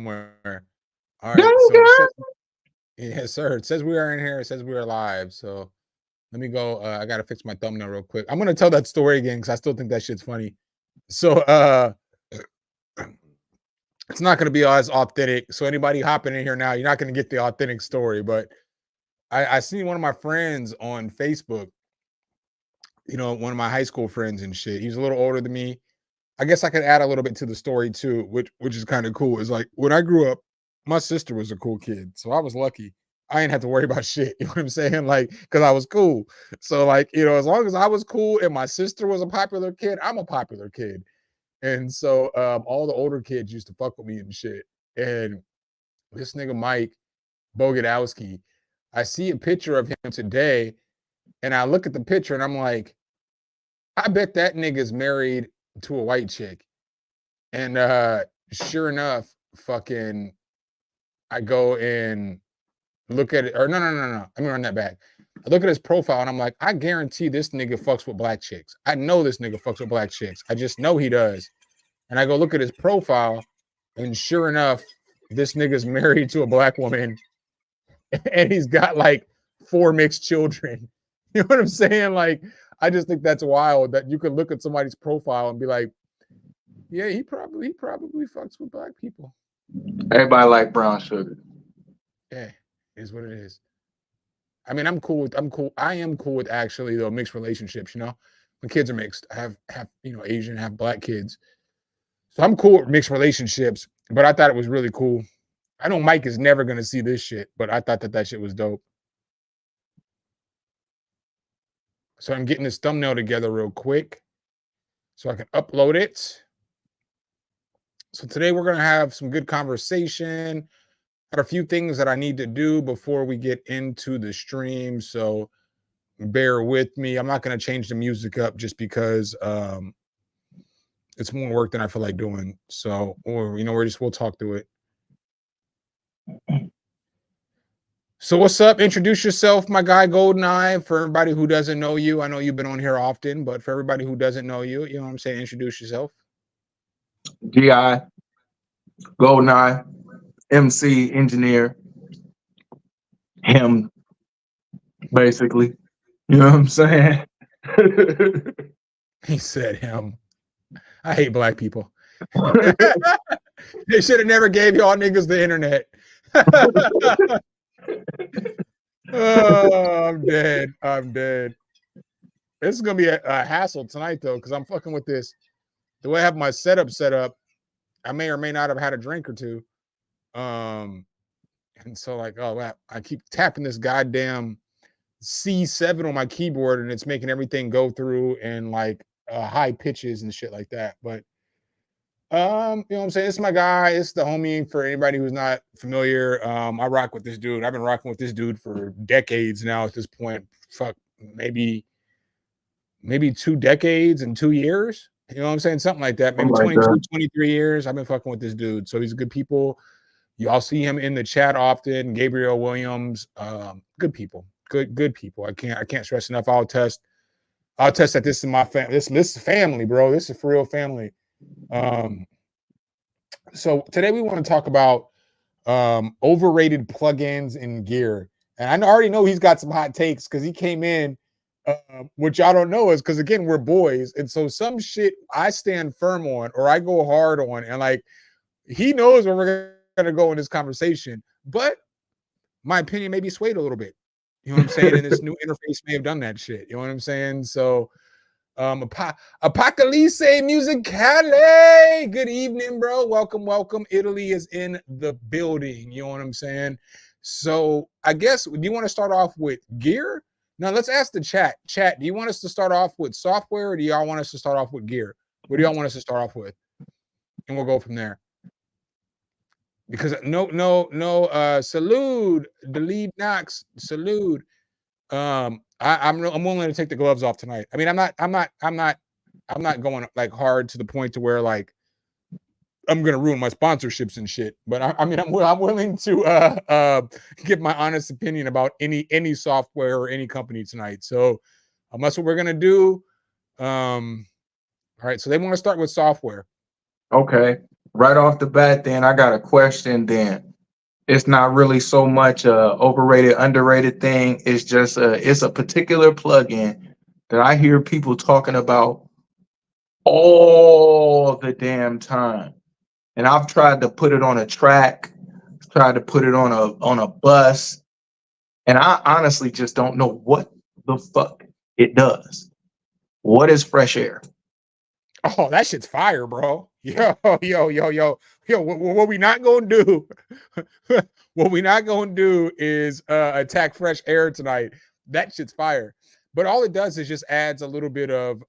somewhere. All right, so yes, sir. It says we are in here. It says we are live. So let me go. I gotta fix my thumbnail real quick. I'm gonna tell that story again because I still think that shit's funny. So it's not gonna be as authentic. So anybody hopping in here now, you're not gonna get the authentic story. But I seen one of my friends on Facebook, you know, one of my high school friends and shit. He's a little older than me. I guess I could add a little bit to the story too, which is kind of cool. Is like when I grew up, my sister was a cool kid, so I was lucky. I didn't have to worry about shit. You know what I'm saying? Like, because I was cool. So, like, you know, as long as I was cool and my sister was a popular kid, I'm a popular kid. And so, all the older kids used to fuck with me and shit. And this nigga Mike Bogadowski, I see a picture of him today, and I look at the picture and I'm like, I bet that nigga's married to a white chick. And sure enough, fucking I go and look at it, or no. Let me run that back. I look at his profile and I'm like, I guarantee this nigga fucks with black chicks. I know this nigga fucks with black chicks. I just know he does. And I go look at his profile, and sure enough, this nigga's married to a black woman, and he's got like 4 mixed children. You know what I'm saying? Like, I just think that's wild that you could look at somebody's profile and be like, yeah, he probably fucks with black people. Everybody like brown sugar. Yeah, is what it is. I mean, I'm cool. I am cool with actually though mixed relationships. You know, when kids are mixed, I have you know Asian, have black kids, so I'm cool with mixed relationships. But I thought it was really cool. I know Mike is never gonna see this shit, but I thought that shit was dope. So I'm getting this thumbnail together real quick so I can upload it. So today we're gonna have some good conversation. Got a few things that I need to do before we get into the stream, so bear with me. I'm not going to change the music up just because it's more work than I feel like doing. So, or you know, we'll talk through it. So, what's up? Introduce yourself, my guy GoldenEye. For everybody who doesn't know you, I know you've been on here often, but for everybody who doesn't know you, you know what I'm saying? Introduce yourself. GI, GoldenEye, MC, engineer, him, basically. You know what I'm saying? He said him. I hate black people. They should have never gave y'all niggas the internet. Oh, I'm dead. I'm dead. This is gonna be a hassle tonight though, because I'm fucking with this. The way I have my setup set up, I may or may not have had a drink or two. And so like, oh, I keep tapping this goddamn C7 on my keyboard, and it's making everything go through and like high pitches and shit like that. But you know what I'm saying? This is my guy. It's the homie for anybody who's not familiar. I rock with this dude. I've been rocking with this dude for decades now at this point. Fuck, maybe 2 decades and 2 years. You know what I'm saying? Something like that. Maybe 22, 23 years. I've been fucking with this dude. So he's good people. You all see him in the chat often. Gabriel Williams. Good people. Good people. I can't stress enough. I'll test that this is my family. This is family, bro. This is for real family. So today we want to talk about overrated plugins and gear. And I already know he's got some hot takes because he came in, which y'all don't know is because again, we're boys. And so some shit I stand firm on or I go hard on. And like he knows where we're gonna go in this conversation, but my opinion may be swayed a little bit. You know what I'm saying? And this new interface may have done that shit. You know what I'm saying? So Apocalypse Musicale. Good evening, bro. Welcome. Italy is in the building. You know what I'm saying? So I guess, do you want to start off with gear? Now let's ask the chat. Chat, do you want us to start off with software or do y'all want us to start off with gear? What do y'all want us to start off with? And we'll go from there. Because no, salute, the lead Knox, salute. I'm willing to take the gloves off tonight. I mean, I'm not going like hard to the point to where like I'm gonna ruin my sponsorships and shit. But I'm willing to give my honest opinion about any software or any company tonight. So that's what we're gonna do. All right. So they want to start with software. Okay. right off the bat, then I got a question. Then it's not really so much a overrated, underrated thing. It's just it's a particular plugin that I hear people talking about all the damn time, and I've tried to put it on a track, tried to put it on a bus, and I honestly just don't know what the fuck it does. What is Fresh Air? Oh, that shit's fire, bro. Yo. What we not gonna do? What we not gonna do is attack Fresh Air tonight. That shit's fire. But all it does is just adds a little bit of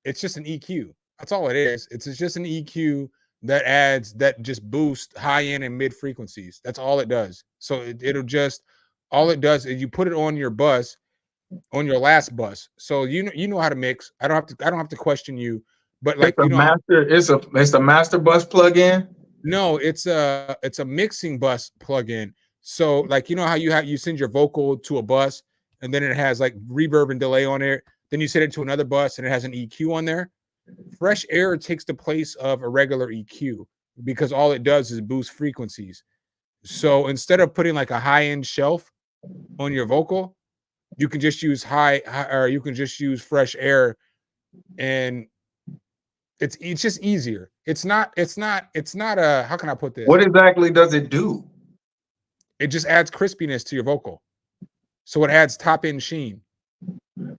it's just an EQ. That's all it is. It's just an EQ that just boosts high end and mid frequencies. That's all it does. So it'll just all it does is you put it on your bus, on your last bus. So you know how to mix. I don't have to question you. But like It's a master. It's a master bus plugin. No, it's a mixing bus plugin. So like you know how you send your vocal to a bus and then it has like reverb and delay on it. Then you send it to another bus and it has an EQ on there. Fresh Air takes the place of a regular EQ because all it does is boost frequencies. So instead of putting like a high-end shelf on your vocal, you can just use or you can just use Fresh Air, and it's just easier. It's not a, how can I put this? What exactly does it do? It just adds crispiness to your vocal. So it adds top end sheen.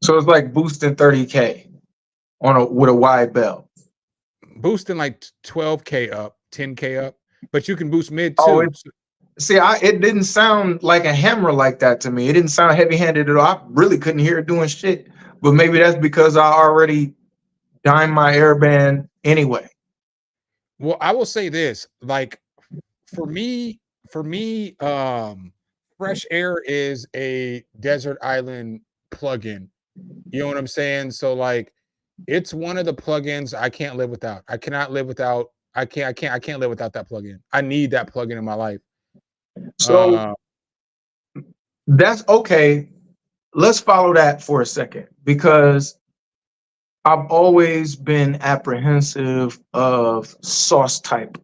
So it's like boosting 30K with a wide belt. Boosting like 12K up, 10K up, but you can boost mid too. Oh, it didn't sound like a hammer like that to me. It didn't sound heavy-handed at all. I really couldn't hear it doing shit. But maybe that's because I already dined my airband anyway. Well, I will say this, like for me, Fresh Air is a desert island plugin. You know what I'm saying? So like it's one of the plugins I can't live without. I can't live without that plugin. I need that plugin in my life. So that's okay. Let's follow that for a second, because I've always been apprehensive of sauce type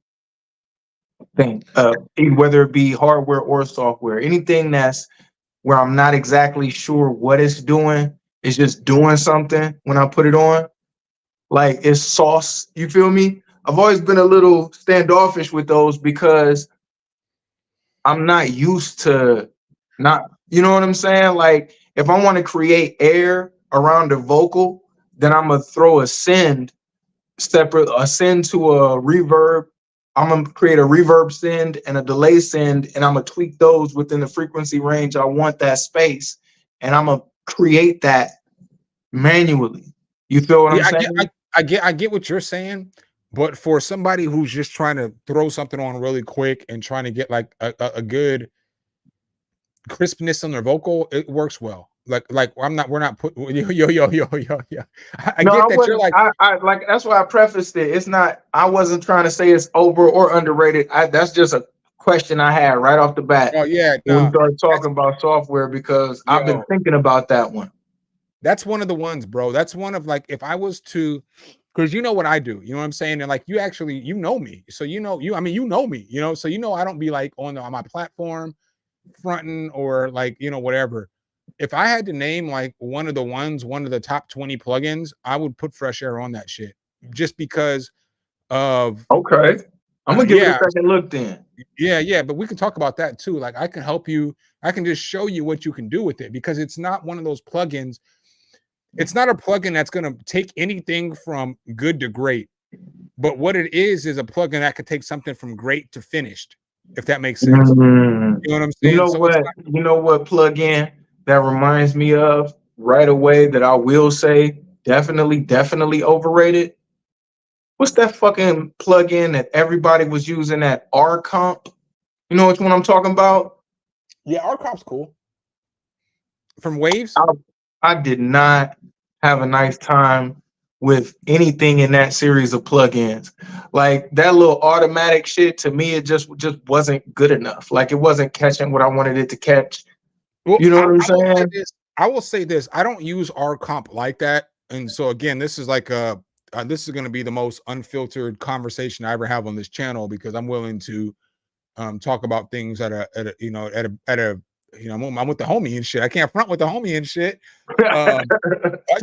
thing, whether it be hardware or software. Anything that's where I'm not exactly sure what it's doing, it's just doing something when I put it on. Like it's sauce, you feel me? I've always been a little standoffish with those because I'm not used to you know what I'm saying? Like if I want to create air around a vocal, then I'm gonna throw a send to a reverb. I'm gonna create a reverb send and a delay send, and I'm gonna tweak those within the frequency range I want that space, and I'm gonna create that manually. You feel what I'm saying? I get what you're saying, but for somebody who's just trying to throw something on really quick and trying to get like a good crispness on their vocal, it works well. We're not putting I get that you're like I like that's why I prefaced it. It's not, I wasn't trying to say it's over or underrated. That's just a question I had right off the bat. Oh yeah, when we started talking about software, because I've been thinking about that one. That's one of the ones, bro. That's one of like, if I was to, because you know what I do, you know what I'm saying, and like you actually know me, so you know me, so I don't be like on my platform fronting or like whatever. If I had to name like one of the top 20 plugins, I would put Fresh Air on that shit, just because of okay. I'm gonna give it a second look then. Yeah, but we can talk about that too. Like I can help you, I can just show you what you can do with it, because it's not one of those plugins. It's not a plugin that's going to take anything from good to great, but what it is a plugin that could take something from great to finished, if that makes sense. You know what I'm saying? You know what plugin that reminds me of right away that I will say definitely overrated? What's that fucking plugin that everybody was using at Rcomp? You know which one I'm talking about? Yeah, Rcomp's cool. From Waves? I did not have a nice time with anything in that series of plugins. Like that little automatic shit, to me, it just wasn't good enough. Like it wasn't catching what I wanted it to catch. Well, you know what I'm saying? I will say this. I don't use Rcomp like that. And so again, this is like this is going to be the most unfiltered conversation I ever have on this channel, because I'm willing to talk about things at a you know, at a you know, I'm with the homie and shit. I can't front with the homie and shit. I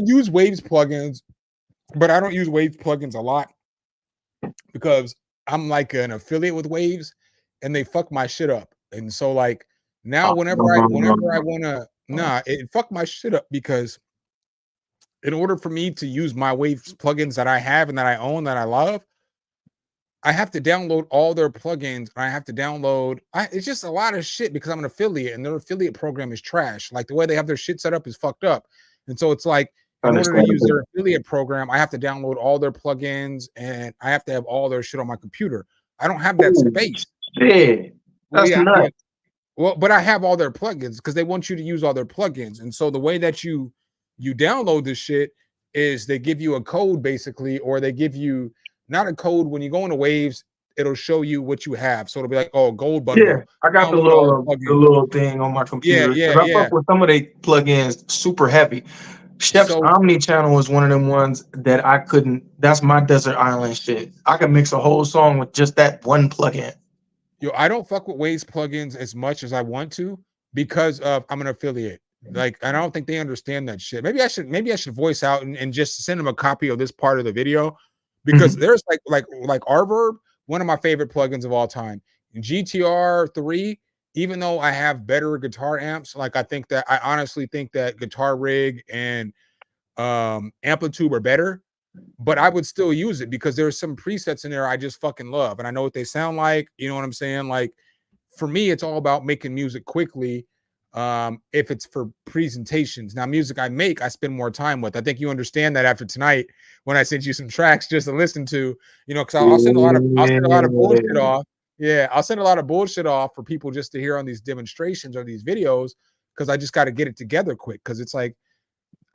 use Waves plugins, but I don't use Waves plugins a lot because I'm like an affiliate with Waves and they fuck my shit up. And so like now whenever I want to, it fucked my shit up, because in order for me to use my Waves plugins that I have and that I own, that I love, I have to download all their plugins. I have to download, it's just a lot of shit because I'm an affiliate and their affiliate program is trash. Like the way they have their shit set up is fucked up. And so it's like, in order to use their affiliate program, I have to download all their plugins and I have to have all their shit on my computer. I don't have that space. Shit. That's nuts. Yeah. Well, but I have all their plugins because they want you to use all their plugins. And so the way that you download this shit is they give you a code basically, or they give you not a code. When you go into Waves, it'll show you what you have. So it'll be like, oh, gold bundle. Yeah, I got the little thing on my computer. Yeah. I fuck with some of the plugins super heavy. Chef's Omni channel is one of them ones that I couldn't. That's my desert island shit. I can mix a whole song with just that one plugin. Yo, I don't fuck with Waves plugins as much as I want to because of I'm an affiliate. Like, I don't think they understand that shit. Maybe I should voice out and just send them a copy of this part of the video, because there's like Reverb, one of my favorite plugins of all time. GTR 3, even though I have better guitar amps, like I honestly think that Guitar Rig and Amplitude are better, but I would still use it because there's some presets in there I just fucking love and I know what they sound like. You know what I'm saying? Like, for me, it's all about making music quickly. If it's for presentations. Now, music I make, I spend more time with. I think you understand that after tonight when I sent you some tracks just to listen to, you know, because I'll send a lot of bullshit off. Yeah, I'll send a lot of bullshit off for people just to hear on these demonstrations or these videos, because I just got to get it together quick. Because it's like,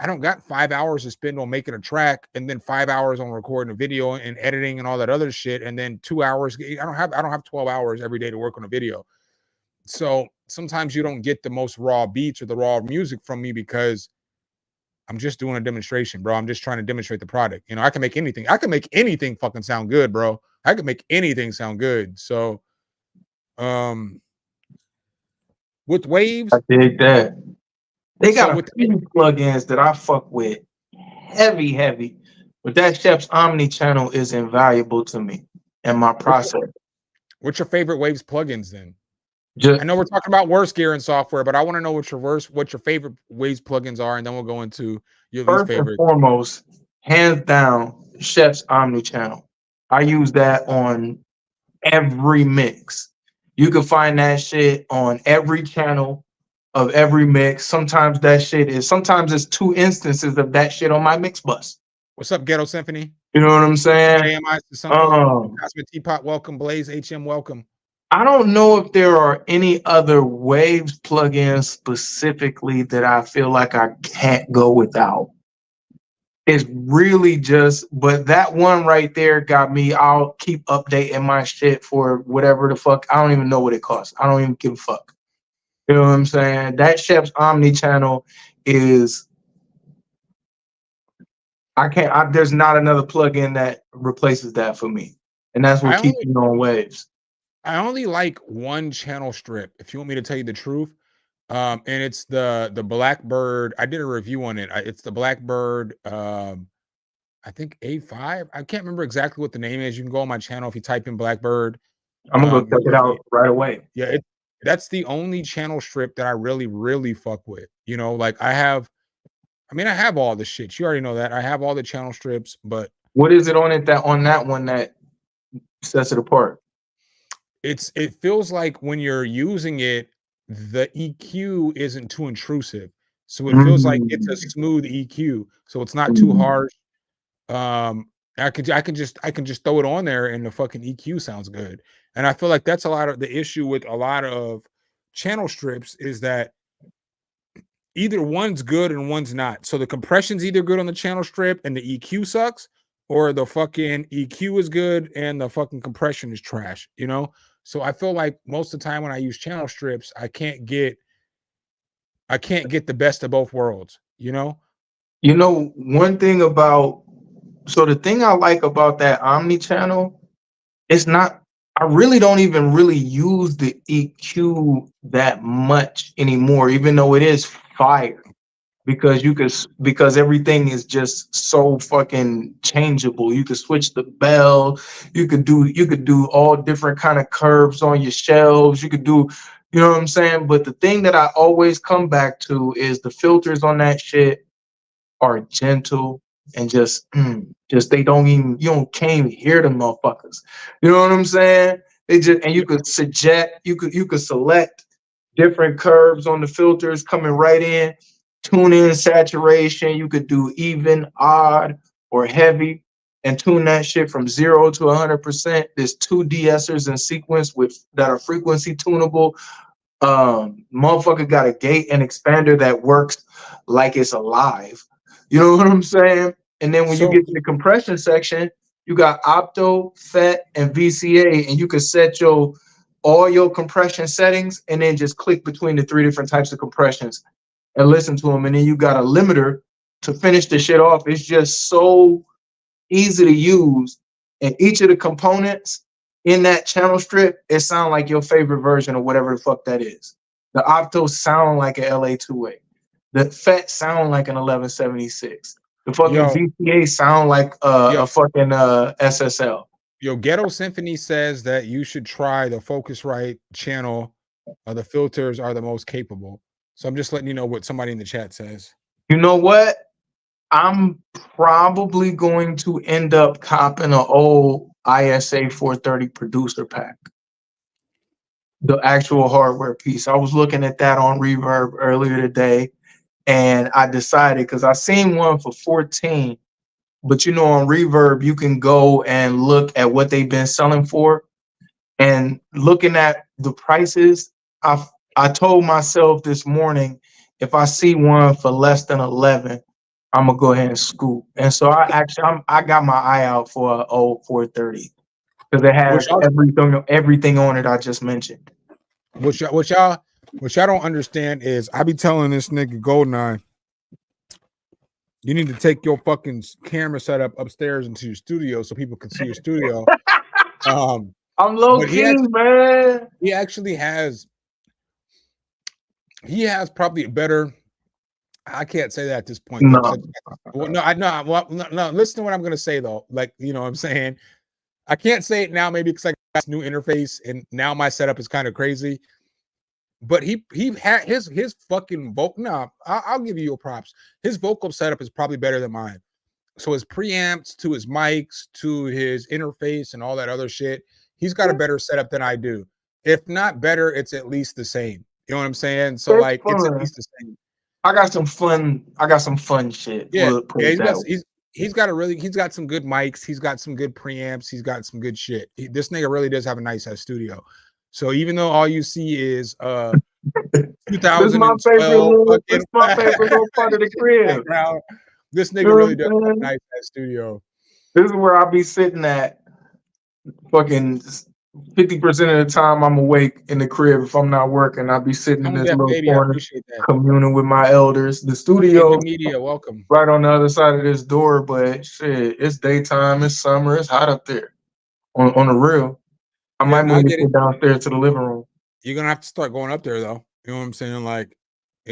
I don't got 5 hours to spend on making a track and then 5 hours on recording a video and editing and all that other shit, and then 2 hours. I don't have 12 hours every day to work on a video. So sometimes you don't get the most raw beats or the raw music from me because I'm just doing a demonstration, bro. I'm just trying to demonstrate the product. You know, I can make anything. I can make anything fucking sound good, bro. I can make anything sound good. So, with Waves, I dig that. They got a few plugins that I fuck with heavy, but that Chef's Omni channel is invaluable to me and my process. What's your favorite Waves plugins then? I know we're talking about worst gear and software, but I want to know what your favorite Waves plugins are, and then we'll go into your least favorite. First and foremost, hands down, Chef's Omni channel. I use that on every mix. You can find that shit on every channel of every mix. Sometimes it's 2 instances of that shit on my mix bus. What's up, Ghetto Symphony? You know what I'm saying? Cosmic Teapot, welcome. Blaze HM, welcome. I don't know if there are any other Waves plugins specifically that I feel like I can't go without. It's really just, but that one right there got me. I'll keep updating my shit for whatever the fuck. I don't even know what it costs. I don't even give a fuck. You know what I'm saying? That Chef's Omni channel is, there's not another plugin that replaces that for me. And that's what keeps me on Waves. I only like one channel strip, if you want me to tell you the truth. And it's the Blackbird. I did a review on it. It's the Blackbird, I think A5. I can't remember exactly what the name is. You can go on my channel if you type in Blackbird. I'm gonna go check it out right away. Yeah, that's the only channel strip that I really fuck with. You know, like I have all the shit. You already know that. I have all the channel strips, but what is it on that one that sets it apart? It feels like when you're using it, the EQ isn't too intrusive. So it feels like it's a smooth EQ. So it's not too harsh. I can just throw it on there and the fucking EQ sounds good. And I feel like that's a lot of the issue with a lot of channel strips, is that either one's good and one's not. So the compression's either good on the channel strip and the EQ sucks, or the fucking EQ is good and the fucking compression is trash, you know? So I feel like most of the time when I use channel strips, I can't get the best of both worlds, you know? You know, one thing about So the thing I like about that Omni channel, it's not. I really don't even really use the EQ that much anymore, even though it is fire. Because because everything is just so fucking changeable. You could switch the bell, you could do all different kind of curves on your shelves, you could do, you know what I'm saying? But the thing that I always come back to is the filters on that shit are gentle and just they don't even, can't even hear them motherfuckers. You know what I'm saying? They just, and you could select different curves on the filters coming right in, tune in saturation. You could do even, odd, or heavy, and tune that shit from 0 to 100%. There's 2 de-essers in sequence that are frequency tunable. Motherfucker got a gate and expander that works like it's alive. You know what I'm saying? And then when you So get to the compression section, you got opto, FET, and VCA, and you can set all your compression settings and then just click between the 3 different types of compressions and listen to them. And then you got a limiter to finish the shit off. It's just so easy to use. And each of the components in that channel strip, it sounds like your favorite version of whatever the fuck that is. The optos sound like an LA2A. The FET sound like an 1176. The fucking yo, VCA sound like yo, a fucking SSL. yo, Ghetto Symphony says that you should try the Focusrite channel. The filters are the most capable. So I'm just letting you know what somebody in the chat says. You know what? I'm probably going to end up copping an old ISA 430 producer pack. The actual hardware piece. I was looking at that on Reverb earlier today, and I decided, because I seen one for 14, but on Reverb you can go and look at what they've been selling for, and looking at the prices, I told myself this morning, if I see one for less than 11, I'm gonna go ahead and scoop. And so I got my eye out for an old 430 because it has everything on it I just mentioned. What y'all don't understand is I be telling this nigga Goldeneye, you need to take your fucking camera setup upstairs into your studio so people can see your studio. I'm low key, man. He actually has. He has probably a better. I can't say that at this point. No. No. Listen to what I'm gonna say though. Like, you know what I'm saying? I can't say it now, maybe because I got a new interface and now my setup is kind of crazy. But he had his fucking vocal. No, I'll give you your props. His vocal setup is probably better than mine. So his preamps to his mics to his interface and all that other shit, he's got a better setup than I do. If not better, it's at least the same. You know what I'm saying? So It's like, fun. it's at least the same. I got some fun shit. Yeah, he's got some good mics. He's got some good preamps. He's got some good shit. This nigga really does have a nice ass studio. So even though all you see is 2012, this is my favorite little part of the crib. This nigga really does have a nice ass studio. This is where I'll be sitting at fucking 50% of the time I'm awake in the crib. If I'm not working, I'll be sitting in this little corner communing with my elders. The studio media, welcome. Right on the other side of this door, but shit, it's daytime, it's summer, it's hot up there. On the real. I might move it downstairs to the living room. You're gonna have to start going up there though. You know what I'm saying? Like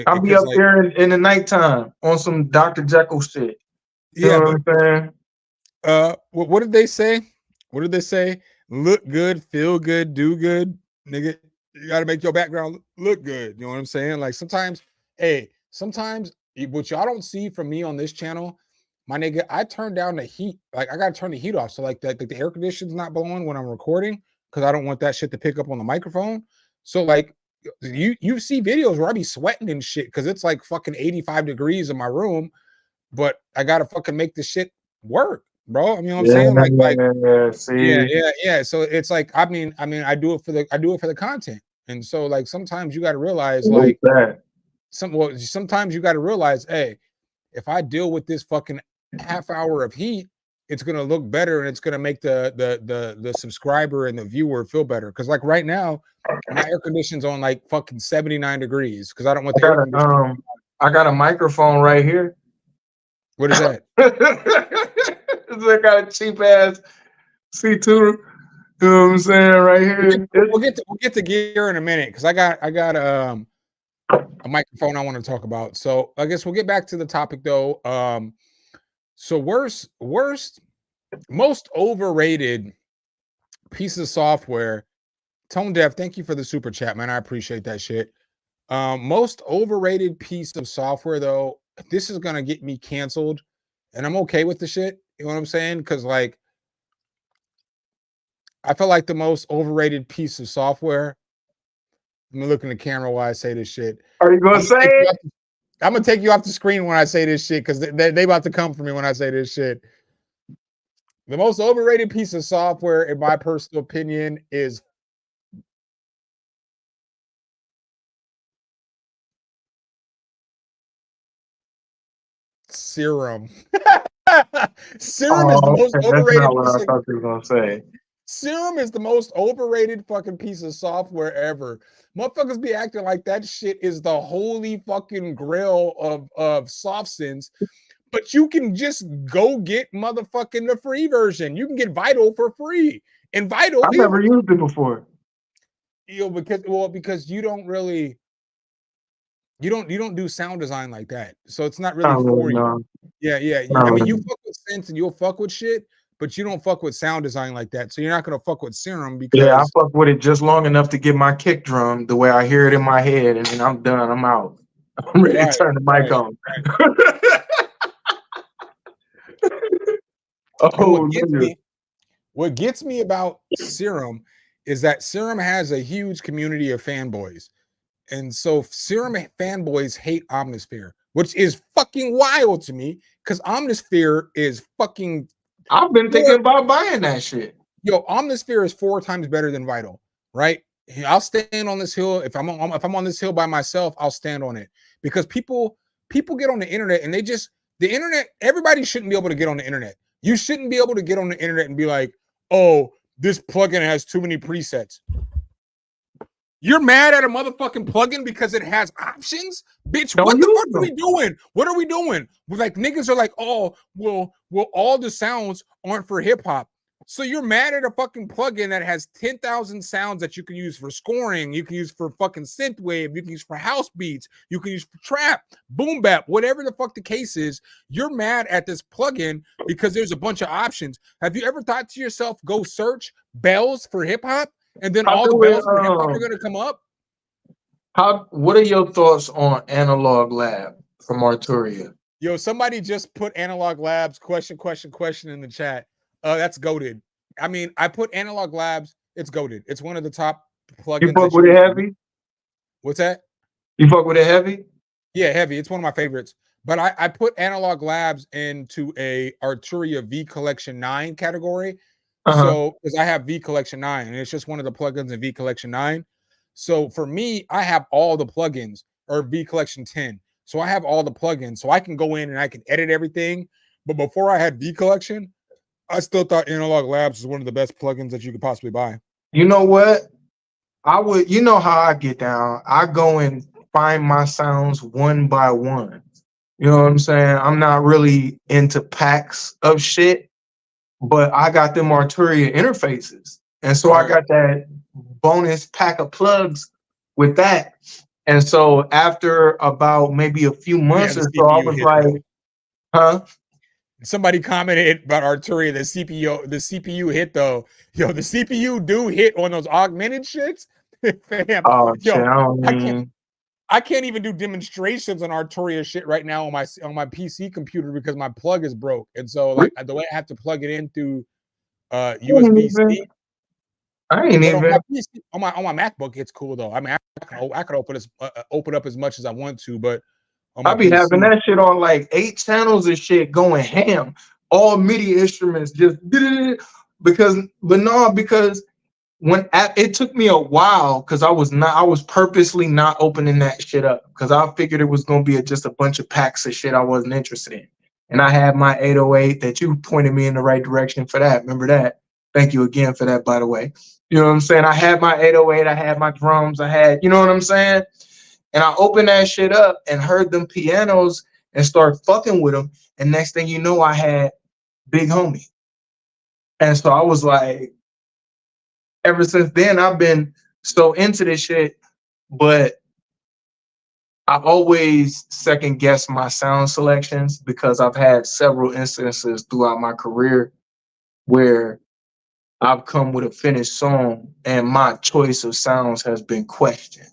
I'll be up there in the nighttime on some Dr. Jekyll shit. You know what I'm saying? What did they say? What did they say? Look good, feel good, do good, nigga. You gotta make your background look good. You know what I'm saying? Like sometimes what y'all don't see from me on this channel, my nigga, I turn down the heat. Like I gotta turn the heat off. So like the air conditioning's not blowing when I'm recording because I don't want that shit to pick up on the microphone. So like you see videos where I be sweating and shit because it's like fucking 85 degrees in my room, but I gotta fucking make this shit work, bro. You know what I'm saying? Yeah. So it's like I mean, I do it for the content, and so like sometimes you got to realize like sometimes you got to realize, hey, if I deal with this fucking half hour of heat, it's gonna look better and it's gonna make the subscriber and the viewer feel better. Because like right now, my air conditioning's on like fucking 79 degrees because I don't want the air conditioning. I got a microphone right here. What is that? I got a cheap ass C2. You know what I'm saying right here. We'll get to gear in a minute because I got a microphone I want to talk about. So I guess we'll get back to the topic though. So worst, most overrated piece of software. Tone Deaf, thank you for the super chat, man. I appreciate that shit. Most overrated piece of software though, this is gonna get me canceled, and I'm okay with the shit. You know what I'm saying? Because like, I feel like the most overrated piece of software. I'm gonna look in the camera while I say this shit. Are you gonna say it? I'm gonna take you off the screen when I say this shit because they about to come for me when I say this shit. The most overrated piece of software, in my personal opinion, is Serum. Serum is the most overrated. That's not what I thought you were gonna say. Serum is the most overrated fucking piece of software ever. Motherfuckers be acting like that shit is the holy fucking grail of soft synths, but you can just go get motherfucking the free version. You can get Vital for free, and Vital. I've never used it before. You know, because you don't really. You don't do sound design like that, so it's not really for you. Yeah. I mean, you fuck with synths and you'll fuck with shit, but you don't fuck with sound design like that. So you're not gonna fuck with Serum because I fuck with it just long enough to get my kick drum the way I hear it in my head, and then I'm done. I'm out. I'm ready to turn the mic on. What gets me about Serum is that Serum has a huge community of fanboys. And so Serum fanboys hate Omnisphere, which is fucking wild to me because Omnisphere is fucking. I've been thinking about buying that shit. Yo, Omnisphere is 4 times better than Vital, right? I'll stand on this hill. If I'm on this hill by myself, I'll stand on it because people get on the internet and the internet. Everybody shouldn't be able to get on the internet. You shouldn't be able to get on the internet and be like, oh, this plugin has too many presets. You're mad at a motherfucking plugin because it has options? Bitch, what the fuck are we doing? What are we doing? We're like, niggas are like, oh, well, all the sounds aren't for hip hop. So you're mad at a fucking plugin that has 10,000 sounds that you can use for scoring, you can use for fucking synthwave, you can use for house beats, you can use for trap, boom bap, whatever the fuck the case is. You're mad at this plugin because there's a bunch of options. Have you ever thought to yourself, go search bells for hip hop? And then all the bells for hip hop are going to come up. What are your thoughts on Analog Lab from Arturia? Yo, somebody just put Analog Labs question in the chat. That's goated. I mean, I put Analog Labs. It's goated. It's one of the top plugins. You fuck with it heavy? What's that? You fuck with it heavy? Yeah, heavy. It's one of my favorites. But I put Analog Labs into a Arturia V Collection 9 category. So, because I have V Collection 9, and it's just one of the plugins in V Collection 9. So for me, I have all the plugins, or V Collection 10. So I have all the plugins, so I can go in and I can edit everything. But before I had V Collection, I still thought Analog Labs was one of the best plugins that you could possibly buy. You know what? You know how I get down. I go and find my sounds one by one. You know what I'm saying? I'm not really into packs of shit. But I got them Arturia interfaces. And so I got that bonus pack of plugs with that. And so after about maybe a few months or so, I was like, huh? Somebody commented about Arturia, the CPU hit though. Yo, the CPU do hit on those augmented shits. Fam, I can't even do demonstrations on Arturia shit right now on my PC computer because my plug is broke. And so like the way I have to plug it in through USB-C. I ain't even on my MacBook. It's cool though. I mean, I could open up as much as I want to, but I be PC, having that shit on like 8 channels and shit going ham. All MIDI instruments just because when it took me a while because I was purposely not opening that shit up because I figured it was gonna be just a bunch of packs of shit I wasn't interested in. And I had my 808 that you pointed me in the right direction for that. Remember that? Thank you again for that, by the way. You know what I'm saying? I had my 808, I had my drums, you know what I'm saying? And I opened that shit up and heard them pianos and start fucking with them. And next thing you know, I had big homie. And so I was like, ever since then, I've been so into this shit, but I've always second guessed my sound selections because I've had several instances throughout my career where I've come with a finished song and my choice of sounds has been questioned.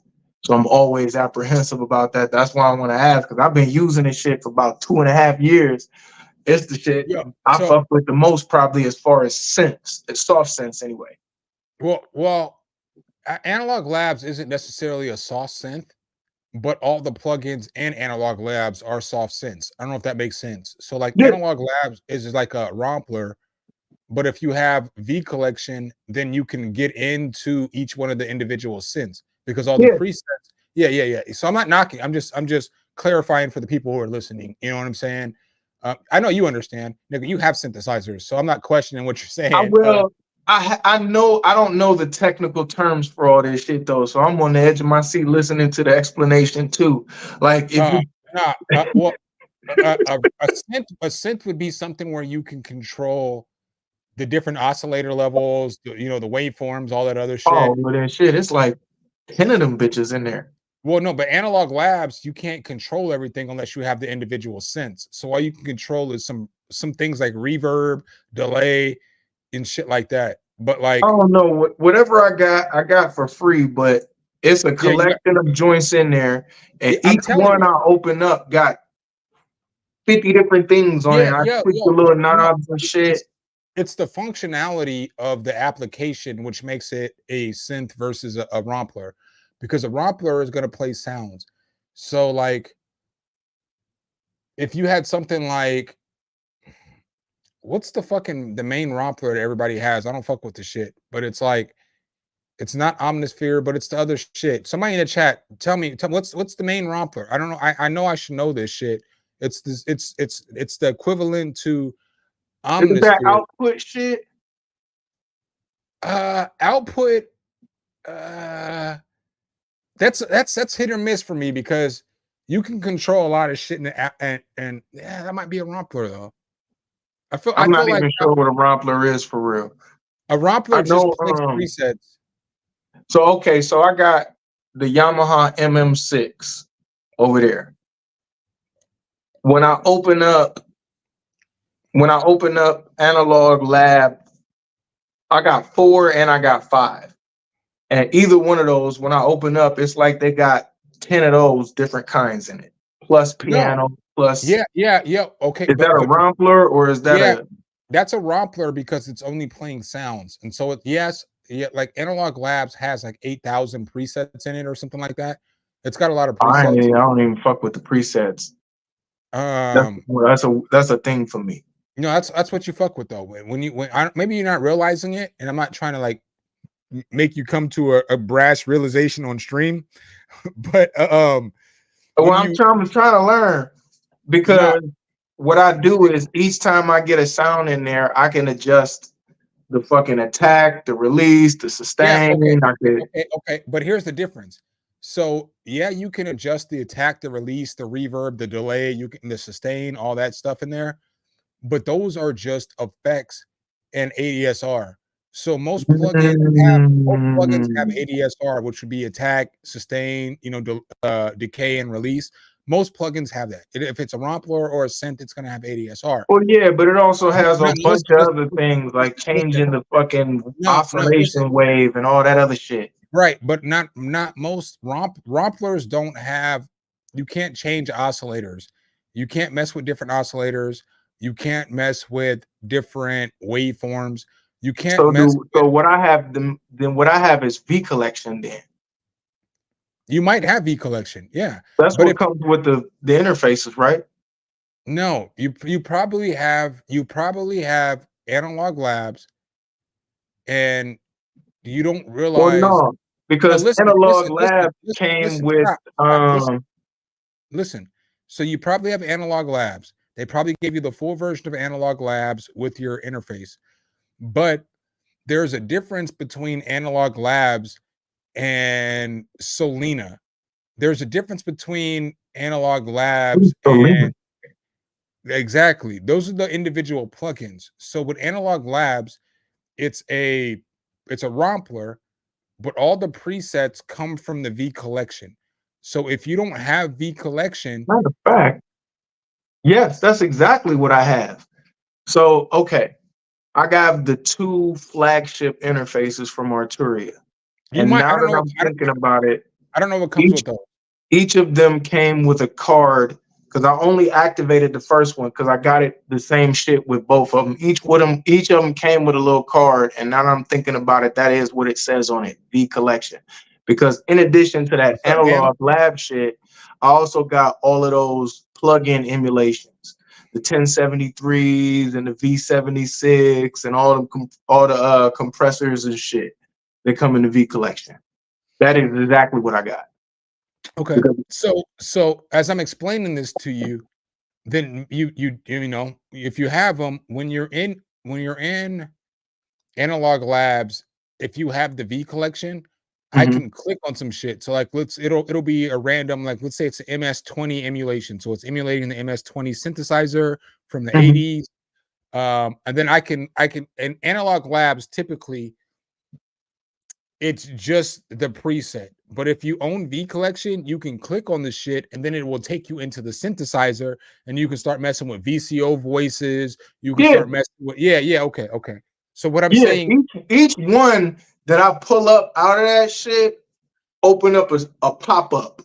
So I'm always apprehensive about that. That's why I want to ask, because I've been using this shit for about 2.5 years. It's the shit Yeah. I So, fuck with the most, probably as far as synths, it's soft synths anyway. well, Analog Labs isn't necessarily a soft synth, but all the plugins and Analog Labs are soft synths. I don't know if that makes sense. So like Yeah, Analog Labs is like a rompler, but if you have V collection, then you can get into each one of the individual synths because all the yeah. presets. Yeah. So I'm not knocking. I'm just clarifying for the people who are listening. You know what I'm saying? I know you understand. Nigga, you have synthesizers, so I'm not questioning what you're I saying. will. I know I don't know the technical terms for all this shit though, so I'm on the edge of my seat listening to the explanation too. Like if you Nah, well, a synth would be something where you can control the different oscillator levels, the waveforms, all that other oh shit. well then shit, it's like 10 of them bitches in there. Well, no, but Analog Labs, you can't control everything unless you have the individual synths. So all you can control is some things like reverb, delay, and shit like that. But I like, don't know whatever I got for free, but it's a yeah, collection of joints in there, and I'm each telling one you, I open up got 50 different things on it. I tweak the little no, knobs and shit. it's the functionality of the application which makes it a synth versus a rompler, because a rompler is going to play sounds. So like, if you had something like, what's the main rompler that everybody has? I don't fuck with the shit, but it's like, it's not Omnisphere, but it's the other shit. Somebody in the chat, tell me what's the main rompler? I don't know. I know I should know this shit. It's this. It's the equivalent to Isn't that Omnisphere. output shit? Output. Uh, that's hit or miss for me because you can control a lot of shit in the app, and yeah, that might be a rompler though. I I'm not feel like even sure what a rompler is for real. a I rompler just know plays presets. so okay, so I got the Yamaha MM6 over there. When I open up Analog Lab, I got 4 and I got 5. And either one of those, when I open up, it's like they got 10 of those different kinds in it. Plus No, piano, plus yeah. Okay, is that a but rompler or is that yeah, a that's a rompler because it's only playing sounds. And so yes, yeah, like Analog Labs has like 8,000 presets in it or something like that. It's got a lot of I presets. don't even fuck with the presets. Um, That's a thing for me. that's what you fuck with though. Maybe you're not realizing it, and I'm not trying to like make you come to a brash realization on stream, but Well, when I'm you trying to learn no because what I do is each time I get a sound in there, I can adjust the fucking attack, the release, the yeah, okay, sustain. I could okay, but here's the difference. So yeah, you can adjust the attack, the release, the reverb, the delay, you can the sustain, all that stuff in there, but those are just effects and ADSR. So most plugins have Mm, ADSR, which would be attack, sustain, decay and release. Most plugins have that. If it's a rompler or a synth, it's going to have ADSR. well, yeah, but it also has a No, bunch listen, of listen, other things like listen. changing the fucking No, listen. oscillation wave and all that other shit. Right, but not most romplers don't have. You can't change oscillators. You can't mess with different oscillators. You can't mess with different waveforms. You can't mess with. So what I have then what I have is V collection then. You might have V collection, yeah, That's but what if comes with the interfaces, right? no, you probably have Analog Labs, and you don't Well, realize. no, No, because listen, Analog listen, listen, Lab listen, came listen. with Stop, stop. Listen. So you probably have Analog Labs. They probably gave you the full version of Analog Labs with your interface, but there's a difference between Analog Labs and Solina. There's a difference between Analog Labs and Selena. Exactly. Those are the individual plugins. So with Analog Labs, it's a Rompler, but all the presets come from the V collection. So if you don't have V collection, Matter of fact, yes, that's exactly what I have. So, okay, I got the 2 flagship interfaces from Arturia. you And might, now that I'm thinking about it, I don't know what comes each with those. each of them came with a card because I only activated the first one because I got it the same shit with both of them. Each of them came with a little card, and now that I'm thinking about it, that is what it says on it, V collection. Because in addition to that What's up, man? analog lab shit, I also got all of those plug-in emulations, the 1073s and the V76 and all the compressors and shit that come in the V collection. That is exactly what I got. Okay. So as I'm explaining this to you, then you know, if you have them when you're in Analog Labs, if you have the V collection, I Mhm, can click on some shit. So like it'll be a random, like let's say it's an MS-20 emulation. So it's emulating the MS-20 synthesizer from the mhm. 80s. And then I can in Analog Labs typically it's just the preset. But if you own V collection, you can click on the shit and then it will take you into the synthesizer and you can start messing with VCO voices. You can Yeah, start messing with okay. So what I'm yeah. saying, Each one that I pull up out of that shit open up a pop-up.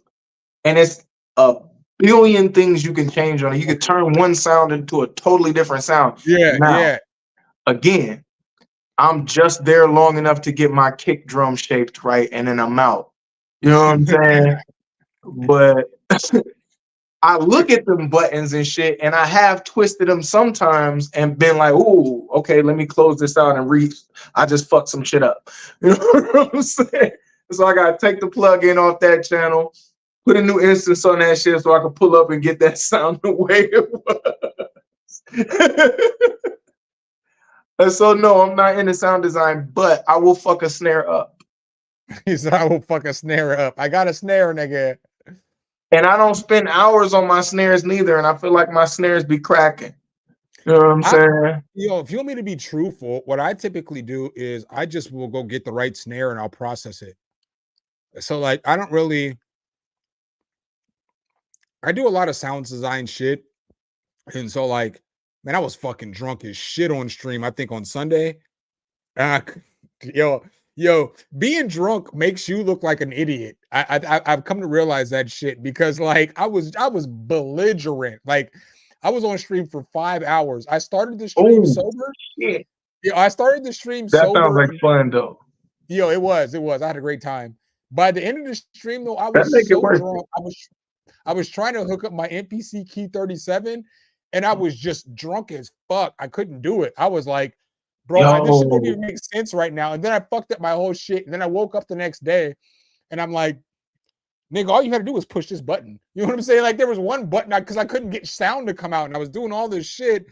And it's a billion things you can change on it. You could turn one sound into a totally different sound. Now, yeah. again, I'm just there long enough to get my kick drum shaped right, and then I'm out. You know what I'm saying? But I look at them buttons and shit, and I have twisted them sometimes and been like, "Ooh, okay, let me close this out and read." I just fucked some shit up. You know what I'm saying? So I gotta take the plug in off that channel, put a new instance on that shit, so I can pull up and get that sound the way it was. And so, no, I'm not into sound design, but I will fuck a snare up. He said, I will fuck a snare up. I got a snare, nigga. And I don't spend hours on my snares neither, and I feel like my snares be cracking. You know what I'm saying? If you want me to be truthful, what I typically do is I just will go get the right snare and I'll process it. So like I do a lot of sound design shit. And so like, man, I was fucking drunk as shit on stream, I think on Sunday. Uh, yo, being drunk makes you look like an idiot. I've come to realize that shit because like I was belligerent. Like I was on stream for 5 hours. I started the stream Oh, sober. shit. Yeah, I started the stream That sounds sober. like fun, though. Yo, it was. I had a great time. By the end of the stream, though, I That was make it so worth it. drunk. I was trying to hook up my MPC Key 37, and I was just drunk as fuck. I couldn't do it. I was like, bro, this shit don't Yo, even make sense right now. And then I fucked up my whole shit. And then I woke up the next day, and I'm like, nigga, all you had to do was push this button. You know what I'm saying? Like there was one button because I couldn't get sound to come out, and I was doing all this shit.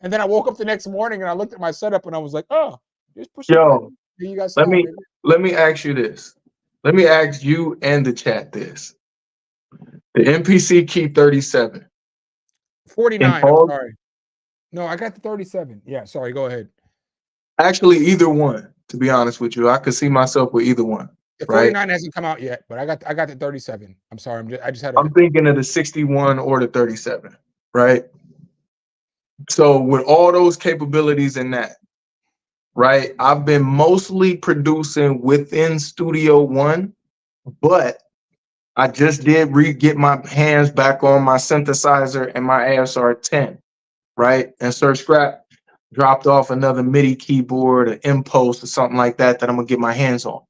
And then I woke up the next morning and I looked at my setup and I was like, oh, just push a yo, button. Here you got let sound, me nigga. let me ask you this. Let me ask you and the chat this. The MPC Key 37 in 49. I'm all, sorry. No, I got the 37. Yeah, sorry. Go ahead. actually either one, to be honest with you. I could see myself with either one, The right? 49 hasn't come out yet, but I got the 37. I'm sorry. I just had I'm a thinking of the 61 or the 37, right? So with all those capabilities in that, right? I've been mostly producing within Studio One, but I just did get my hands back on my synthesizer and my ASR 10, right? And Sir Scrap dropped off another MIDI keyboard, an Impulse, or something like that I'm gonna get my hands on,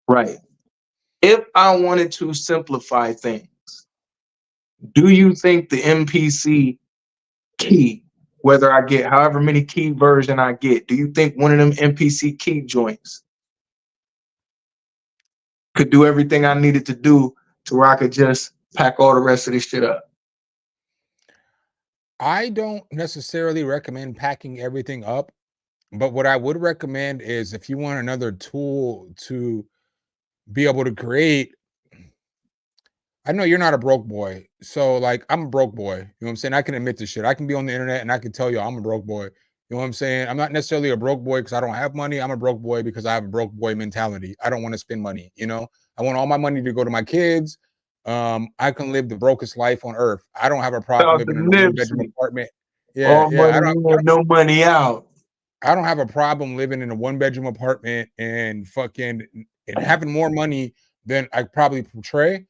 right? If I wanted to simplify things, do you think the MPC key, whether I get however many key version I get, do you think one of them MPC key joints could do everything I needed to do to where I could just pack all the rest of this shit up? I don't necessarily recommend packing everything up, but what I would recommend is if you want another tool to be able to create, I know you're not a broke boy. So like I'm a broke boy. You know what I'm saying? I can admit this shit. I can be on the internet and I can tell you I'm a broke boy. You know what I'm saying? I'm not necessarily a broke boy because I don't have money. I'm a broke boy because I have a broke boy mentality. I don't want to spend money, you know? I want all my money to go to my kids. I can live the brokest life on earth. I don't have a problem Out the living in a one-bedroom Nipsey. apartment. Yeah, All yeah. money in, no money out. I don't have a problem living in a one-bedroom apartment and fucking and having more money than I probably portray,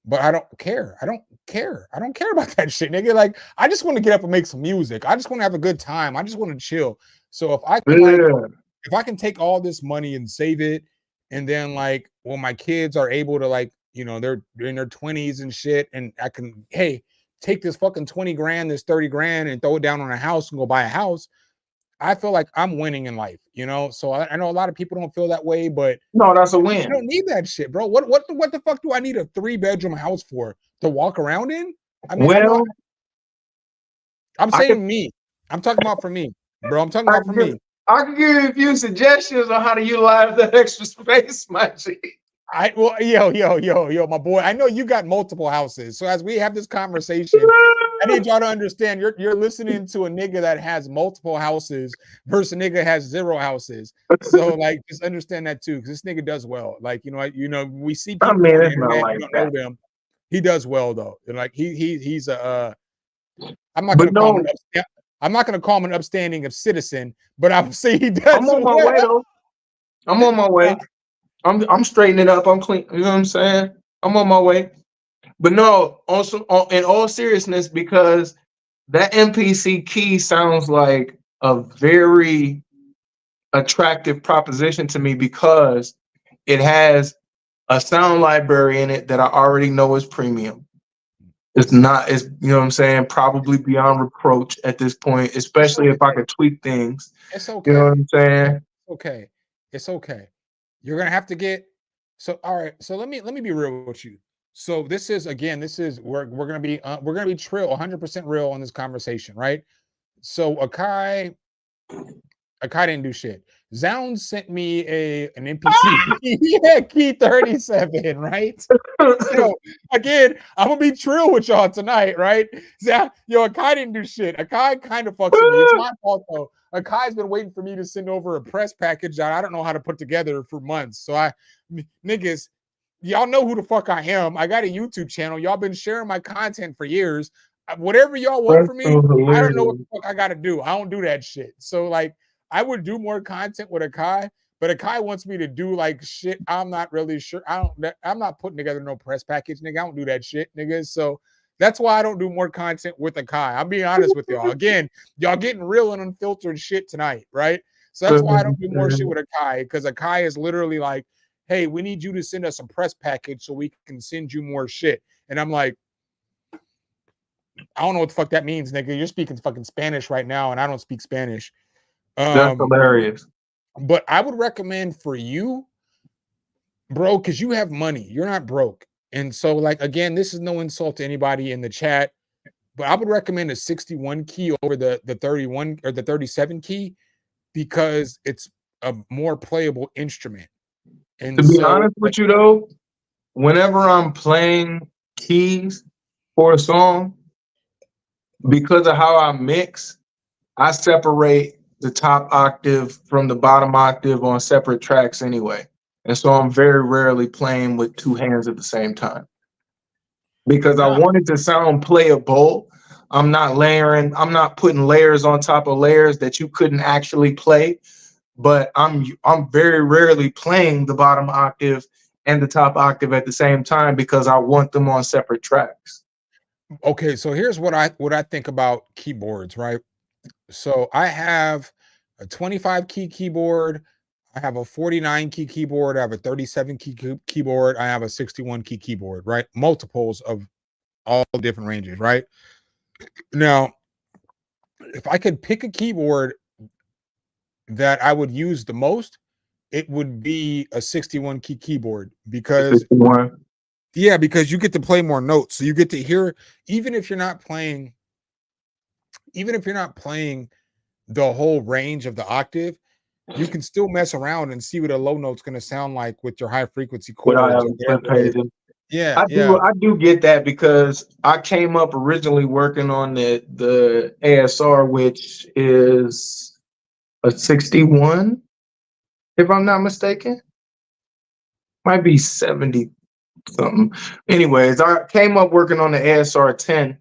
but I don't care. I don't care. I don't care about that shit, nigga. Like, I just want to get up and make some music. I just want to have a good time. I just want to chill. So if I can Yeah. if I can take all this money and save it, and then like when my kids are able to like, you know, they're in their 20s and shit, and I can, hey, take this fucking 20 grand, this 30 grand and throw it down on a house and go buy a house. I feel like I'm winning in life, you know. So I know a lot of people don't feel that way, but No, that's a you win. don't need that shit, bro. What the fuck do I need a 3-bedroom house for? To walk around in? I mean, Well, I'm I saying can, me. I'm talking about for me, bro. I'm talking I about can for give, me. I can give you a few suggestions on how to utilize that extra space, my G. Yo, my boy. I know you got multiple houses. So as we have this conversation, I need y'all to understand you're listening to a nigga that has multiple houses versus a nigga that has 0 houses. So like just understand that too, because this nigga does well. Like, you know, we see I people mean, on the it's not internet, like you don't know that. them. He does well though. And like he's a I'm not But gonna call him no, I'm not gonna call him an upstanding of citizen, but I would say he I'm does on my way well. though. I'm on my way. I'm straightening up. I'm clean. You know what I'm saying? I'm on my way. But no, also in all seriousness, because that MPC key sounds like a very attractive proposition to me because it has a sound library in it that I already know is premium. It's not, it's, you know what I'm saying, probably beyond reproach at this point, It's especially if I okay. could tweak things. It's You know what okay. I'm saying? Okay. It's okay. You're gonna have to get so all right. So let me be real with you. So this is again, this is we're gonna be trill 100% real on this conversation, right? So Akai didn't do shit. Zound sent me an NPC yeah, key 37, right? Yo, again, I'm gonna be true with y'all tonight, right? Yo, Akai didn't do shit. Akai kind of fucks with me. It's my fault though. Akai's been waiting for me to send over a press package that I don't know how to put together for months. So niggas, y'all know who the fuck I am. I got a YouTube channel. Y'all been sharing my content for years. Whatever y'all want That's from me, so I don't know what hilarious. the fuck I gotta do. I don't do that shit. So like, I would do more content with Akai, but Akai wants me to do like shit. I'm not really sure. I'm not putting together no press package, nigga. I don't do that shit, nigga. So that's why I don't do more content with Akai. I'm being honest with y'all. Again, y'all getting real and unfiltered shit tonight, right? So that's why I don't do more shit with Akai, because Akai is literally like, hey, we need you to send us a press package so we can send you more shit. And I'm like, I don't know what the fuck that means, nigga. You're speaking fucking Spanish right now, and I don't speak Spanish. That's Um, hilarious. but I would recommend for you, bro, because you have money. You're not broke. And so, like, again, this is no insult to anybody in the chat, but I would recommend a 61 key over the 31 or the 37 key because it's a more playable instrument. To And be so, honest like, with you though, whenever I'm playing keys for a song, because of how I mix, I separate the top octave from the bottom octave on separate tracks anyway. And so I'm very rarely playing with 2 hands at the same time because I nah, wanted to sound playable. I'm not putting layers on top of layers that you couldn't actually play, but I'm very rarely playing the bottom octave and the top octave at the same time because I want them on separate tracks. okay, so here's what I think about keyboards, right? So I have a 25 key keyboard, I have a 49 key keyboard, I have a 37 keyboard, I have a 61 key keyboard, right? Multiples of all different ranges, right? Now, if I could pick a keyboard that I would use the most, it would be a 61 key keyboard because yeah, because you get to play more notes. So you get to hear, even if you're not playing, even if you're not playing the whole range of the octave, you can still mess around and see what a low note's going to sound like with your high frequency What I chords have or split whatever it is. pages. Yeah, yeah. I do get that because I came up originally working on the ASR, which is a 61, if I'm not mistaken. Might be 70 something. Anyways, I came up working on the ASR 10,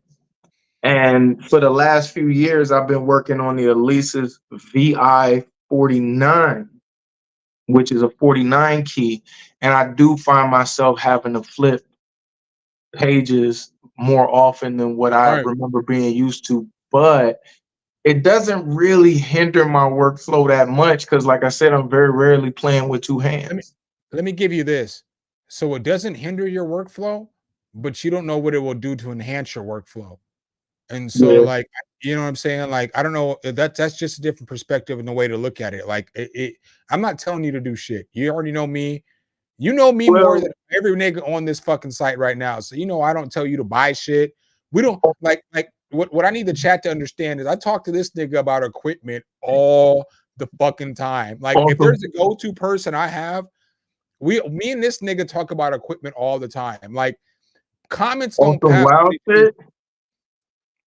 and for the last few years, I've been working on the Elisa's VI 49, which is a 49 key, and I do find myself having to flip pages more often than what I Right. remember being used to, but it doesn't really hinder my workflow that much because, like I said, I'm very rarely playing with two Let me hands. let me give you this. So it doesn't hinder your workflow, but you don't know what it will do to enhance your workflow. And so, Yeah. like, you know what I'm saying? Like, I don't know. That's just a different perspective and the way to look at it. Like, I'm not telling you to do shit. You already know me. You know me more Well, than every nigga on this fucking site right now. So you know I don't tell you to buy shit. We don't like what I need the chat to understand is I talk to this nigga about equipment all the fucking time. Like if awesome, there's a go-to person I have, me and this nigga talk about equipment all the time. Like comments on don't some pass wild 22. shit.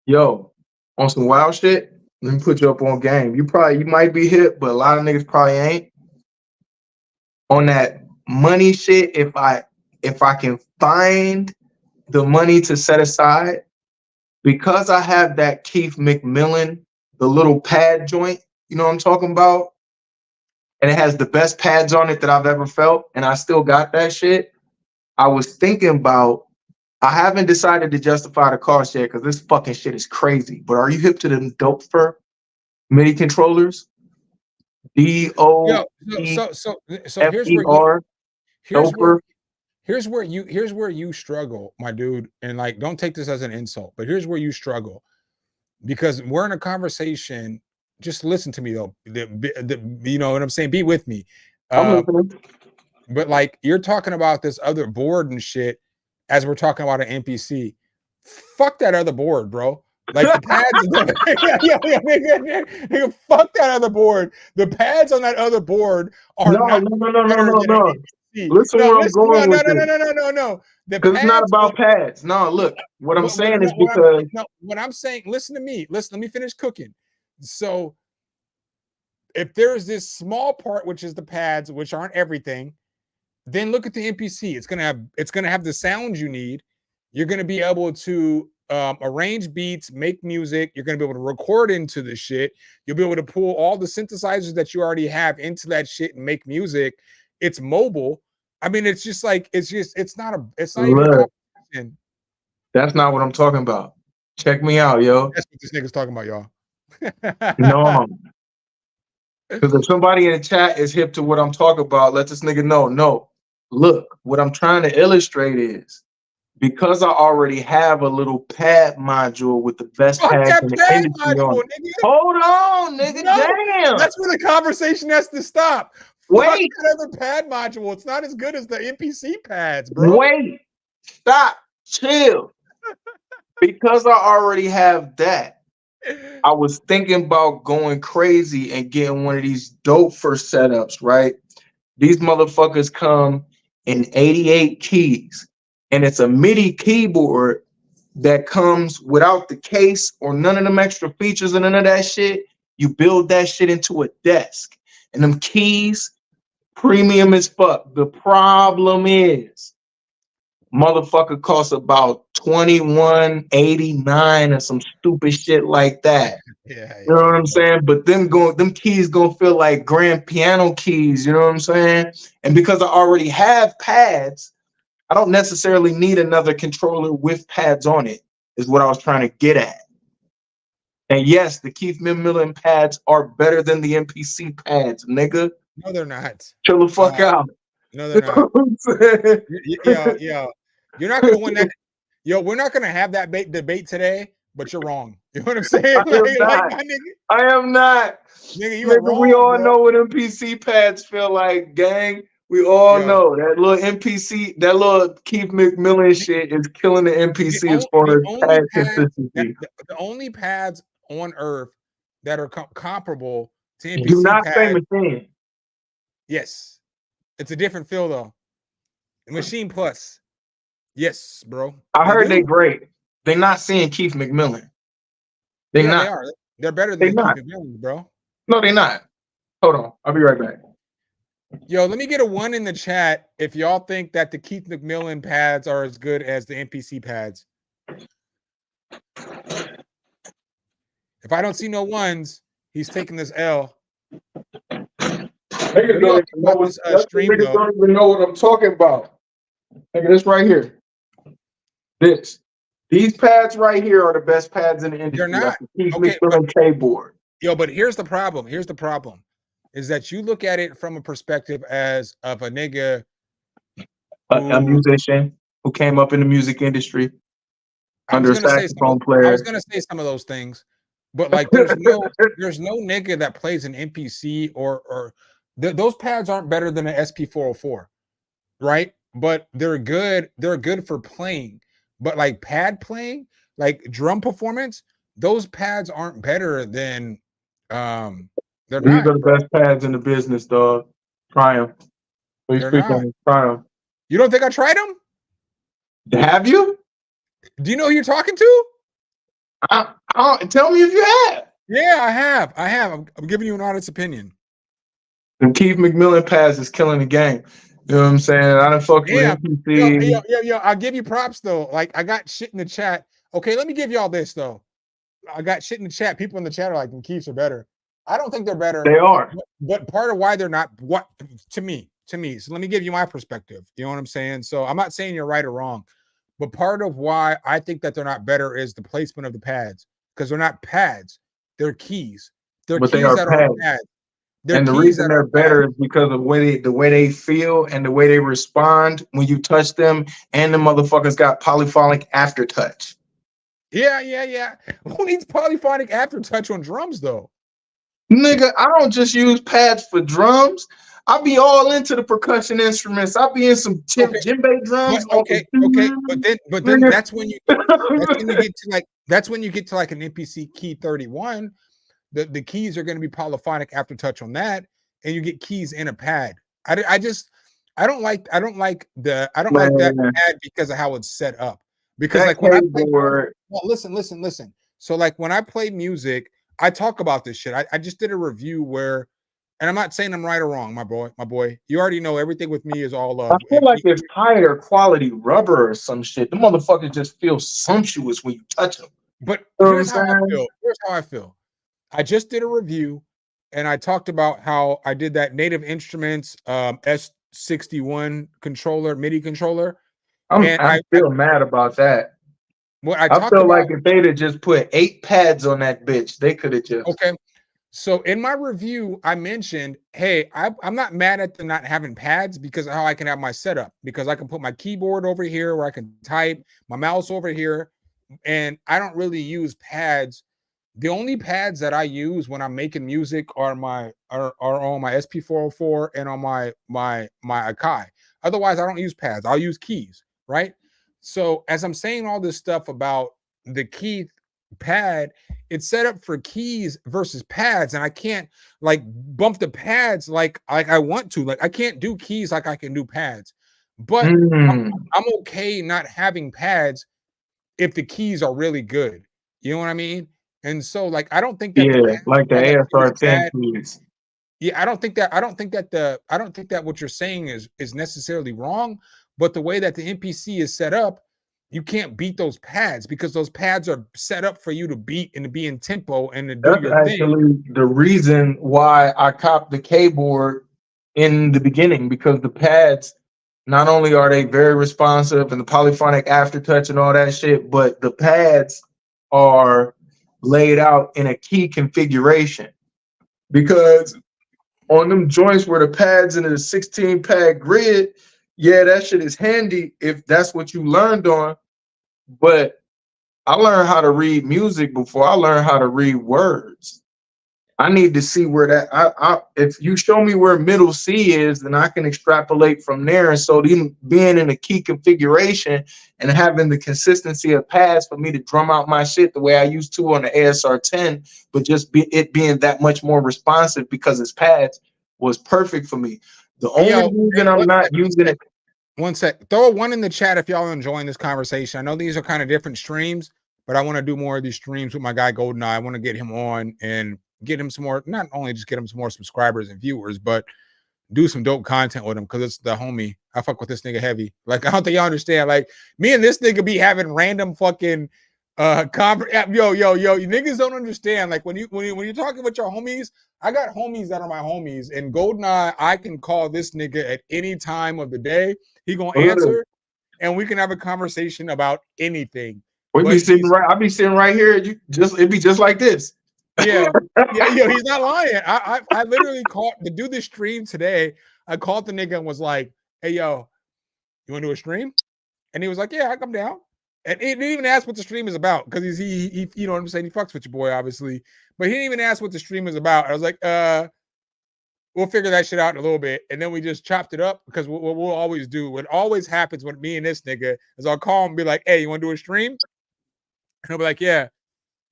Yo, on some wild shit. Let me put you up on game. You might be hip, but a lot of niggas probably ain't on that money shit. If I can find the money to set aside, because I have that Keith McMillan, the little pad joint, you know what I'm talking about? And it has the best pads on it that I've ever felt, and I still got that shit. I was thinking about, I haven't decided to justify the cost yet because this fucking shit is crazy. But are you hip to them dope for MIDI controllers? Yo, DOEFER, so here's where doper. here's where you struggle, my dude. And like, don't take this as an insult, but here's where you struggle because we're in a conversation. Just listen to me though. You know what I'm saying? Be with me. I'm Uh, listening. but like, you're talking about this other board and shit as we're talking about an NPC. Fuck that other board, bro. Like the pads, nigga, fuck that other board. The pads on that other board are No, not no, no, no, no, better no, than an no. NPC. Listen No, where I'm listen, no, going no, with no, this. no, no, no, no, no. The Because it's not pads on about pads. No, look, what I'm saying is what I'm because no, what I'm saying, listen to me. Listen, let me finish cooking. So if there's this small part, which is the pads, which aren't everything, then look at the NPC. It's gonna have the sounds you need. You're gonna be able to arrange beats, make music. You're gonna be able to record into the shit. You'll be able to pull all the synthesizers that you already have into that shit and make music. It's mobile. I mean, it's just like it's not even a look, competition. that's not what I'm talking about. Check me out, yo. That's what this nigga's talking about, y'all. No, because if somebody in the chat is hip to what I'm talking about, let this nigga know. No, look, what I'm trying to illustrate is because I already have a little pad module with the best Fuck pads that in the pad industry on module, it. nigga. Hold on, nigga. No, Damn. that's where the conversation has to stop. Fuck Wait, that other pad module. It's not as good as the NPC pads, bro. wait. Stop. Chill. Because I already have that, I was thinking about going crazy and getting one of these dope for setups, right? These motherfuckers come in 88 keys, and it's a MIDI keyboard that comes without the case or none of them extra features and none of that shit. You build that shit into a desk, and them keys, premium as fuck. The problem is, motherfucker costs about 21.89 or some stupid shit like that. Yeah, You know yeah, what I'm yeah. saying? But them keys gonna feel like grand piano keys, you know what I'm saying? And because I already have pads, I don't necessarily need another controller with pads on it, is what I was trying to get at. And yes, the Keith McMillan pads are better than the MPC pads, nigga. No, they're not. Chill the fuck out. No, they're You know not. what I'm saying? Yeah, yeah. You're not gonna win that. Yo, we're not gonna have that debate today, but you're wrong. You know what I'm saying? I am Like not. my nigga, I am not. you are Nigga, we wrong, all bro. know what NPC pads feel like, gang. We all Yo, know that little NPC, that little Keith McMillan shit is killing the NPC as far the as only pad pads consistency. the only pads on earth that are comparable to Do NPC not say pads. machine. Yes, it's a different feel though. Machine Plus. Yes, bro. I They heard they do. great. They're not seeing Keith McMillan. They Yeah, they not. are. They're better They than Keith not. McMillan, bro. No, they not. Hold on. I'll be right back. Yo, let me get a 1 in the chat if y'all think that the Keith McMillan pads are as good as the MPC pads. If I don't see no ones, he's taking this L. Niggas What do y'all don't think even know about what this stream niggas though? don't even know what I'm talking about. Nigga, this right here. This. These pads right here are the best pads in the They're industry. That's not. the Keith Okay, but McMillan keyboard. yo, but here's the problem. Here's the problem. Is that you look at it from a perspective as of a nigga A who musician who came up in the music industry I was under a gonna say saxophone I was player. gonna say some of those things, but like there's no nigga that plays an MPC or those pads aren't better than an SP404, right? But they're good. They're good for playing. But like pad playing, like drum performance, those pads aren't better than they're These not, are the bro. best pads in the business, dog. Triumph. Please They're speak not. on Triumph. You don't think I tried them? Have you? Do you know who you're talking to? Tell me if you have. Yeah, I have. I'm giving you an honest opinion. And Keith McMillan pads is killing the game. You know what I'm saying? I done fucked with Damn. Yo, MPC. I'll give you props though. Like I got shit in the chat. Okay, let me give y'all this though. I got shit in the chat. People in the chat are like, Keiths are better. I don't think they're better. They are. But part of why they're not, what to me. So let me give you my perspective. You know what I'm saying? So I'm not saying you're right or wrong, but part of why I think that they're not better is the placement of the pads, because they're not pads, they're keys. They're But they keys are that are pads. pads. They're And the keys reason that are they're pads. better is because of the way they feel and the way they respond when you touch them, and the motherfuckers got polyphonic aftertouch. Yeah. Who needs polyphonic aftertouch on drums though? Nigga, I don't just use pads for drums. I be all into the percussion instruments. I be in some Okay, djembe drums. okay. But then Nigga. that's when you get to like an MPC key 31. The keys are going to be polyphonic aftertouch on that, and you get keys in a pad. I don't like that Man, pad because of how it's set up. Because that like when I play drums, keyboard. well, listen. So like when I play music, I talk about this shit. I just did a review where, and I'm not saying I'm right or wrong, my boy. You already know everything with me is all I love. feel like it's higher quality rubber or some shit. The motherfuckers just feel sumptuous when you touch them. But You know what I'm here's how I saying? feel. I just did a review and I talked about how I did that Native Instruments S61 controller, MIDI controller. And I'm still mad about that. what I I talked feel about, like if they'd have just put 8 pads on that bitch, they could have just. okay. So in my review, I mentioned, hey, I'm not mad at the not having pads because of how I can have my setup, because I can put my keyboard over here where I can type, my mouse over here, and I don't really use pads. The only pads that I use when I'm making music are on my SP404 and on my Akai. Otherwise, I don't use pads. I'll use keys, right? So as I'm saying all this stuff about the key pad, it's set up for keys versus pads, and I can't like bump the pads like I want to. Like I can't do keys like I can do pads. But I'm okay not having pads if the keys are really good. You know what I mean? And so like I don't think that the pads Like the are like really ASR 10 bad. keys. Yeah, I don't think that what you're saying is necessarily wrong, but the way that the MPC is set up, you can't beat those pads because those pads are set up for you to beat and to be in tempo and to do That's your thing. actually the reason why I copped the keyboard in the beginning, because the pads, not only are they very responsive and the polyphonic aftertouch and all that shit, but the pads are laid out in a key configuration. Because on them joints where the pads in a 16 pad grid, yeah, that shit is handy if that's what you learned on. But I learned how to read music before I learned how to read words. I need to see where that if you show me where middle C is, then I can extrapolate from there. And so being in a key configuration and having the consistency of pads for me to drum out my shit the way I used to on the ASR 10, but just it being that much more responsive because it's pads was perfect for me. The only reason I'm not using it. 1 sec. Throw a 1 in the chat if y'all are enjoying this conversation. I know these are kind of different streams, but I want to do more of these streams with my guy GoldenEye. I want to get him on and get him some more, not only just get him some more subscribers and viewers, but do some dope content with him because it's the homie. I fuck with this nigga heavy. Like, I don't think y'all understand. Like, me and this nigga be having random fucking yo, you niggas don't understand. Like, when you're talking with your homies, I got homies that are my homies, and GoldenEye, I can call this nigga at any time of the day. He gonna answer, and we can have a conversation about anything. We be sitting right. I be sitting right here. It'd be just like this. Yeah, yo, he's not lying. I literally called to do this stream today. I called the nigga and was like, "Hey, yo, you want to do a stream?" And he was like, "Yeah, I come down." And he didn't even ask what the stream is about because he you know what I'm saying, he fucks with your boy, obviously, but he didn't even ask what the stream is about. I was like, we'll figure that shit out in a little bit, and then we just chopped it up because what we'll always do, what always happens with me and this nigga is I'll call him and be like, "Hey, you want to do a stream?" And he'll be like, "Yeah."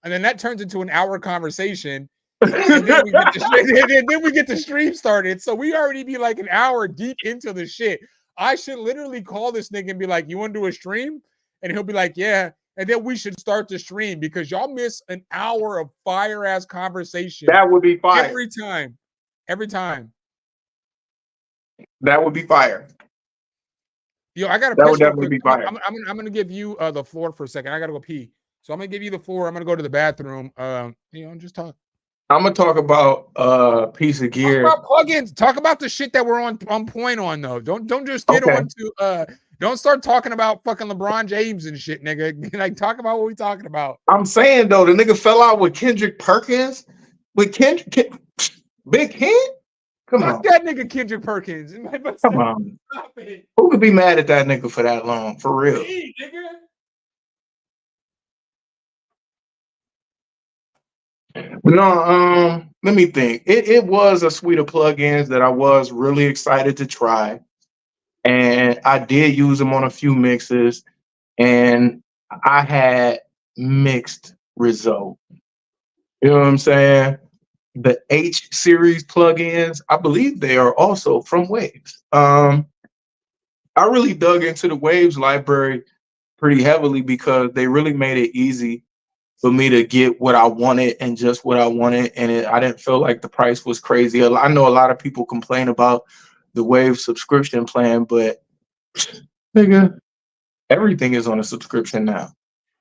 And then that turns into an hour conversation. And then we get the stream started. So we already be like an hour deep into the shit. I should literally call this nigga and be like, "You want to do a stream?" And he'll be like, "Yeah." And then we should start the stream because y'all miss an hour of fire ass conversation. That would be fire. Every time. Every time. That would be fire. Yo, I gotta. That would definitely be fire. I'm gonna give you the floor for a second. I gotta go pee. So I'm gonna give you the floor. I'm gonna go to the bathroom. Just talk. I'm gonna talk about a piece of gear. Talk about plugins. Talk about the shit that we're on point on though. Don't just get on to don't start talking about fucking LeBron James and shit, nigga. Like, talk about what we talking about. I'm saying though, the nigga fell out with Kendrick Perkins. With Big Ken? Come on. That nigga Kendrick Perkins. Come on. Who could be mad at that nigga for that long? For real. Hey, nigga. No, let me think. It was a suite of plugins that I was really excited to try. And I did use them on a few mixes, and I had mixed results. You know what I'm saying? The H series plugins, I believe they are also from Waves. I really dug into the Waves library pretty heavily because they really made it easy for me to get what I wanted and just what I wanted. And I didn't feel like the price was crazy. I know a lot of people complain about the Wave subscription plan, but nigga, everything is on a subscription now.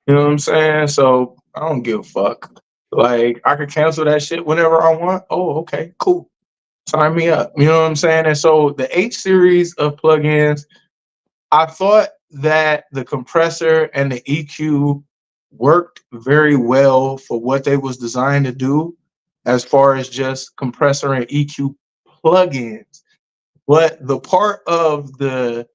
You know what I'm saying? So I don't give a fuck. Like, I could cancel that shit whenever I want. Oh, okay, cool. Sign me up. You know what I'm saying? And so the H series of plugins, I thought that the compressor and the EQ worked very well for what they was designed to do as far as just compressor and EQ plugins. But the part of the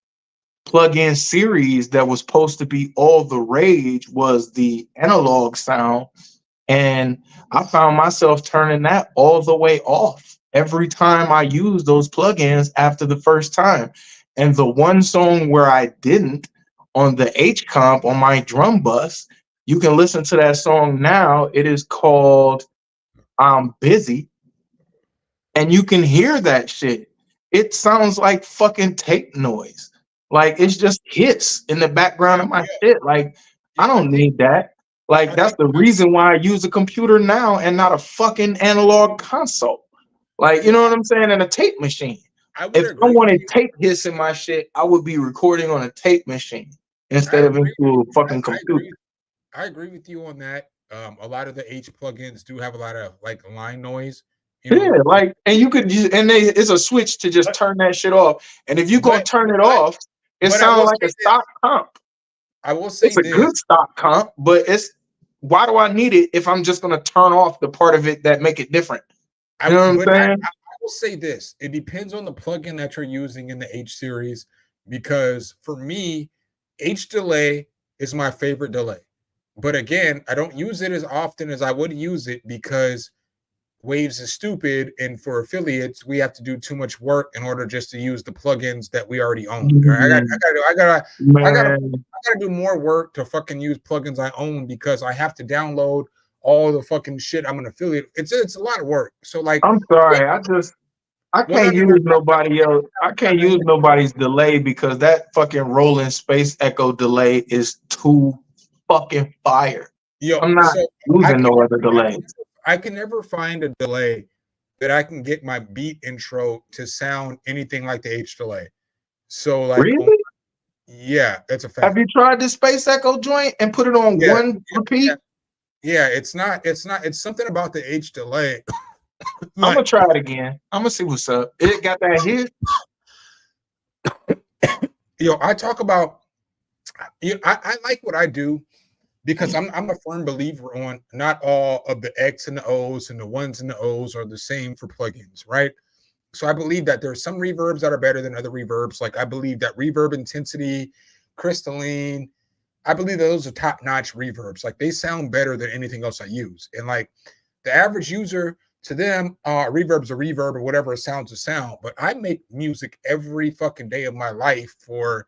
plugin series that was supposed to be all the rage was the analog sound. And I found myself turning that all the way off every time I used those plugins after the first time. And the one song where I didn't, on the H comp on my drum bus, you can listen to that song now. It is called I'm Busy. And you can hear that shit. It sounds like fucking tape noise. Like, it's just hits in the background of my shit. Like, I don't need that. Like, that's the reason why I use a computer now and not a fucking analog console. Like, you know what I'm saying? And a tape machine. If I wanted tape hits in my shit, I would be recording on a tape machine instead of into a fucking computer. I agree with you on that. A lot of the H plugins do have a lot of like line noise. Yeah, like, and you could just, and it's a switch to just turn that shit off. And if you go turn it off, it sounds like a stock comp. I will say it's a good stock comp, but why do I need it if I'm just gonna turn off the part of it that make it different? You know what I'm saying? I will say this: it depends on the plugin that you're using in the H series, because for me, H delay is my favorite delay. But again, I don't use it as often as I would use it because Waves is stupid, and for affiliates, we have to do too much work in order just to use the plugins that we already own. I gotta do more work to fucking use plugins I own because I have to download all the fucking shit. I'm an affiliate. It's a lot of work. So like, I'm sorry, I Well, no, can't no, no. use nobody else. I can't use nobody's delay because that fucking rolling space echo delay is too fucking fire. Yo, I'm not so I using can no other delay. I can never find a delay that I can get my beat intro to sound anything like the H delay. So like, Really? yeah, it's a Have fact. you tried the space echo joint and put it on Yeah, one repeat? yeah. It's something about the H delay. I'm gonna Like, try it again. I'm gonna see what's up. It got that hit. yo, I talk about. I like what I do because I'm a firm believer on not all of the X and the O's and the ones and the O's are the same for plugins, right? So I believe that there's some reverbs that are better than other reverbs. Like I believe that reverb intensity, crystalline, I believe that those are top-notch reverbs. Like they sound better than anything else I use. And like the average user, to them, reverb's a reverb or whatever, a sound's a sound. But I make music every fucking day of my life for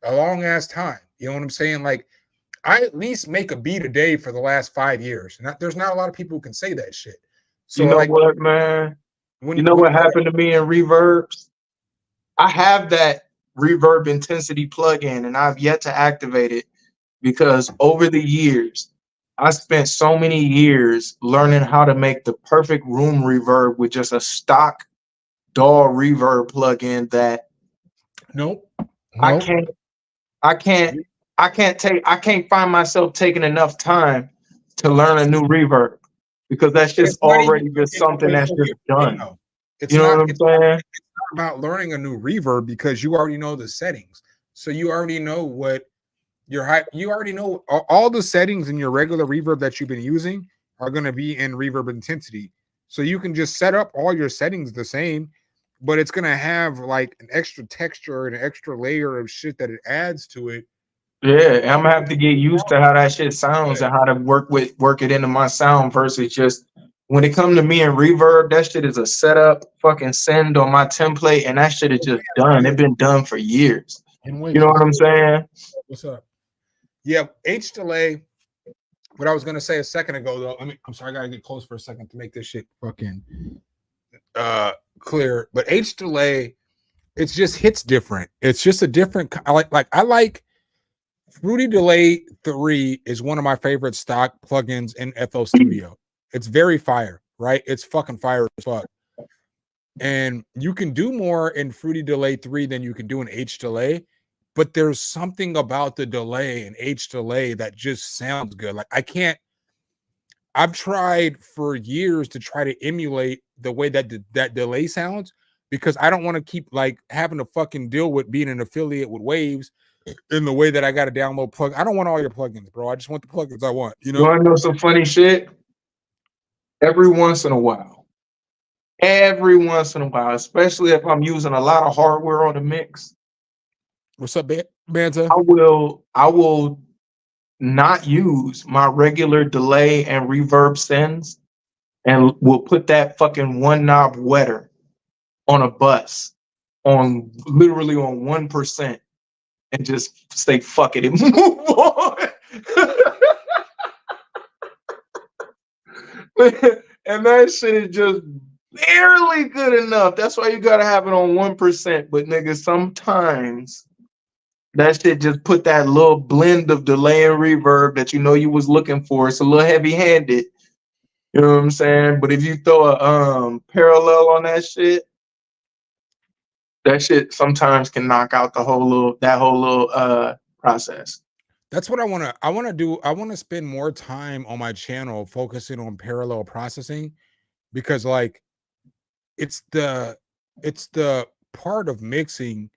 a long ass time. You know what I'm saying? Like I at least make a beat a day for the last 5 years. And there's not a lot of people who can say that shit. You So know like what, man? when You know when what happened to me in reverbs? I have that reverb intensity plugin and I've yet to activate it because over the years, I spent so many years learning how to make the perfect room reverb with just a stock DAW reverb plugin that nope, I nope. can't, I can't, I can't find myself taking enough time to learn a new reverb because that's But just it's not even already just something but that's here's just the thing, done. though. It's You know what not I'm saying? about learning a new reverb because you already know the settings. So you already know what your high you already know all the settings in your regular reverb that you've been using are going to be in reverb intensity. So you can just set up all your settings the same, but it's going to have like an extra texture and an extra layer of shit that it adds to it. Yeah, I'm gonna have to get used to how that shit sounds and how to work it into my sound versus just when it come to me and reverb, that shit is a setup, fucking send on my template, and that shit is just done. It's been done for years. And You know what I'm saying? what's up? Yeah, H delay. What I was gonna say a second ago, though. I'm sorry, I gotta get close for a second to make this shit fucking clear. But H delay, it's just hits different. It's just a different. I like Fruity Delay 3 is one of my favorite stock plugins in FL Studio. It's very fire, right? It's fucking fire as fuck. And you can do more in Fruity Delay 3 than you can do in H delay, but there's something about the delay and H delay that just sounds good. Like I've tried for years to try to emulate the way that that delay sounds because I don't want to keep like having to fucking deal with being an affiliate with Waves in the way that I got to download plug. I don't want all your plugins, bro. I just want the plugins I want, you You know? wanna know some funny shit? Every once in a while, especially if I'm using a lot of hardware on the mix, What's up, Banta? I will not use my regular delay and reverb sends and we'll put that fucking one knob wetter on a bus on literally on 1% and just say fuck it and move on. And that shit is just barely good enough. That's why you gotta have it on 1%. But nigga, sometimes that shit just put that little blend of delay and reverb that you know you was looking for. It's a little heavy-handed. You know what I'm saying? But if you throw a parallel on that shit sometimes can knock out the whole little process. That's what I want to do. I want to spend more time on my channel focusing on parallel processing because like it's the it's the part of mixing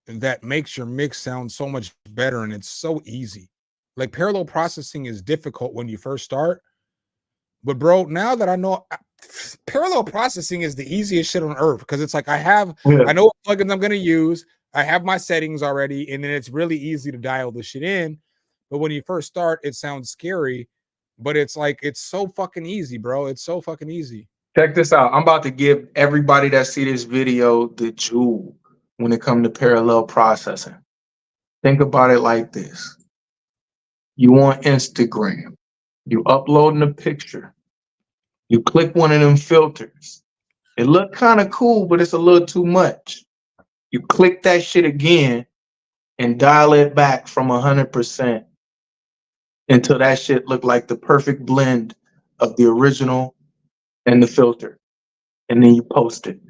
that makes your mix sound so much better and it's so easy. Like parallel processing is difficult when you first start, but bro, now that I know parallel processing is the easiest shit on earth because it's like Yeah. I know what plugins I'm gonna use, I have my settings already, and then it's really easy to dial the shit in. But when you first start, it sounds scary, but it's like it's so fucking easy, bro. It's so fucking easy. Check this out. I'm about to give everybody that see this video the jewel when it comes to parallel processing. Think about it like this. You on Instagram. You uploading a picture. You click one of them filters. It looked kind of cool, but it's a little too much. You click that shit again and dial it back from 100% until that shit looked like the perfect blend of the original and the filter. And then you post it.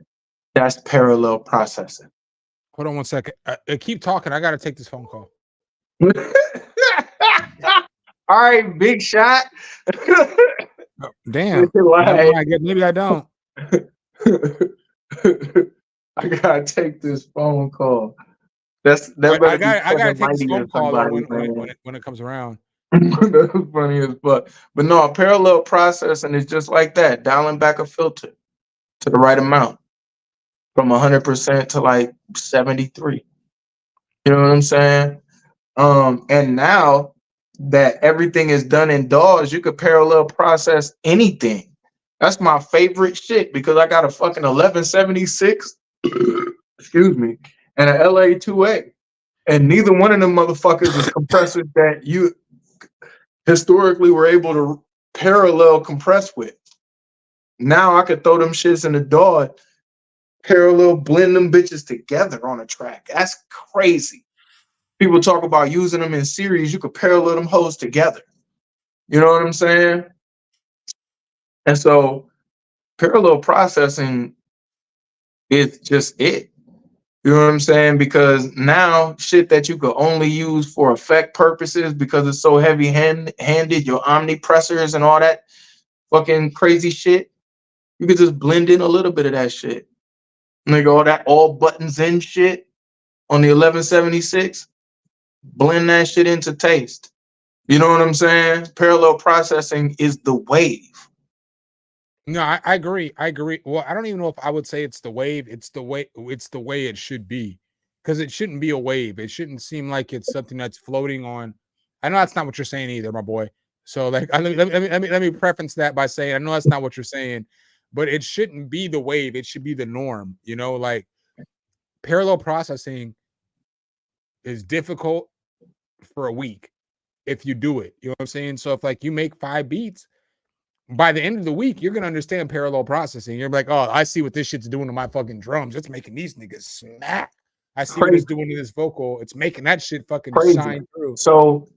That's parallel processing. Hold on one second. Keep talking. I got to take this phone call. All right, big shot. Oh, damn. Maybe I don't. I gotta take this phone call. I gotta take this phone call though when it comes around. That's funny as fuck. But no, parallel processing is just like that, dialing back a filter to the right amount from 100% to like 73. You know what I'm saying? And now that everything is done in DAWs, you could parallel process anything. That's my favorite shit because I got a fucking 1176, excuse me, and an LA2A. And neither one of them motherfuckers is compressors that you historically were able to parallel compress with. Now I could throw them shits in the DAW, parallel blend them bitches together on a track. That's crazy. People talk about using them in series. You could parallel them hoes together. You know what I'm saying? And so parallel processing is just it. You know what I'm saying? Because now shit that you could only use for effect purposes because it's so heavy-handed, your omnipressors and all that fucking crazy shit, you could just blend in a little bit of that shit. Nigga, all that all buttons in shit on the 1176, blend that shit into taste. You know what I'm saying? Parallel processing is the wave. No, I agree. I agree. Well, I don't even know if I would say it's the wave. It's the way it should be. Because it shouldn't be a wave. It shouldn't seem like it's something that's floating on. I know that's not what you're saying either, my boy. So like let me preface that by saying I know that's not what you're saying, but it shouldn't be the wave. It should be the norm. You know, like parallel processing is difficult for a week if you do it. You know what I'm saying? So if like you make 5 beats, by the end of the week, you're gonna understand parallel processing. You're like, oh, I see what this shit's doing to my fucking drums. It's making these niggas smack. I see what it's doing to this vocal. It's making that shit fucking shine through. So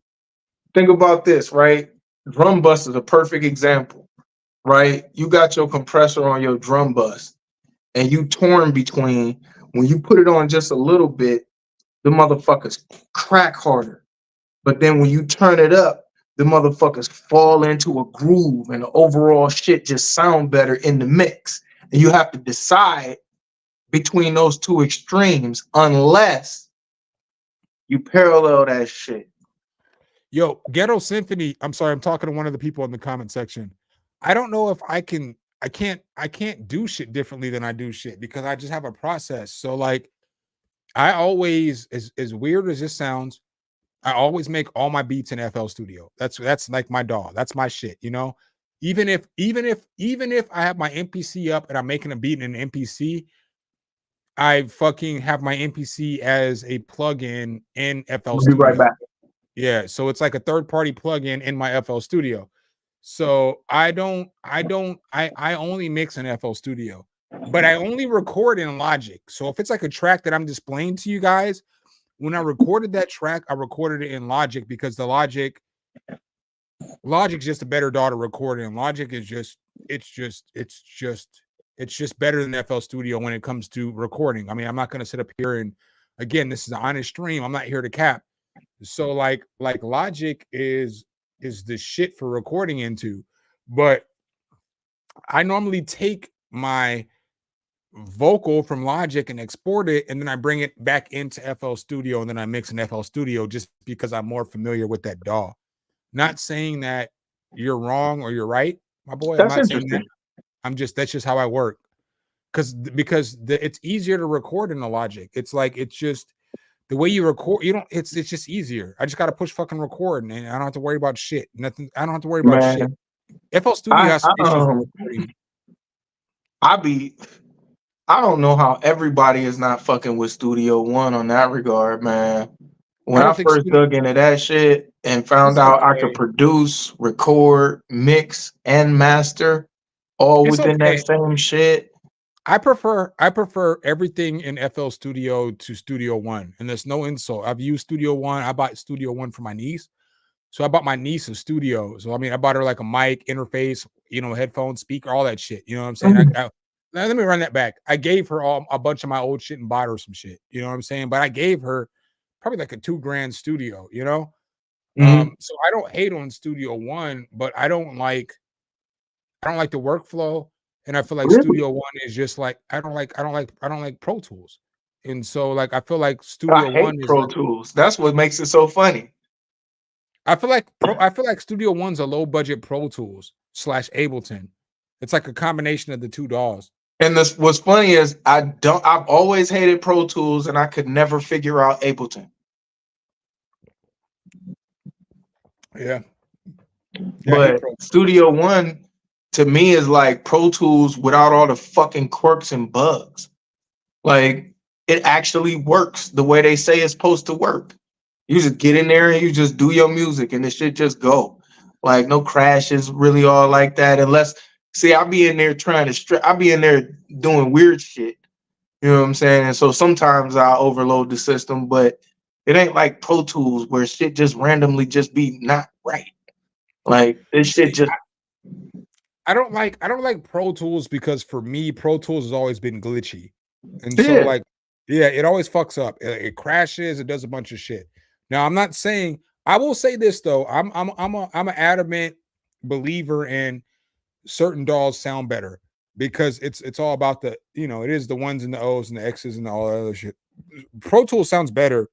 think about this, right? Drum bus is a perfect example, right? You got your compressor on your drum bus, and you torn between when you put it on just a little bit, the motherfuckers crack harder. But then when you turn it up, the motherfuckers fall into a groove and the overall shit just sound better in the mix. And you have to decide between those two extremes unless you parallel that shit. Yo, Ghetto Symphony. I'm sorry, I'm talking to one of the people in the comment section. I don't know if I can't do shit differently than I do shit because I just have a process. So like I always, as weird as this sounds, I always make all my beats in FL Studio. That's like my DAW. That's my shit, you know? Even if I have my MPC up and I'm making a beat in an MPC, I fucking have my MPC as a plugin in FL Studio. Be right back. Yeah, so it's like a third-party plugin in my FL Studio. So I only mix in FL Studio, but I only record in Logic. So if it's like a track that I'm displaying to you guys, when I recorded that track, I recorded it in Logic because the Logic's just a better DAW to record in. Logic is it's just better than FL Studio when it comes to recording. I mean, I'm not going to sit up here and again, this is an honest stream. I'm not here to cap. So like Logic is the shit for recording into, but I normally take my vocal from Logic and export it, and then I bring it back into FL Studio, and then I mix in FL Studio just because I'm more familiar with that DAW. Not saying that you're wrong or you're right, my boy. That's I'm not saying that. That's just how I work. Because it's easier to record in the Logic. It's like it's just the way you record. You don't. It's just easier. I just got to push fucking record, and I don't have to worry about shit. Nothing. I don't have to worry about shit. FL Studio has some issues with recording. I don't know how everybody is not fucking with Studio One on that regard, man. When I first dug into that shit and found out I could produce, record, mix, and master all within that same shit, I prefer everything in FL Studio to Studio One, and there's no insult. I've used Studio One. I bought Studio One for my niece, so I bought my niece a studio. So I mean, I bought her like a mic, interface, headphones, speaker, all that shit. You know what I'm saying? Mhm. Now let me run that back. I gave her a bunch of my old shit and bought her some shit. You know what I'm saying? But I gave her probably like a $2,000 studio. Mhm. So I don't hate on Studio One, but I don't like the workflow, and I feel like Really? Studio One is just like I don't like Pro Tools, and so like I feel like I Studio One hate is Pro like Tools. That's what makes it so funny. I feel like Studio One's a low budget Pro Tools slash Ableton. It's like a combination of the two DAWs. And this what's funny is I've always hated Pro Tools and I could never figure out Ableton. Yeah, yeah, I hate But Pro. Studio One to me is like Pro Tools without all the fucking quirks and bugs. Like it actually works the way they say it's supposed to work. You just get in there and you just do your music and the shit just go. Like no crashes really all like that. Unless see, I be in there trying to I be in there doing weird shit. You know what I'm saying? And so sometimes I overload the system, but it ain't like Pro Tools where shit just randomly just be not right. Like this shit See, just I don't like Pro Tools because for me, Pro Tools has always been glitchy. And so yeah. like, yeah, it always fucks up. It crashes, it does a bunch of shit. Now, I'm not saying I will say this though. I'm an adamant believer in certain DAWs sound better because it's all about it is the ones and the O's and the X's and all that other shit. Pro Tools sounds better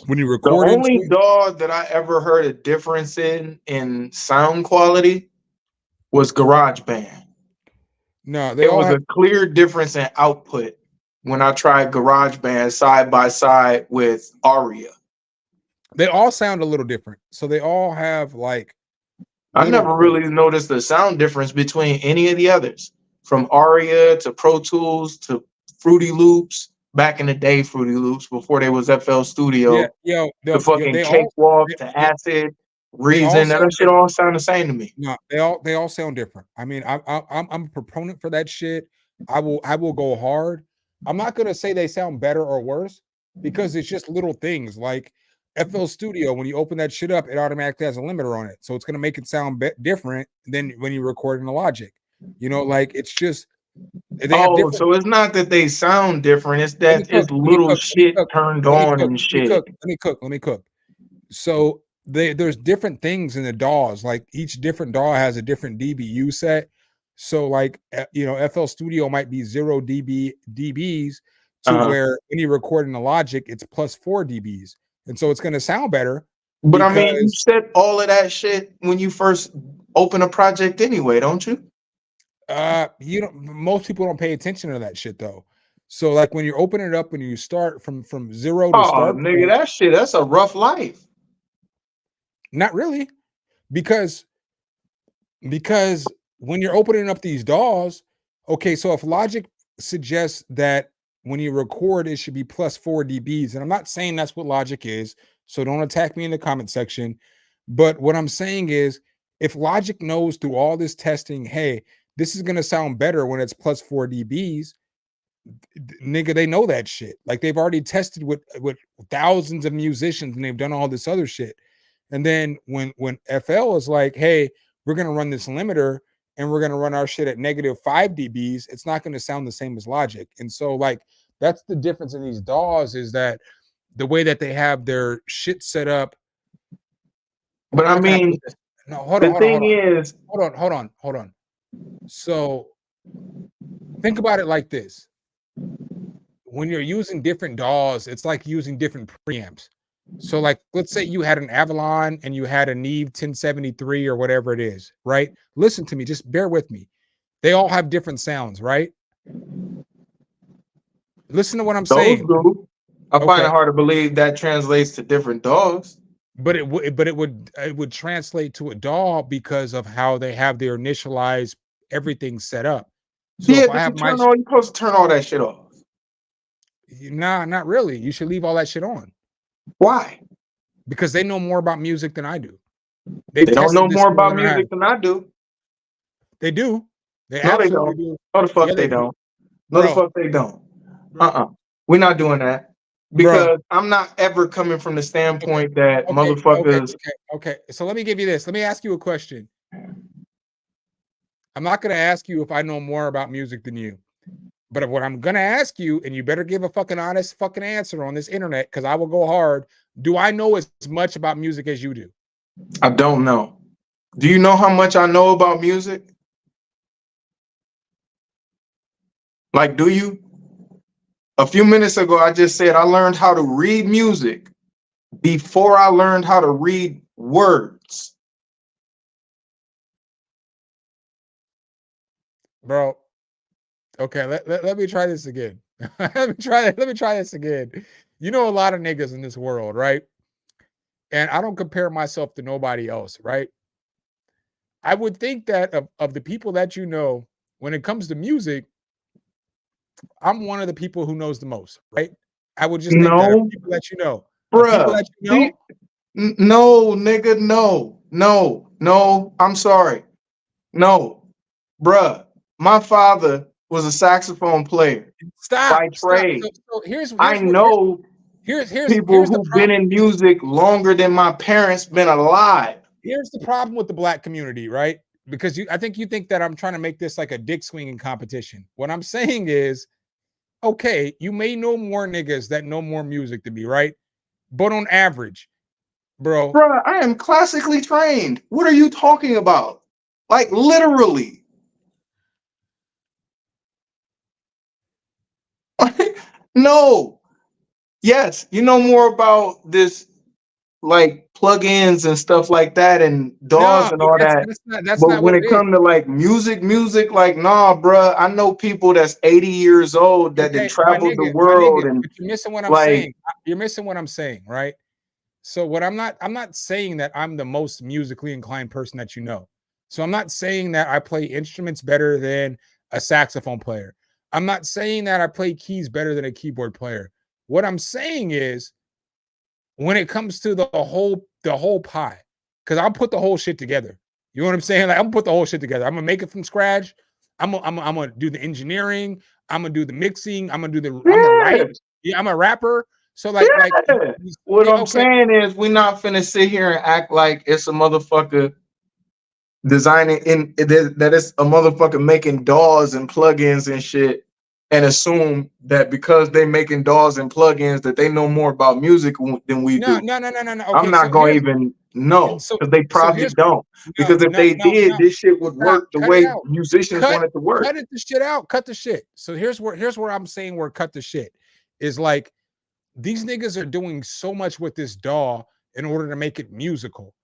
when you The record into only it. dog that I ever heard a difference in sound quality was GarageBand. No, they It all was have a clear difference in output when I tried GarageBand side by side with Aria. they all sound a little different. So they all have like I little never really quirks. noticed the sound difference between any of the others, from Aria to Pro Tools to Fruity Loops. Back in the day, Fruity Loops before they was FL Yeah, Studio, the yo, fucking Cakewalk, they, the they, Acid, they all Reason. That sound shit different. all sound the same to me. No, they all sound different. I mean, I'm a proponent for that shit. I will go hard. I'm not gonna say they sound better or worse because it's just little things like FL Studio. When you open that shit up, it automatically has a limiter on it, so it's gonna make it sound different than when you record in the Logic. Like it's just they have Oh, different. so it's not that they sound different; it's Let me that cook. it's little shit turned Let me on cook. and Let me shit. cook. Let me cook. Let me cook. So there's different things in the DAWs. Like each different DAW has a different DBU set. So like FL Studio might be 0 dBs to Uh-huh. where when you record in the Logic, it's plus 4 dBs, and so it's going to sound better But I mean, you because set all of that shit when you first open a project anyway, don't you? you don't. Most people don't pay attention to that shit though. So like when you're opening it up and you start from zero to Oh, start nigga, point, that shit, that's a rough life. not really because because when you're opening up these DAWs, okay, so if Logic suggests that when you record, it should be plus 4 dBs, and I'm not saying that's what Logic is, so don't attack me in the comment section. But what I'm saying is, if Logic knows through all this testing, hey, this is gonna sound better when it's plus 4 dBs, nigga, they know that shit. Like they've already tested with thousands of musicians, and they've done all this other shit. And then when FL is like, hey, we're gonna run this limiter and we're gonna run our shit at negative 5 dBs, it's not gonna sound the same as Logic. And so like that's the difference in these DAWs is that the way that they have their shit set up. But I How can I put mean, this? No, the thing is, hold on. So think about it like this. When you're using different DAWs, it's like using different preamps. So, like, let's say you had an Avalon and you had a Neve 1073 or whatever it is, right? Listen to me, just bear with me. They all have different sounds, right? Listen to what I'm those saying. do. I find it Okay, hard to believe that translates to different dogs. but it would translate to a DAW because of how they have their initialized everything set up. So Yeah, if I but have my you're supposed to turn all that shit off. nah, not really. You should leave all that shit on Why? because they know more about music than I do. They've They don't know tested this more more about than I have. music than I do. They do. They No, they absolutely don't. do. No, the Yeah, fuck they they do. don't. No, the bro, fuck they don't. bro, We're not doing that bro. because I'm not ever coming from the Okay, standpoint that okay. motherfuckers. Okay. So let me give you this. Let me ask you a question. I'm not gonna ask you if I know more about music than you. But what I'm gonna ask you, and you better give a fucking honest fucking answer on this internet, because I will go hard. Do I know as much about music as you do? I don't know. Do you know how much I know about music? Like, do you? A few minutes ago, I just said I learned how to read music before I learned how to read words. Bro, okay, let me try this again. Let me try this again. You know a lot of niggas in this world, right? And I don't compare myself to nobody else, right? I would think that of the people that you know, when it comes to music, I'm one of the people who knows the most, right? I would just think that of No, people that you know, of people bruh. that you See, know. no, nigga, no. I'm sorry. No, bruh. My father was a saxophone player by Stop. trade. So I know people here's the who've been problem. in music longer than my parents been alive. Here's the problem with the black community, right? Because I think you think that I'm trying to make this like a dick swinging competition. What I'm saying is, okay, you may know more niggas that know more music than me, right? But on average, bro, Bruh, I am classically trained. What are you talking about? Like literally. No. Yes, you know more about this like plugins and stuff like that and DAWs no, and all that. that's But not when what it it is. comes to like music, like nah, bruh. I know people that's 80 years old that then Okay, traveled the my nigga, world and but you're missing what I'm like, saying. You're missing what I'm saying, right? So what I'm not saying that I'm the most musically inclined person that you know. So I'm not saying that I play instruments better than a saxophone player. I'm not saying that I play keys better than a keyboard player. What I'm saying is when it comes to the whole pie, because I'll put the whole shit together. You know what I'm saying? Like I'm gonna put the whole shit together. I'm gonna make it from scratch. I'm gonna do the engineering. I'm gonna do the mixing. I'm gonna write. yeah, Yeah, I'm a rapper. So yeah. What yeah, I'm okay. saying is we not finna sit here and act like it's a motherfucker designing in that it's a motherfucker making DAWs and plugins and shit and assume that because they making DAWs and plugins that they know more about music than we No, do. no, no, no, no, no. I'm Okay, not so gonna even know so because they probably here's what don't. Because if they did, this shit would stop, work the cut it way out. musicians want it to work. Cut it the shit out. Cut the shit. So here's where I'm saying where cut the shit is like these niggas are doing so much with this DAW in order to make it musical.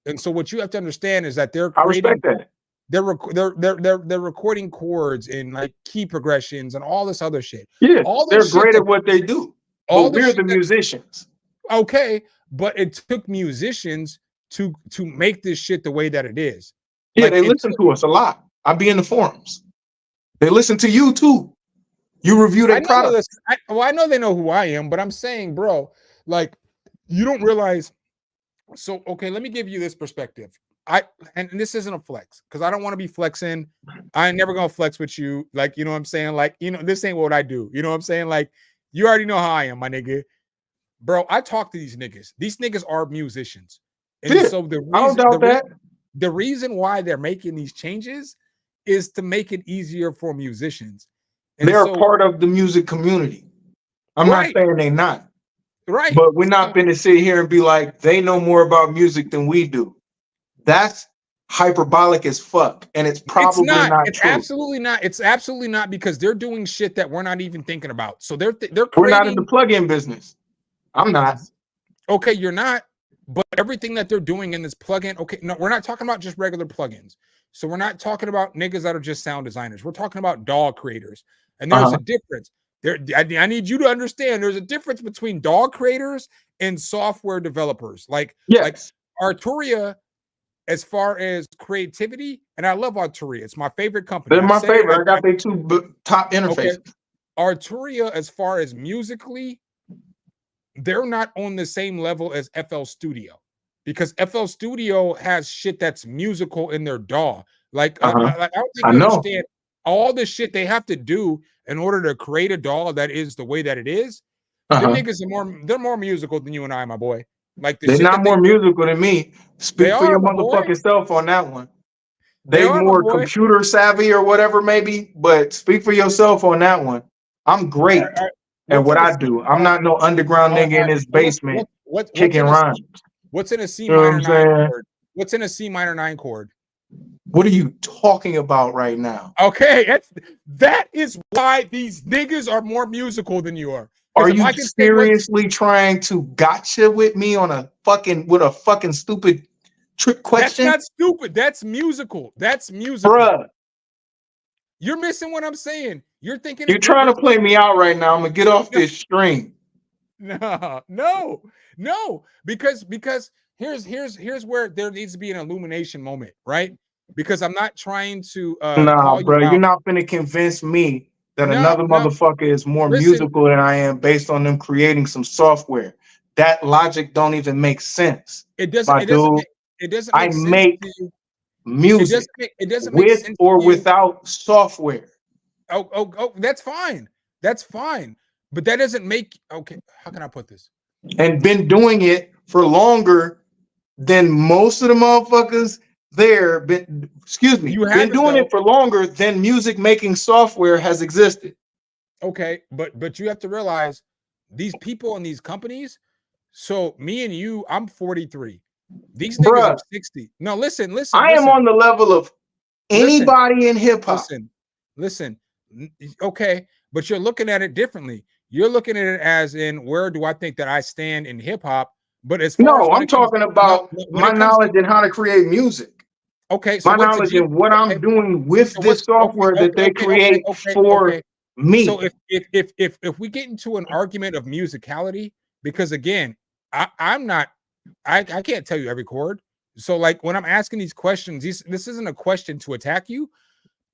And so what you have to understand is that they're I creating respect that. they're recording chords and like key progressions and all this other shit. Yeah, All they're this shit great that at what they do, but all the we're shit the that musicians. okay, but it took musicians to make this shit the way that it is. Yeah, Like they it listen took to us a lot. I be in the forums. They listen to you too. You review I their know they product. listen. I know they know who I am, but I'm saying, bro, like you don't realize. So, okay, let me give you this perspective. And this isn't a flex because I don't want to be flexing. I ain't never gonna flex with you. Like, you know what I'm saying? Like, you know, this ain't what I do. You know what I'm saying? Like, you already know how I am, my nigga. Bro, I talk to these niggas. These niggas are musicians. And Yeah, so I don't doubt that. the reason why they're making these changes is to make it easier for musicians. And They're a so, part of the music community. I'm not right, saying they not, right. but we're not So going to sit here and be like they know more about music than we do. That's hyperbolic as fuck, and it's it's probably not. not It's true. absolutely not. It's absolutely not because they're doing shit that we're not even thinking about. So they're We're not in the creating. plug-in business. I'm not. Okay, you're not. But everything that they're doing in this plugin. Okay, no, we're not talking about just regular plugins. So we're not talking about niggas that are just sound designers. We're talking about DAW creators, and there's Uh-huh. a difference. There, I need you to understand. There's a difference between DAW creators and software developers. Like Yes, Arturia, as far as creativity, and I love Arturia. It's my favorite company. they're I've my said it. favorite. I got their two top Okay. interfaces. Arturia, as far as musically, they're not on the same level as FL Studio because FL Studio has shit that's musical in their DAW. Like, Uh-huh. I don't think I you know. understand all the shit they have to do in order to create a DAW that is the way that it is, them Uh-huh. niggas are they're more musical than you and I, my boy. Like the They're shit not that they more do, musical than me. they Speak for are, your my boy. motherfucking self on that one. They They are, my more boy. computer savvy or whatever, maybe, but speak for yourself on that one. I'm All great right. at What's what in a I C? do. I'm not no underground All nigga in right. his So basement what's kicking in a rhymes. what's in a C You know what minor I'm 9 saying? chord? What's in a C minor 9 chord? What are you talking about right now? Okay, that is why these niggas are more musical than you are. Are Because if you I can say what's seriously trying to gotcha with me on a fucking stupid trick that's question? not stupid. That's musical. That's musical. Bruh, You're missing what I'm saying. You're thinking you're it. You're, trying you're to play me out right now. I'm gonna get off this stream. no. Because here's where there needs to be an illumination moment, right? Because I'm not trying to Nah, call you bro, you're out. not gonna convince me that No, another no. motherfucker is more Listen, musical than I am based on them creating some software. That logic don't even make sense, it doesn't. my It doesn't dude. make. It doesn't I make sense make to you. It doesn't music make. It doesn't make with sense or to you. without software Oh. That's fine. That's fine. But that doesn't make. Okay. How can I put this? and been doing it for longer than most of the motherfuckers there. You Been haven't doing it though. for longer than music making software has existed. Okay, but you have to realize these people in these companies. So me and you, I'm 43. These niggas are Bruh, 60. No, listen, listen, I am listen, on the level of listen, anybody in hip hop. listen. Okay, but you're looking at it differently. You're looking at it as in where do I think that I stand in hip hop? But as far as No, when I'm it comes, talking no, about when my it comes to knowledge and how to create music. okay, so My what's knowledge and what okay? I'm doing with So this what's okay, software that okay, they okay, okay, create okay, for okay. So me. if we get into an argument of musicality, because again, I'm not I can't tell you every chord. So like when I'm asking these questions, this isn't a question to attack you,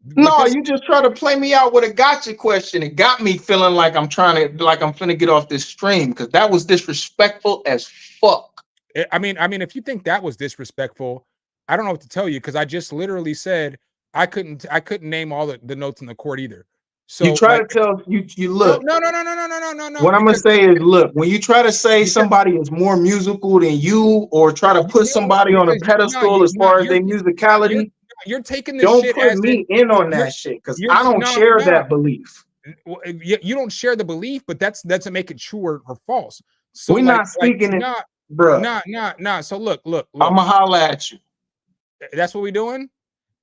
but No, this you just try to play me out with a gotcha question. It got me feeling like I'm finna get off this stream because that was disrespectful as fuck. I mean, if you think that was disrespectful, I don't know what to tell you because I just literally said I couldn't name all the notes in the chord either. You So try like to tell you no, look. no, no, no, no, no, no, no, no, no, What I'm gonna because say is, look, when you try to say because somebody is more musical than you, or try to put no, somebody on a because no, pedestal as no, far as their you're musicality, you're taking this don't shit put as in me in on you're that shit because I don't no, share no. that belief. You don't share the belief, but that's doesn't make it true or false. So We're not like speaking it, nah, bruh. nah, nah, nah. So look. I'ma holla at you. That's what we doing.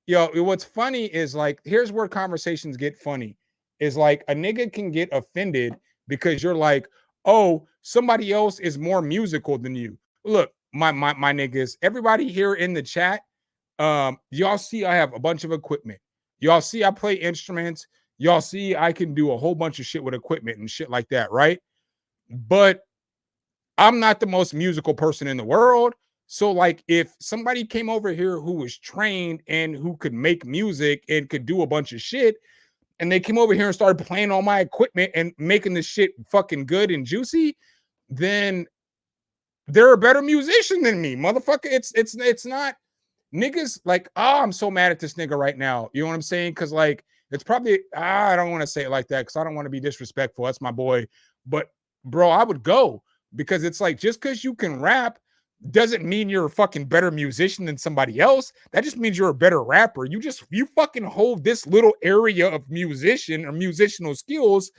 Yo, what's funny is like here's where conversations get funny. Is like a nigga can get offended because you're like, oh, somebody else is more musical than you. Look, my niggas, everybody here in the chat, y'all see I have a bunch of equipment. Y'all see I play instruments. Y'all see I can do a whole bunch of shit with equipment and shit like that, right? But I'm not the most musical person in the world. So, like, if somebody came over here who was trained and who could make music and could do a bunch of shit, and they came over here and started playing all my equipment and making the shit fucking good and juicy, then they're a better musician than me, motherfucker. It's not niggas like, oh, I'm so mad at this nigga right now. You know what I'm saying? Because like it's probably I don't want to say it like that because I don't want to be disrespectful. That's my boy. But bro, I would go because it's like just because you can rap doesn't mean you're a fucking better musician than somebody else. That just means you're a better rapper. You fucking hold this little area of musician or musical skills.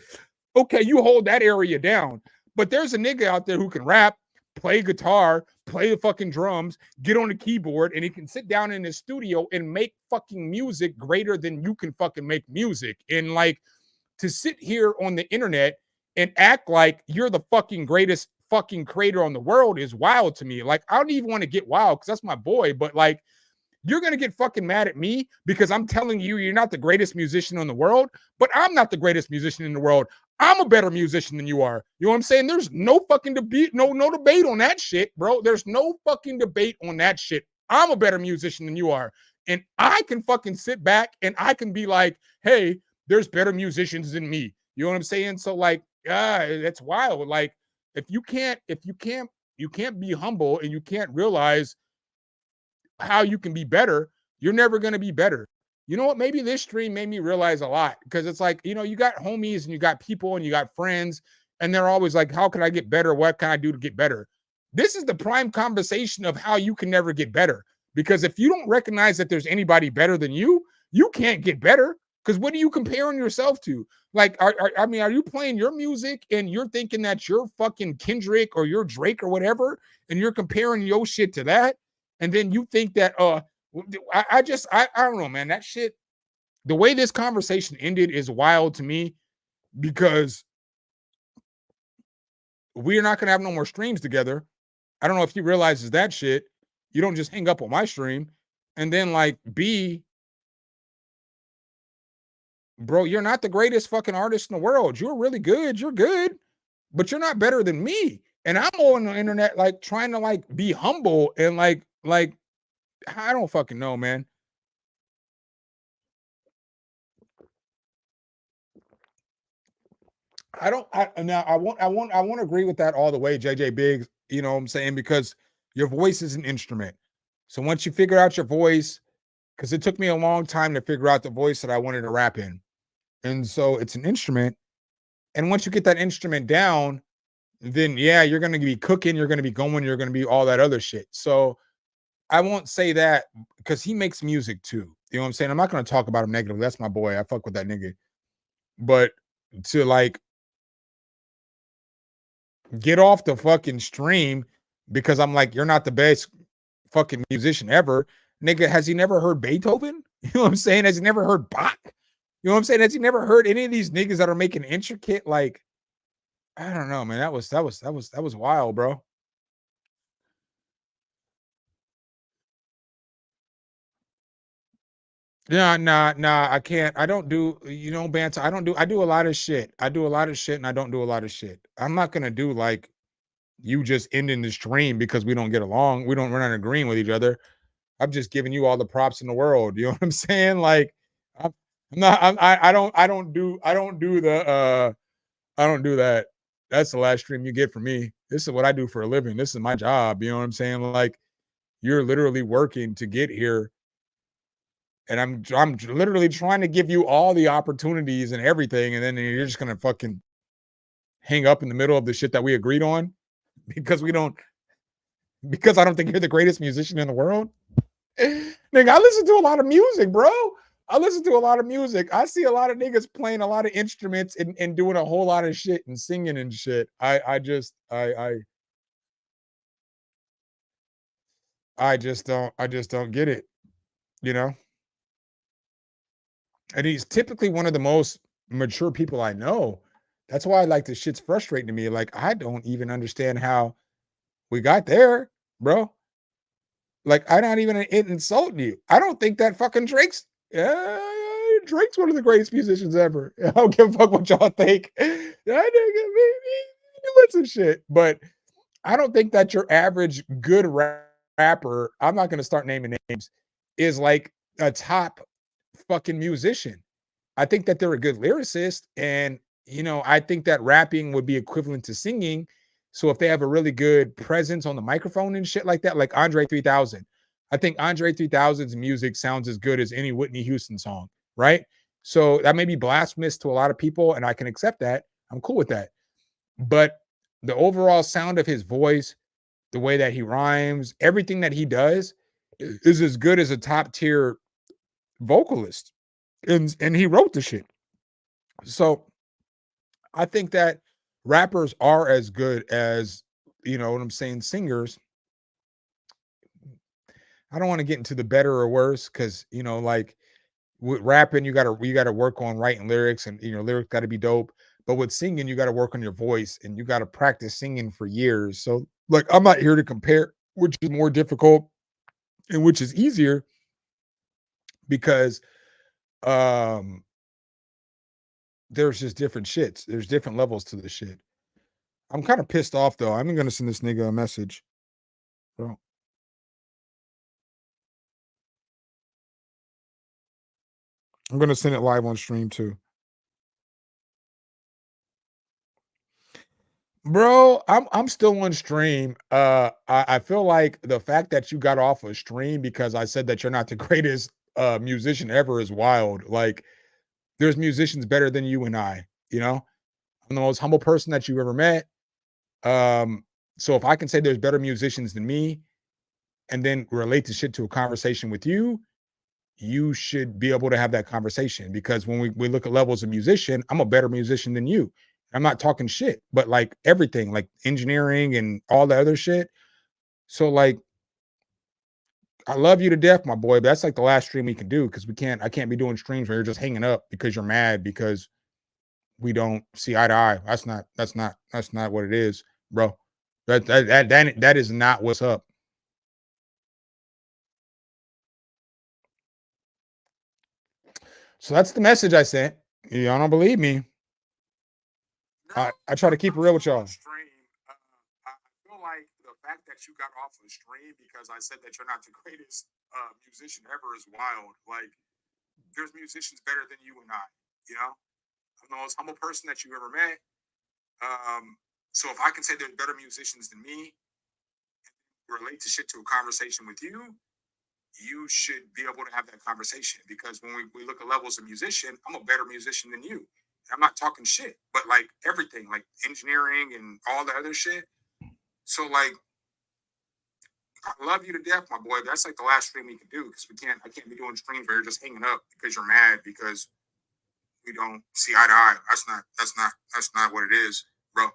Okay, you hold that area down. But there's a nigga out there who can rap, play guitar, play the fucking drums, get on the keyboard, and he can sit down in his studio and make fucking music greater than you can fucking make music. And like to sit here on the internet and act like you're the fucking greatest fucking creator on the world is wild to me. Like, I don't even want to get wild because that's my boy, but like, you're going to get fucking mad at me because I'm telling you you're not the greatest musician in the world, but I'm not the greatest musician in the world. I'm a better musician than you are. You know what I'm saying? There's no fucking debate, no debate on that shit, bro. There's no fucking debate on that shit. I'm a better musician than you are. And I can fucking sit back and I can be like, hey, there's better musicians than me. You know what I'm saying? So like, that's wild. Like, you can't be humble and you can't realize how you can be better, you're never going to be better. you know what? Maybe this stream made me realize a lot because it's like, you know, you got homies and you got people and you got friends, and they're always like, how can I get better? What can I do to get better? This is the prime conversation of how you can never get better. Because if you don't recognize that there's anybody better than you can't get better. Because what are you comparing yourself to? Like, I mean, are you playing your music and you're thinking that you're fucking Kendrick or you're Drake or whatever, and you're comparing your shit to that? And then you think that, I don't know, man. That shit, the way this conversation ended is wild to me because we're not going to have no more streams together. I don't know if he realizes that shit. You don't just hang up on my stream. And then, like, B, bro, you're not the greatest fucking artist in the world. You're really good. You're good, but you're not better than me. And I'm on the internet, like, trying to, like, be humble and, like, I don't fucking know, man. I won't agree with that all the way, JJ Biggs. You know what I'm saying? Because your voice is an instrument. So once you figure out your voice, because it took me a long time to figure out the voice that I wanted to rap in. And so it's an instrument. And once you get that instrument down, then yeah, you're going to be cooking, you're going to be going, you're going to be all that other shit. So I won't say that because he makes music too. You know what I'm saying? I'm not going to talk about him negatively. That's my boy. I fuck with that nigga. But to like get off the fucking stream because I'm like, you're not the best fucking musician ever. Nigga, has he never heard Beethoven? You know what I'm saying? Has he never heard Bach? You know what I'm saying? Has he never heard any of these niggas that are making intricate, like, I don't know, man. That was wild, bro. Yeah, nah, I can't. I don't do, you know, banter. I do a lot of shit. I do a lot of shit and I don't do a lot of shit. I'm not gonna do like you just ending the stream because we don't get along. We're not agreeing with each other. I'm just giving you all the props in the world. You know what I'm saying? Like, I'm not, I don't do the, I don't do that. That's the last stream you get from me. This is what I do for a living. This is my job. You know what I'm saying? Like, you're literally working to get here. And I'm literally trying to give you all the opportunities and everything. And then you're just going to fucking hang up in the middle of the shit that we agreed on because because I don't think you're the greatest musician in the world. Nigga, I listen to a lot of music, bro. I listen to a lot of music. I see a lot of niggas playing a lot of instruments and doing a whole lot of shit and singing and shit. I just don't get it, you know? And he's typically one of the most mature people I know. That's why like this shit's frustrating to me. Like, I don't even understand how we got there, bro. Like, I'm not even insulting you. I don't think that fucking Drake's one of the greatest musicians ever. I don't give a fuck what y'all think. That nigga, maybe listen shit. But I don't think that your average good rapper, I'm not going to start naming names, is like a top fucking musician. I think that they're a good lyricist. And, you know, I think that rapping would be equivalent to singing. So if they have a really good presence on the microphone and shit like that, like Andre 3000, I think Andre 3000's music sounds as good as any Whitney Houston song, right? So that may be blasphemous to a lot of people, and I can accept that. I'm cool with that. But the overall sound of his voice, the way that he rhymes, everything that he does is as good as a top tier vocalist. And he wrote the shit. So I think that rappers are as good as, you know what I'm saying, singers. I don't want to get into the better or worse because, you know, like with rapping, you gotta work on writing lyrics and, you know, lyrics got to be dope. But with singing, you got to work on your voice and you got to practice singing for years. So like, I'm not here to compare which is more difficult and which is easier because um there's just different shits. There's different levels to the shit. I'm kind of pissed off though. I'm gonna send this nigga a message. Bro. I'm gonna send it live on stream too. Bro, I'm still on stream. I feel like the fact that you got off of stream because I said that you're not the greatest musician ever is wild. Like, there's musicians better than you and I, you know? I'm the most humble person that you've ever met. So if I can say there's better musicians than me and then relate the shit to a conversation with you, you should be able to have that conversation because when we look at levels of musician, I'm a better musician than you. I'm not talking shit, but like everything, like engineering and all the other shit. So like I love you to death, my boy, but that's like the last stream we can do because I can't be doing streams where you're just hanging up because you're mad because we don't see eye to eye. That's not what it is, bro. That is not what's up. So that's the message I sent. Y'all don't believe me. I try to keep it real with y'all. I feel like the fact that you got off the stream because I said that you're not the greatest musician ever is wild. Like, there's musicians better than you and I, you know? I'm the most humble person that you ever met. So if I can say there's better musicians than me, relate to shit to a conversation with you, you should be able to have that conversation because when we look at levels of musician, I'm a better musician than you. I'm not talking shit, but like everything, like engineering and all the other shit. So like, I love you to death, my boy. That's like the last stream we can do because I can't be doing streams where you're just hanging up because you're mad because we don't see eye to eye. That's not what it is, bro.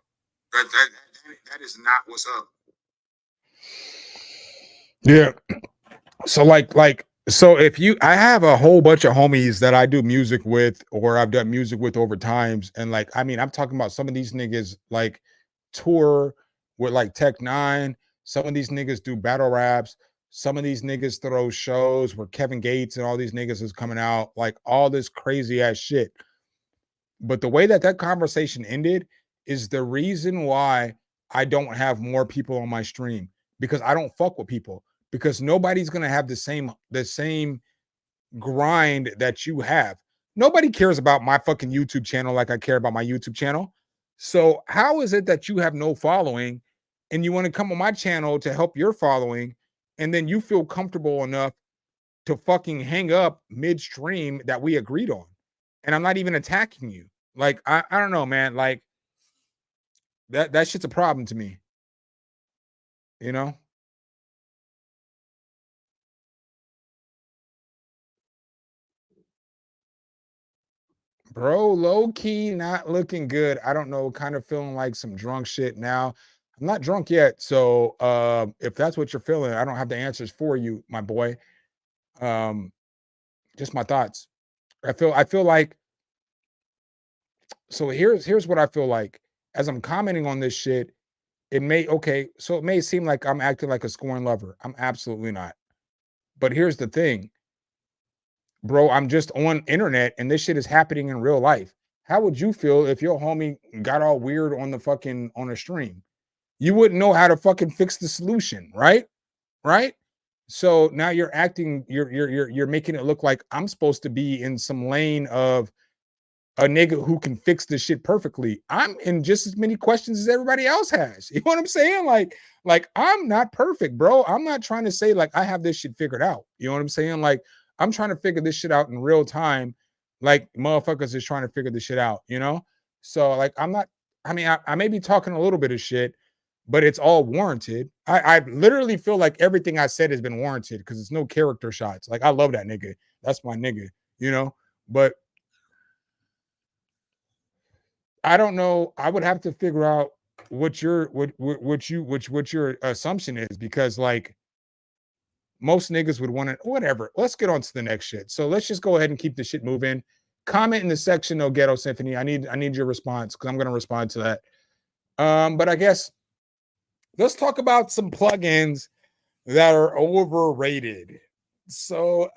That is not what's up. Yeah. So so if you I have a whole bunch of homies that I do music with or I've done music with over times. And like, I mean, I'm talking about some of these niggas like tour with like Tech Nine. Some of these niggas do battle raps. Some of these niggas throw shows where Kevin Gates and all these niggas is coming out, like all this crazy ass shit. But the way that conversation ended is the reason why I don't have more people on my stream because I don't fuck with people because nobody's going to have the same grind that you have. Nobody cares about my fucking YouTube channel like I care about my YouTube channel. So how is it that you have no following and you want to come on my channel to help your following and then you feel comfortable enough to fucking hang up midstream that we agreed on? And I'm not even attacking you. Like, I don't know, man. Like that shit's a problem to me, you know? Bro, low key not looking good. I don't know, kind of feeling like some drunk shit now. I'm not drunk yet, so if that's what you're feeling, I don't have the answers for you, my boy. Um, just my thoughts. I feel like so here's what I feel like as I'm commenting on this shit. It may seem like I'm acting like a scorn lover. I'm absolutely not. But here's the thing, bro. I'm just on internet and this shit is happening in real life. How would you feel if your homie got all weird on the fucking on a stream? You wouldn't know how to fucking fix the solution, right? Right? So now you're making it look like I'm supposed to be in some lane of a nigga who can fix this shit perfectly. I'm in just as many questions as everybody else has. You know what I'm saying? Like I'm not perfect, bro. I'm not trying to say like I have this shit figured out. You know what I'm saying? Like I'm trying to figure this shit out in real time. Like motherfuckers is trying to figure this shit out, you know? So like I'm not, I mean, I may be talking a little bit of shit, but it's all warranted. I literally feel like everything I said has been warranted because it's no character shots. Like I love that nigga. That's my nigga, you know? But I don't know. I would have to figure out what your assumption is because like most niggas would want to whatever. Let's get on to the next shit. So let's just go ahead and keep the shit moving. Comment in the section, no ghetto symphony. I need your response because I'm gonna respond to that. But I guess let's talk about some plugins that are overrated. So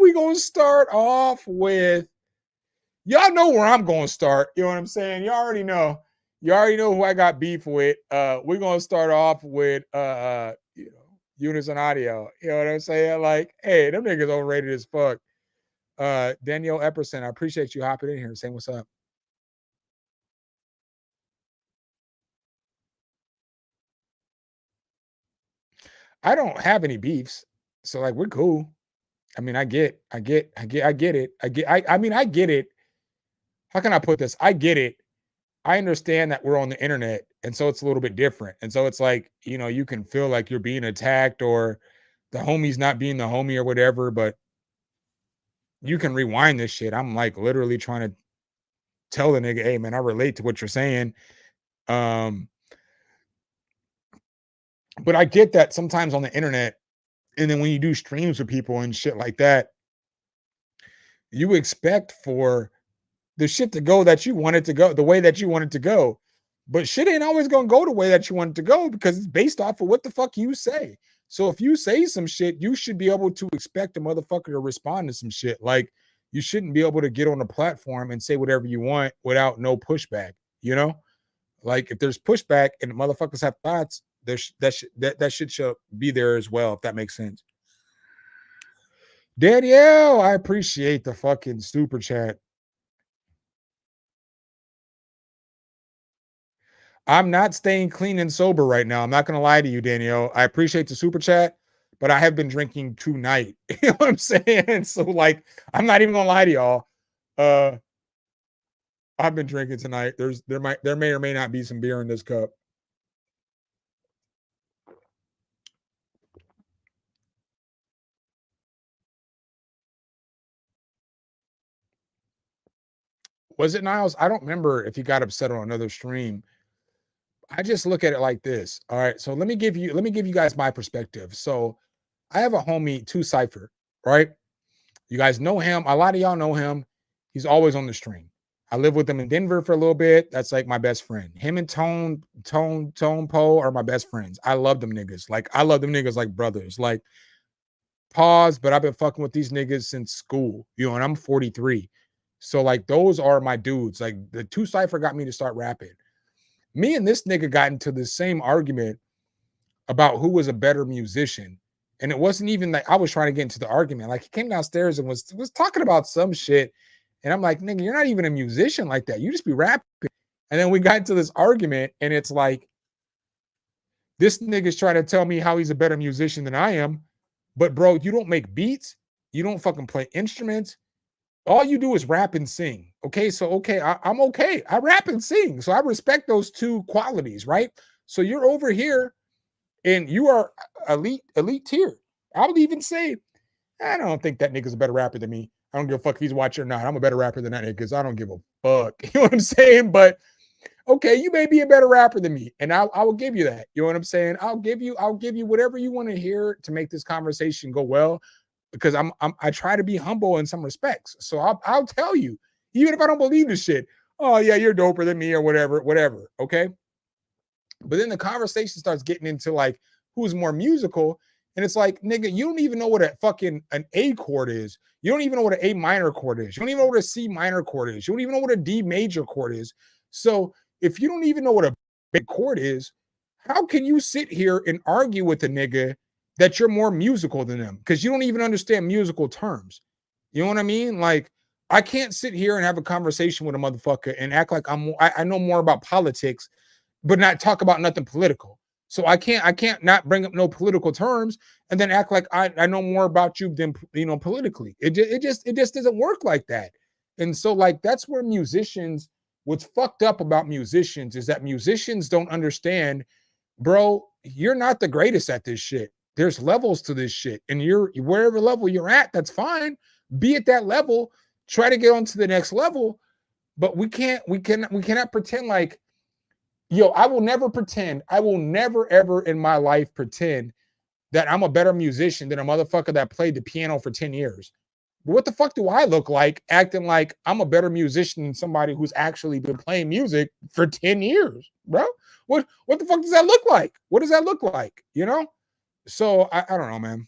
we gonna start off with y'all know where I'm going to start. You know what I'm saying? You already know. You already know who I got beef with. We're going to start off with, you know, Unison Audio. You know what I'm saying? Like, hey, them niggas overrated as fuck. Danielle Epperson, I appreciate you hopping in here and saying what's up. I don't have any beefs. So like we're cool. I mean, I get it. I mean, I get it. How can I put this? I get it. I understand that we're on the internet, and so it's a little bit different. And so it's like, you can feel like you're being attacked or the homie's not being the homie or whatever, but you can rewind this shit. I'm like literally trying to tell the nigga, hey man, I relate to what you're saying. Um, but I get that sometimes on the internet, and then when you do streams with people and shit like that, you expect for the shit to go that you want it to go, the way that you want it to go. But shit ain't always gonna go the way that you want it to go because it's based off of what the fuck you say. So if you say some shit, you should be able to expect a motherfucker to respond to some shit. Like you shouldn't be able to get on a platform and say whatever you want without no pushback, you know? Like if there's pushback and the motherfuckers have thoughts, that shit should be there as well, if that makes sense. Danielle, I appreciate the fucking super chat. I'm not staying clean and sober right now. I'm not going to lie to you, Danielle. I appreciate the super chat, but I have been drinking tonight. You know what I'm saying? So, like, I'm not even going to lie to y'all. I've been drinking tonight. There may or may not be some beer in this cup. Was it Niles? I don't remember if he got upset on another stream. I just look at it like this. All right. So let me give you guys my perspective. So I have a homie, 2Cypher, right? You guys know him. A lot of y'all know him. He's always on the stream. I live with him in Denver for a little bit. That's like my best friend. Him and Tone Poe are my best friends. I love them niggas. Like I love them niggas like brothers. Like pause, but I've been fucking with these niggas since school, and I'm 43. So like those are my dudes. Like the 2Cypher got me to start rapping. Me and this nigga got into the same argument about who was a better musician. And it wasn't even like I was trying to get into the argument. Like he came downstairs and was talking about some shit. And I'm like, nigga, you're not even a musician like that. You just be rapping. And then we got into this argument, and it's like, this nigga's trying to tell me how he's a better musician than I am. But bro, you don't make beats. You don't fucking play instruments. All you do is rap and sing. Okay, so I'm okay. I rap and sing. So I respect those two qualities, right? So you're over here and you are elite tier. I would even say, I don't think that nigga's a better rapper than me. I don't give a fuck if he's watching or not. I'm a better rapper than that nigga because I don't give a fuck. You know what I'm saying? But okay, you may be a better rapper than me, and I will give you that. You know what I'm saying? I'll give you whatever you want to hear to make this conversation go well, because I try to be humble in some respects. So I'll tell you, even if I don't believe this shit. Oh yeah, you're doper than me or whatever. Okay. But then the conversation starts getting into like who's more musical. And it's like, nigga, you don't even know what an A chord is. You don't even know what an A minor chord is. You don't even know what a C minor chord is. You don't even know what a D major chord is. So if you don't even know what a big chord is, how can you sit here and argue with a nigga that you're more musical than them? Because you don't even understand musical terms. You know what I mean? Like, I can't sit here and have a conversation with a motherfucker and act like I know more about politics, but not talk about nothing political. So I can't not bring up no political terms and then act like I know more about you than politically. It just doesn't work like that. And so like that's where musicians, what's fucked up about musicians is that musicians don't understand, bro, you're not the greatest at this shit. There's levels to this shit. And you're wherever level you're at, that's fine. Be at that level, try to get on to the next level. But we cannot pretend like, yo, I will never ever in my life pretend that I'm a better musician than a motherfucker that played the piano for 10 years. But what the fuck do I look like acting like I'm a better musician than somebody who's actually been playing music for 10 years, bro? What the fuck does that look like? What does that look like? So I don't know, man.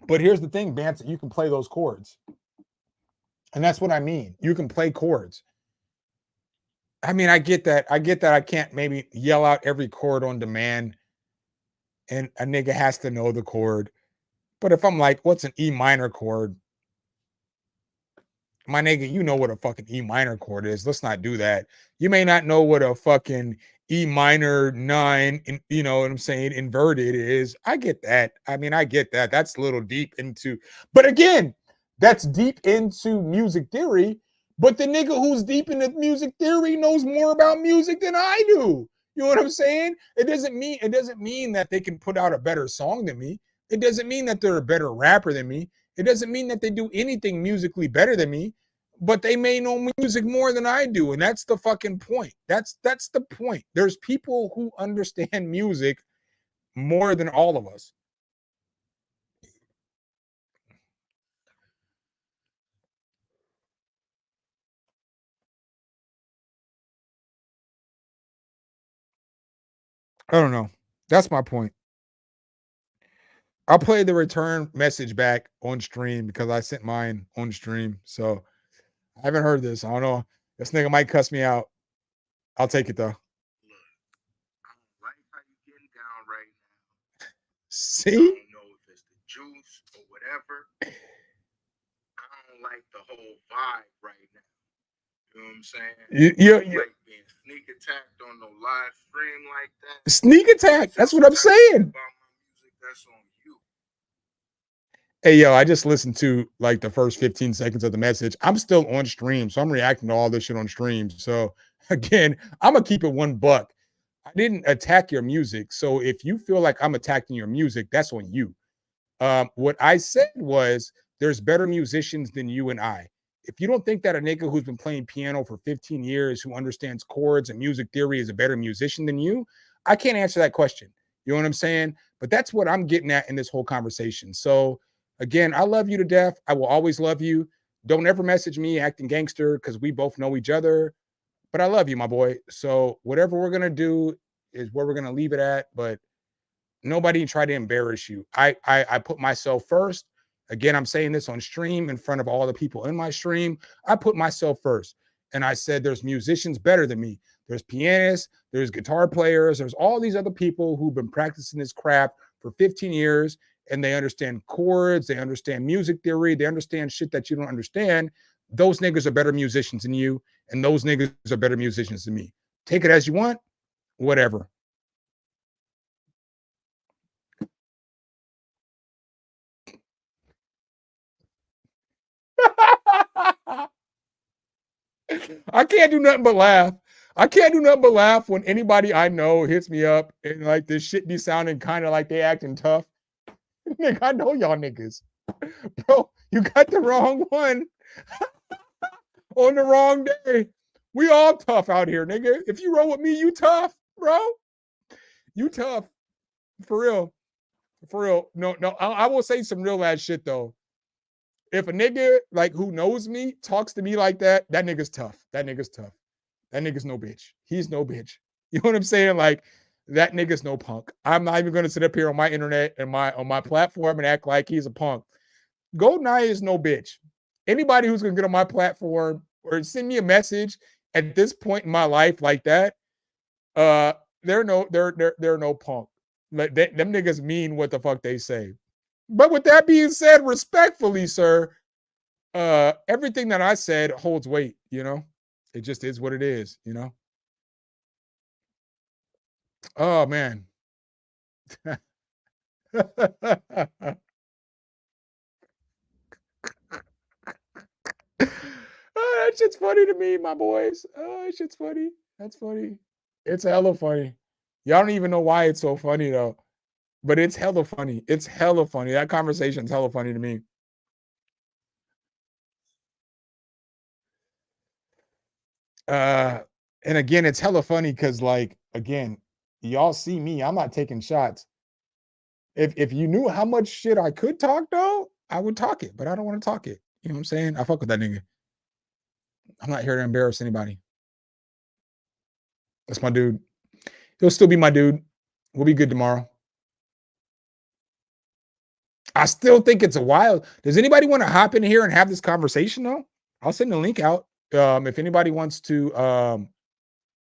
But here's the thing, Vance, you can play those chords. And that's what I mean. You can play chords. I mean, I get that. I can't maybe yell out every chord on demand, and a nigga has to know the chord. But if I'm like, what's an E minor chord? My nigga, you know what a fucking E minor chord is. Let's not do that. You may not know what a fucking E minor 9, and you know what I'm saying, inverted is. I get that. I mean, I get that. That's a little deep into, but again, that's deep into music theory. But the nigga who's deep into music theory knows more about music than I do. You know what I'm saying? It doesn't mean that they can put out a better song than me. It doesn't mean that they're a better rapper than me. It doesn't mean that they do anything musically better than me, but they may know music more than I do, and that's the fucking point. That's the point. There's people who understand music more than all of us. I don't know. That's my point. I'll play the return message back on stream because I sent mine on stream. So I haven't heard this. I don't know. This nigga might cuss me out. I'll take it though. See? I don't know if it's the juice or whatever. I don't like the whole vibe right now. You know what I'm saying? You like being sneak attacked on no live stream like that. Sneak attack. That's what I'm saying. About my music, that's on you. Hey, yo, I just listened to like the first 15 seconds of the message. I'm still on stream, so I'm reacting to all this shit on stream. So again, I'm gonna keep it $1. I didn't attack your music. So if you feel like I'm attacking your music, that's on you. What I said was there's better musicians than you and I. If you don't think that a nigga who's been playing piano for 15 years, who understands chords and music theory is a better musician than you, I can't answer that question. You know what I'm saying? But that's what I'm getting at in this whole conversation. So again, I love you to death. I will always love you. Don't ever message me acting gangster because we both know each other. But I love you, my boy. So whatever we're gonna do is where we're gonna leave it at. But nobody try to embarrass you. I put myself first. Again, I'm saying this on stream in front of all the people in my stream. I put myself first. And I said there's musicians better than me. There's pianists, there's guitar players, there's all these other people who've been practicing this craft for 15 years and they understand chords, they understand music theory, they understand shit that you don't understand. Those niggas are better musicians than you, and those niggas are better musicians than me. Take it as you want, whatever. I can't do nothing but laugh. I can't do nothing but laugh when anybody I know hits me up and like this shit be sounding kind of like they acting tough. Nigga, I know y'all niggas. Bro, you got the wrong one on the wrong day. We all tough out here, nigga. If you roll with me, you tough, bro. You tough. For real. For real. No, I will say some real ass shit though. If a nigga like who knows me talks to me like that, that nigga's tough. That nigga's tough. That nigga's no bitch. He's no bitch. You know what I'm saying? Like that nigga's no punk. I'm not even gonna sit up here on my internet and on my platform and act like he's a punk. GoldenEye is no bitch. Anybody who's gonna get on my platform or send me a message at this point in my life like that, they're no punk. Like them niggas mean what the fuck they say. But with that being said, respectfully, sir, everything that I said holds weight, you know? It just is what it is, you know? Oh man. Oh, that shit's funny to me, my boys. Oh, that shit's funny. That's funny. It's hella funny. Y'all don't even know why it's so funny though. But it's hella funny. It's hella funny. That conversation's hella funny to me. And again, it's hella funny because like again, y'all see me, I'm not taking shots. If you knew how much shit I could talk though, I would talk it, but I don't want to talk it. You know what I'm saying? I fuck with that nigga. I'm not here to embarrass anybody. That's my dude. He'll still be my dude. We'll be good tomorrow. I still think it's a while. Does anybody want to hop in here and have this conversation though? I'll send the link out. If anybody wants to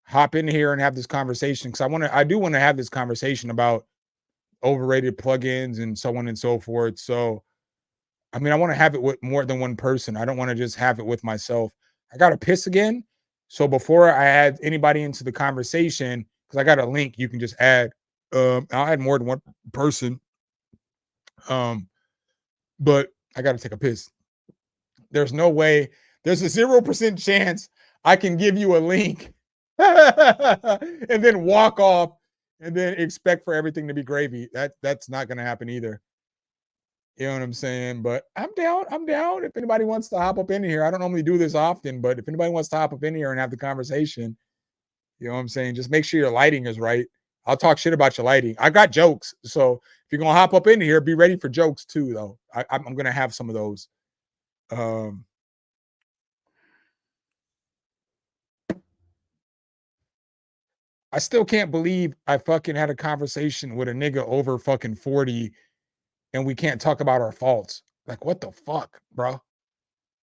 hop in here and have this conversation, because I do want to have this conversation about overrated plugins and so on and so forth. So I mean, I want to have it with more than one person. I don't want to just have it with myself. I got to piss again. So before I add anybody into the conversation, because I got a link you can just add. I'll add more than one person. But I got to take a piss. There's no way. There's a 0% chance I can give you a link and then walk off and then expect for everything to be gravy. That's not going to happen either. You know what I'm saying? But I'm down. I'm down. If anybody wants to hop up in here, I don't normally do this often, but if anybody wants to hop up in here and have the conversation, you know what I'm saying? Just make sure your lighting is right. I'll talk shit about your lighting. I got jokes. So if you're going to hop up in here, be ready for jokes too, though. I'm going to have some of those. I still can't believe I fucking had a conversation with a nigga over fucking 40 and we can't talk about our faults. Like, what the fuck, bro?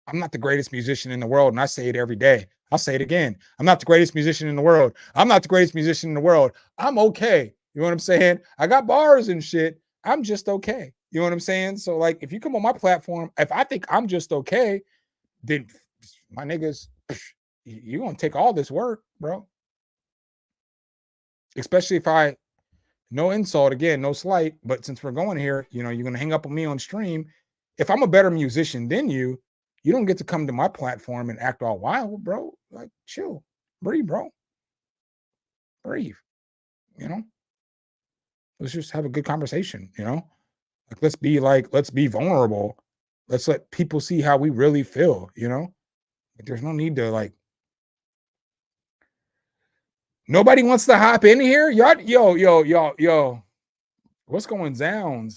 I'm not the greatest musician in the world, and I say it every day. I'll say it again. I'm not the greatest musician in the world. I'm not the greatest musician in the world. I'm okay. You know what I'm saying? I got bars and shit. I'm just okay. You know what I'm saying? So, like, if you come on my platform, if I think I'm just okay, then my niggas, you're going to take all this work, bro. Especially if I, no insult, again, no slight, but since we're going here, you know, you're going to hang up on me on stream. If I'm a better musician than you, you don't get to come to my platform and act all wild, bro. Like, chill, breathe, bro. Breathe, you know? Let's just have a good conversation, you know? Let's be vulnerable. Let's let people see how we really feel, you know? Like, there's no need to, like, nobody wants to hop in here. Y'all, yo. What's going down?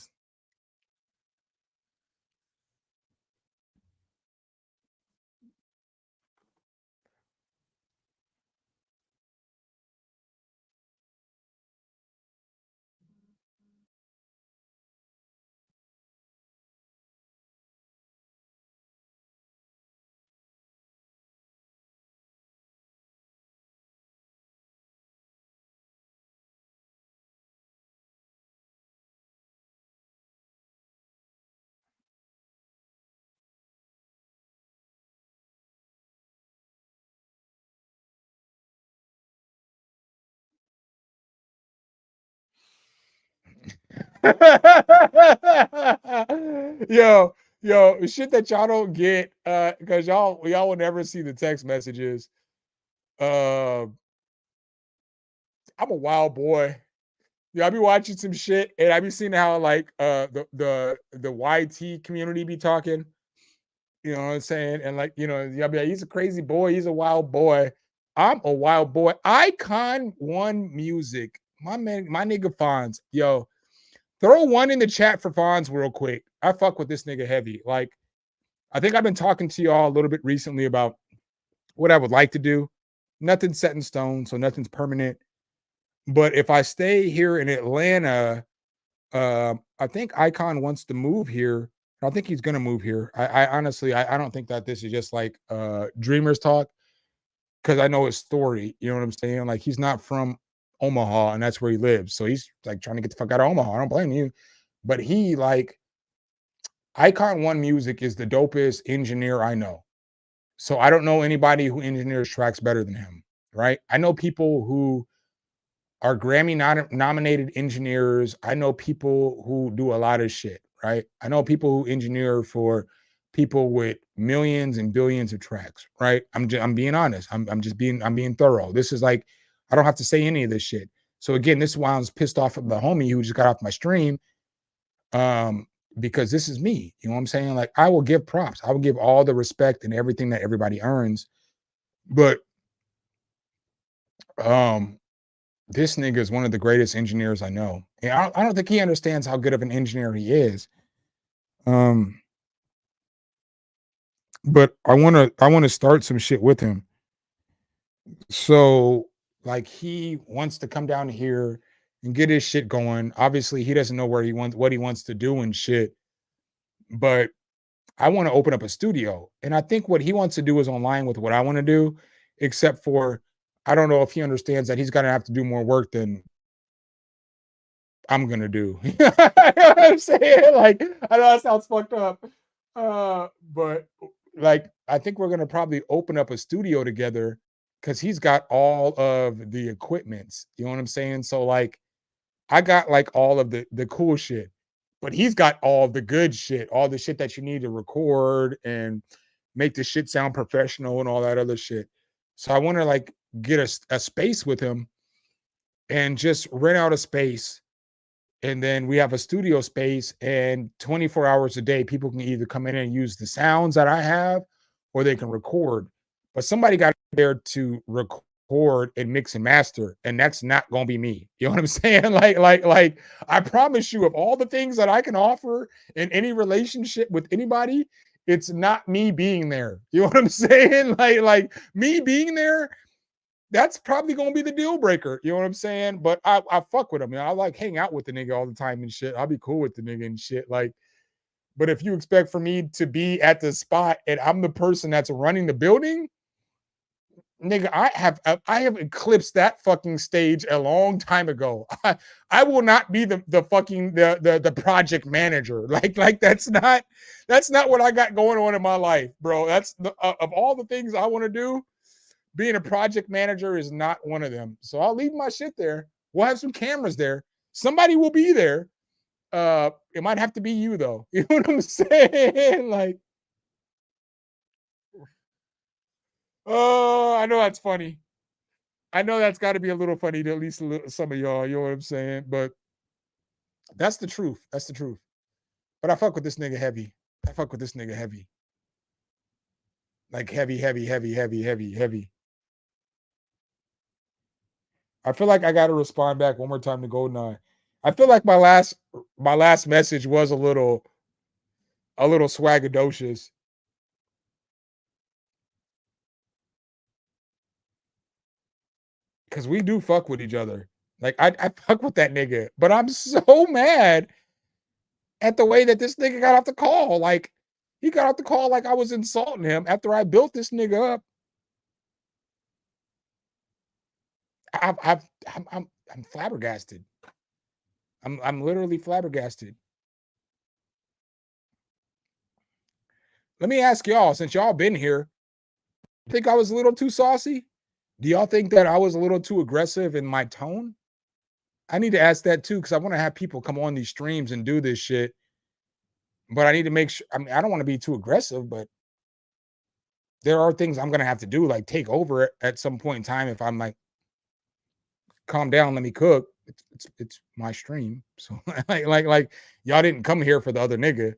yo, shit that y'all don't get, because y'all will never see the text messages. I'm a wild boy. Yeah, I be watching some shit, and I be seeing how like the YT community be talking. You know what I'm saying? And like, you know, yeah, be like, he's a crazy boy, he's a wild boy. I'm a wild boy. Icon One Music, my man, my nigga Fonz. Yo, throw one in the chat for Fonz real quick. I fuck with this nigga heavy. Like, I think I've been talking to y'all a little bit recently about what I would like to do. Nothing's set in stone, so nothing's permanent. But if I stay here in Atlanta, I think Icon wants to move here. I think he's gonna move here. I honestly, I don't think that this is just like dreamers talk, because I know his story. You know what I'm saying? Like, he's not from Omaha, and that's where he lives. So he's like trying to get the fuck out of Omaha. I don't blame you. But he, like, Icon One Music is the dopest engineer I know. So I don't know anybody who engineers tracks better than him, right? I know people who are Grammy nominated engineers. I know people who do a lot of shit, right? I know people who engineer for people with millions and billions of tracks, right? I'm being honest. I'm being thorough. This is like, I don't have to say any of this shit. So again, this is why I was pissed off at the homie who just got off my stream. Because this is me. You know what I'm saying? Like, I will give props. I will give all the respect and everything that everybody earns. But this nigga is one of the greatest engineers I know. And I don't think he understands how good of an engineer he is. But I want to start some shit with him. So, like, he wants to come down here and get his shit going. Obviously, he doesn't know what he wants to do and shit. But I want to open up a studio. And I think what he wants to do is online with what I want to do, except for I don't know if he understands that he's going to have to do more work than I'm going to do. You know what I'm saying? Like, I know that sounds fucked up. But like, I think we're going to probably open up a studio together, because he's got all of the equipments. You know what I'm saying? So like, I got like all of the cool shit, but he's got all the good shit, all the shit that you need to record and make the shit sound professional and all that other shit. So I want to like get a space with him and just rent out a space. And then we have a studio space, and 24 hours a day, people can either come in and use the sounds that I have, or they can record. But somebody got there to record and mix and master, and that's not gonna be me. You know what I'm saying? Like, I promise you, of all the things that I can offer in any relationship with anybody, it's not me being there. You know what I'm saying? Like me being there, that's probably gonna be the deal breaker. You know what I'm saying? But I fuck with him. You know, I like hang out with the nigga all the time and shit. I'll be cool with the nigga and shit. Like, but if you expect for me to be at the spot and I'm the person that's running the building, nigga, I have eclipsed that fucking stage a long time ago. I will not be the fucking the project manager. Like that's not what I got going on in my life, bro. That's of all the things I want to do. Being a project manager is not one of them. So I'll leave my shit there. We'll have some cameras there. Somebody will be there. It might have to be you though. You know what I'm saying? Like, oh, I know that's funny. I know that's got to be a little funny to at least some of y'all. You know what I'm saying? But that's the truth. That's the truth. But I fuck with this nigga heavy. I fuck with this nigga heavy. Like heavy, heavy, heavy, heavy, heavy, heavy. I feel like I got to respond back one more time to GoldenEye. I feel like my last message was a little swagadocious. Because we do fuck with each other. Like I fuck with that nigga, but I'm so mad at the way that this nigga got off the call. Like he got off the call like I was insulting him after I built this nigga up. I'm flabbergasted. I'm literally flabbergasted. Let me ask y'all, since y'all been here, think I was a little too saucy? Do y'all think that I was a little too aggressive in my tone? I need to ask that too, because I want to have people come on these streams and do this shit. But I need to make sure, I mean, I don't want to be too aggressive, but there are things I'm gonna have to do, like take over at some point in time. If I'm like, calm down, let me cook. It's my stream. So like y'all didn't come here for the other nigga.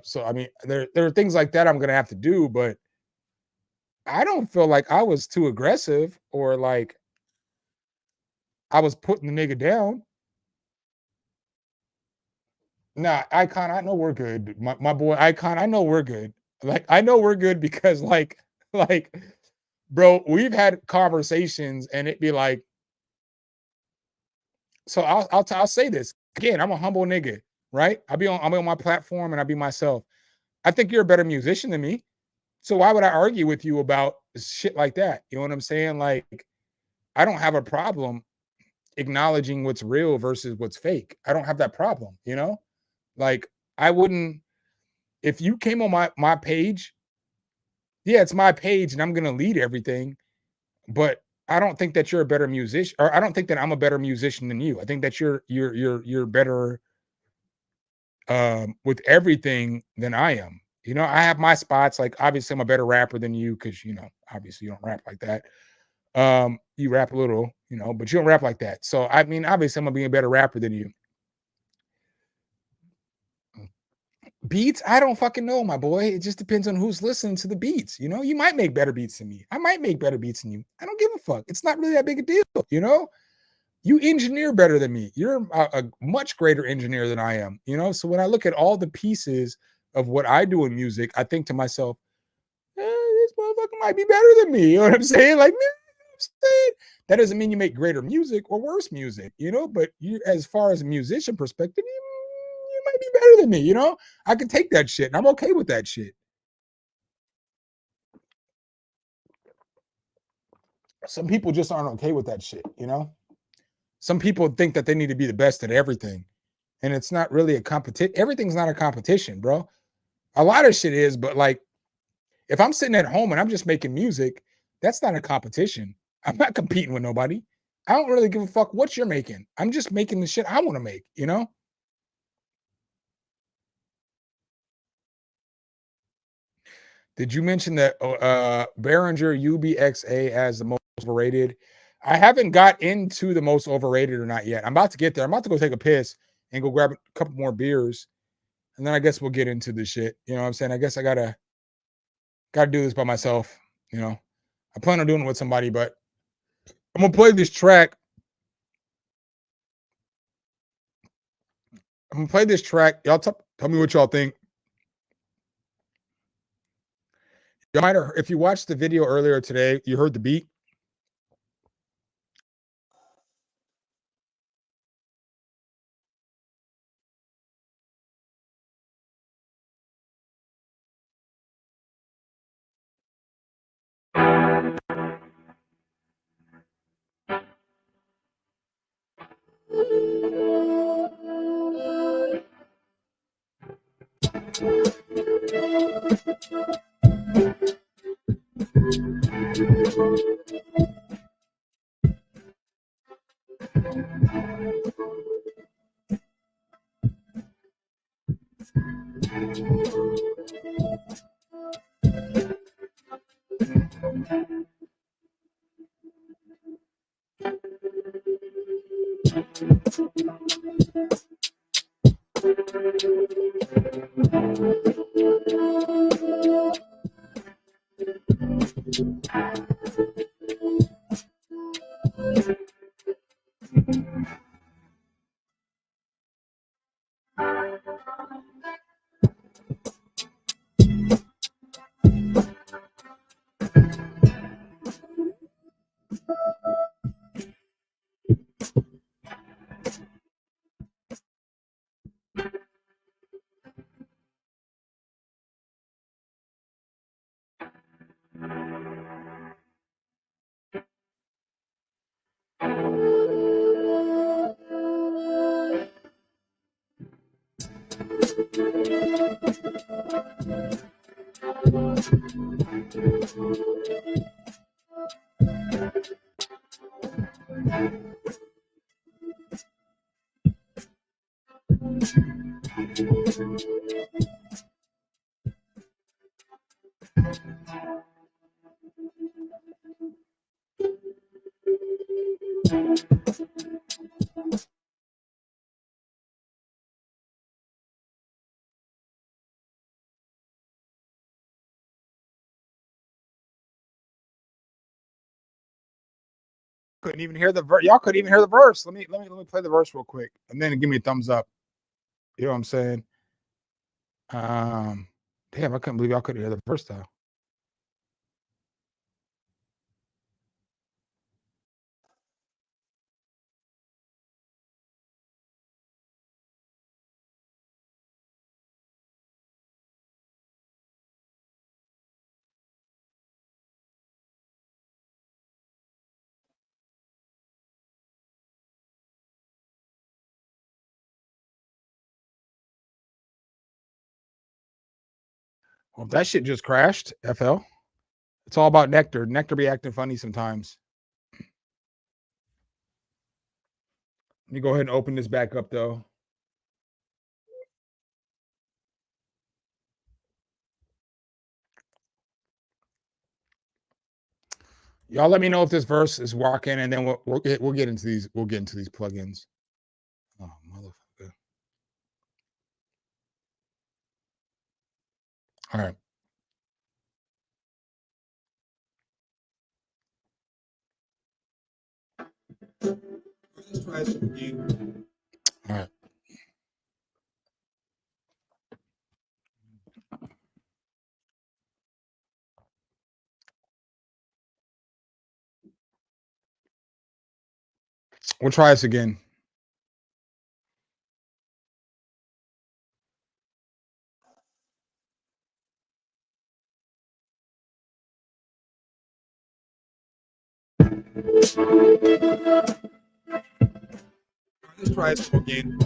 So I mean, there are things like that I'm gonna have to do, but I don't feel like I was too aggressive or like I was putting the nigga down. Nah, Icon, I know we're good. My boy Icon, I know we're good. Like I know we're good because like bro, we've had conversations and it'd be like, so I'll say this again. I'm a humble nigga, right? I'm on my platform and I be myself. I think you're a better musician than me. So why would I argue with you about shit like that? You know what I'm saying? Like, I don't have a problem acknowledging what's real versus what's fake. I don't have that problem, you know? Like, I wouldn't, if you came on my page, yeah, it's my page and I'm gonna lead everything, but I don't think that you're a better musician, or I don't think that I'm a better musician than you. I think that you're better with everything than I am. You know, I have my spots. Like obviously I'm a better rapper than you because you know, obviously you don't rap like that. You rap a little, you know, but you don't rap like that. So I mean, obviously I'm gonna be a better rapper than you. Beats, I don't fucking know, my boy. It just depends on who's listening to the beats. You know, you might make better beats than me. I might make better beats than you. I don't give a fuck. It's not really that big a deal, you know? You engineer better than me. You're a much greater engineer than I am, you know? So when I look at all the pieces of what I do in music, I think to myself, this motherfucker might be better than me. You know what I'm saying? Like, man, that doesn't mean you make greater music or worse music, you know? But you, as far as a musician perspective, you might be better than me, you know? I can take that shit and I'm okay with that shit. Some people just aren't okay with that shit, you know? Some people think that they need to be the best at everything. And it's not really a competition. Everything's not a competition, bro. A lot of shit is, but like if I'm sitting at home and I'm just making music, That's not a competition. I'm not competing with nobody. I don't really give a fuck what you're making. I'm just making the shit I want to make, you know? Did you mention that Behringer UBXA as the most overrated? I haven't got into the most overrated or not yet. I'm about to get there. I'm about to go take a piss and go grab a couple more beers. And then I guess we'll get into this shit. You know what I'm saying? I guess I gotta do this by myself. You know, I plan on doing it with somebody, but I'm gonna play this track. I'm gonna play this track. Y'all tell me what y'all think. You might have, if you watched the video earlier today, you heard the beat. Couldn't even hear the verse. Y'all couldn't even hear the verse. Let me play the verse real quick, and then give me a thumbs up. You know what I'm saying? Damn, I couldn't believe y'all couldn't hear the verse though. Well, that shit just crashed. FL. It's all about Nectar. Nectar be acting funny sometimes. Let me go ahead and open this back up though. Y'all let me know if this verse is working, and then we'll get into these. We'll get into these plugins. Oh, motherfucker. All right. Let's try this again. All right. We'll try this again. Let's try this again.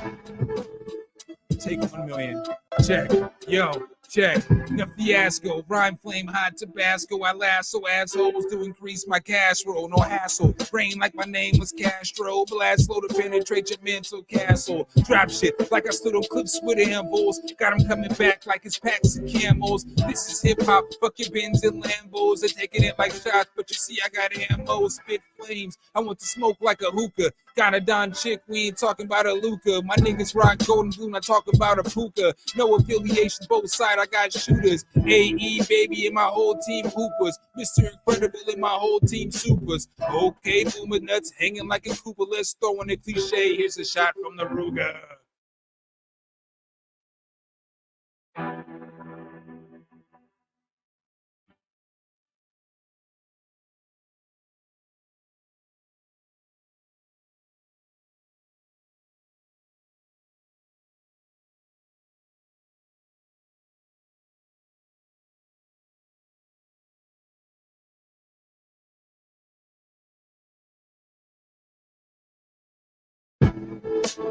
Take 1 million. Check. Yo, check. No fiasco, rhyme flame hot Tabasco. I lasso assholes to increase my cash roll. No hassle, brain like my name was Castro. Blast slow to penetrate your mental castle. Drop shit like I stood on clips with ambos. Got them coming back like it's packs and camos. This is hip hop, fuck your Benz and Lambos. They're taking it like shots, but you see I got ammo. Spit flames, I want to smoke like a hookah. Got a Don chick, we ain't talking about a Luca. My niggas rock golden blue, not talking about a puka. No affiliation, both side, I got shooters. AE, baby, and my whole team hoopers. Mr. Incredible and my whole team supers. Okay, boomer nuts, hanging like a Cooper. Let's throw in a cliche. Here's a shot from the Ruger. All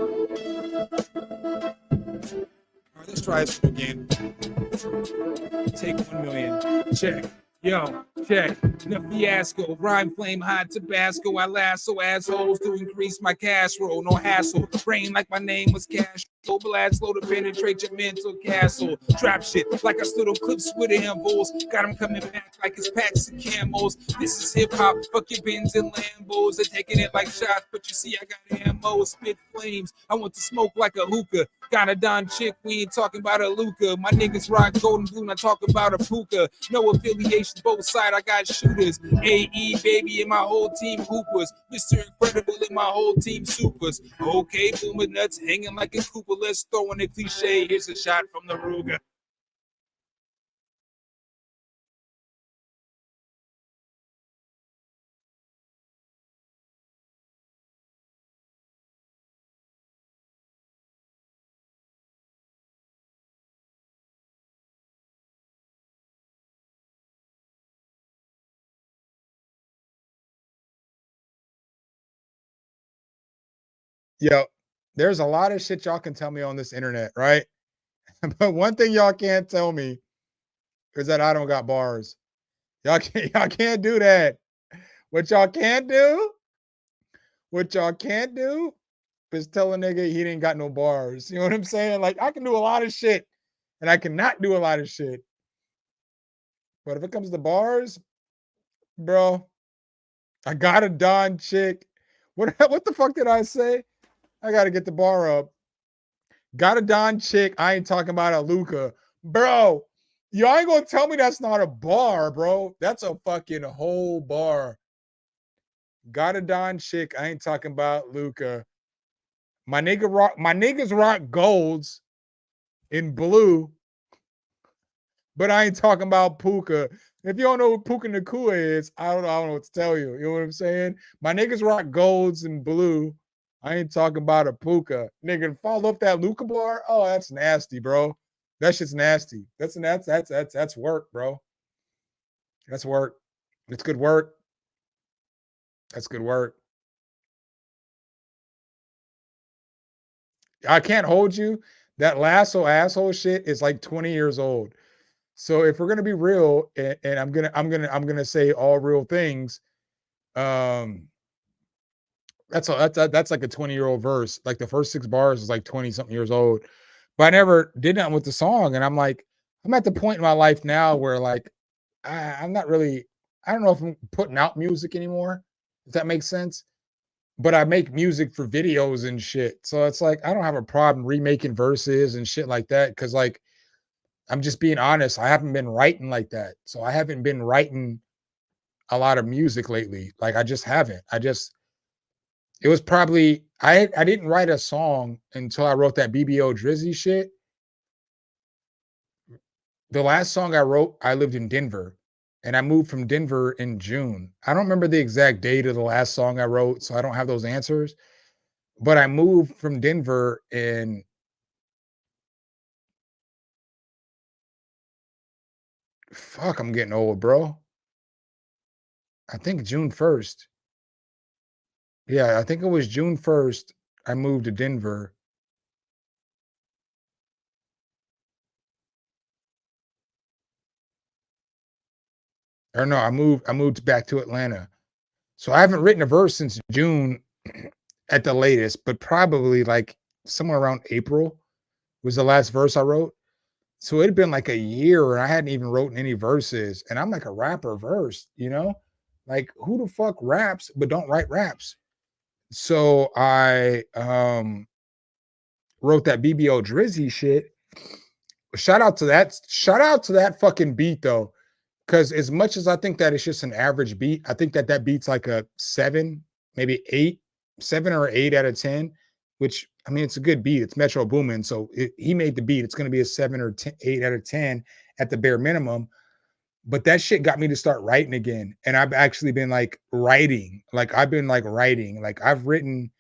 right, let's try this again. Take 1 million. Check. Yo, check. No fiasco. Rhyme flame hot Tabasco. I lasso assholes to increase my cash roll. No hassle. Brain like my name was Cash. Blast slow to penetrate your mental castle. Trap shit like I stood on clips with ambos. Got them coming back like it's packs and camos. This is hip hop. Fuck your Benz and Lambos. They're taking it like shots, but you see I got ammo. Spit flames. I want to smoke like a hookah. Got a Don chick, we ain't talking about a Luca. My niggas rock golden blue, not talking about a puka. No affiliation, both side, I got shooters. AE, baby, and my whole team hoopers. Mr. Incredible and my whole team supers. Okay, boomer nuts, hanging like a Cooper. Let's throw in a cliche. Here's a shot from the Ruger. Yo, there's a lot of shit y'all can tell me on this internet, right? But one thing y'all can't tell me is that I don't got bars. Y'all can't do that. What y'all can't do? What y'all can't do is tell a nigga he didn't got no bars. You know what I'm saying? Like I can do a lot of shit and I cannot do a lot of shit. But if it comes to bars, bro, I got a Don chick. What the fuck did I say? I gotta get the bar up. Got a Don chick. I ain't talking about a Luca. Bro, y'all ain't gonna tell me that's not a bar, bro. That's a fucking whole bar. Got a Don chick. I ain't talking about Luca. My niggas rock golds in blue, but I ain't talking about Puka. If you don't know who Puka Nakua is, I don't know what to tell you. You know what I'm saying? My niggas rock golds in blue. I ain't talking about a Puka. Nigga, follow up that Luca bar. Oh, that's nasty, bro. That shit's nasty. That's work, bro. That's work. It's good work. That's good work. I can't hold you. That lasso asshole shit is like 20 years old. So if we're gonna be real, and I'm gonna say all real things, that's like a 20-year-old verse. Like the first 6 bars is like 20 something years old. But I never did nothing with the song, and I'm like, I'm at the point in my life now where like I'm not really. I don't know if I'm putting out music anymore. If that makes sense. But I make music for videos and shit. So it's like I don't have a problem remaking verses and shit like that because like I'm just being honest. I haven't been writing like that. So I haven't been writing a lot of music lately. Like I just haven't. It was probably I didn't write a song until I wrote that BBO Drizzy shit. The last song I wrote, I lived in Denver and I moved from Denver in June. I don't remember the exact date of the last song I wrote, so I don't have those answers. But I moved from Denver in fuck, I'm getting old, bro. I think June 1st. Yeah, I think it was June 1st. I moved to Denver. or no, I moved back to Atlanta. So I haven't written a verse since June at the latest, but probably like somewhere around April was the last verse I wrote. So it had been like a year and I hadn't even written any verses. And I'm like a rapper verse, you know? Like who the fuck raps but don't write raps? So I wrote that BBO Drizzy shit. Shout out to that fucking beat though. Cause as much as I think that it's just an average beat, I think that beat's like a 7, maybe 8, 7 or 8 out of 10, which I mean, it's a good beat. It's Metro Boomin. So he made the beat. It's going to be a 7 or 10, 8 out of 10 at the bare minimum. But that shit got me to start writing again. And I've actually been like writing. Like I've been like writing. Like I've written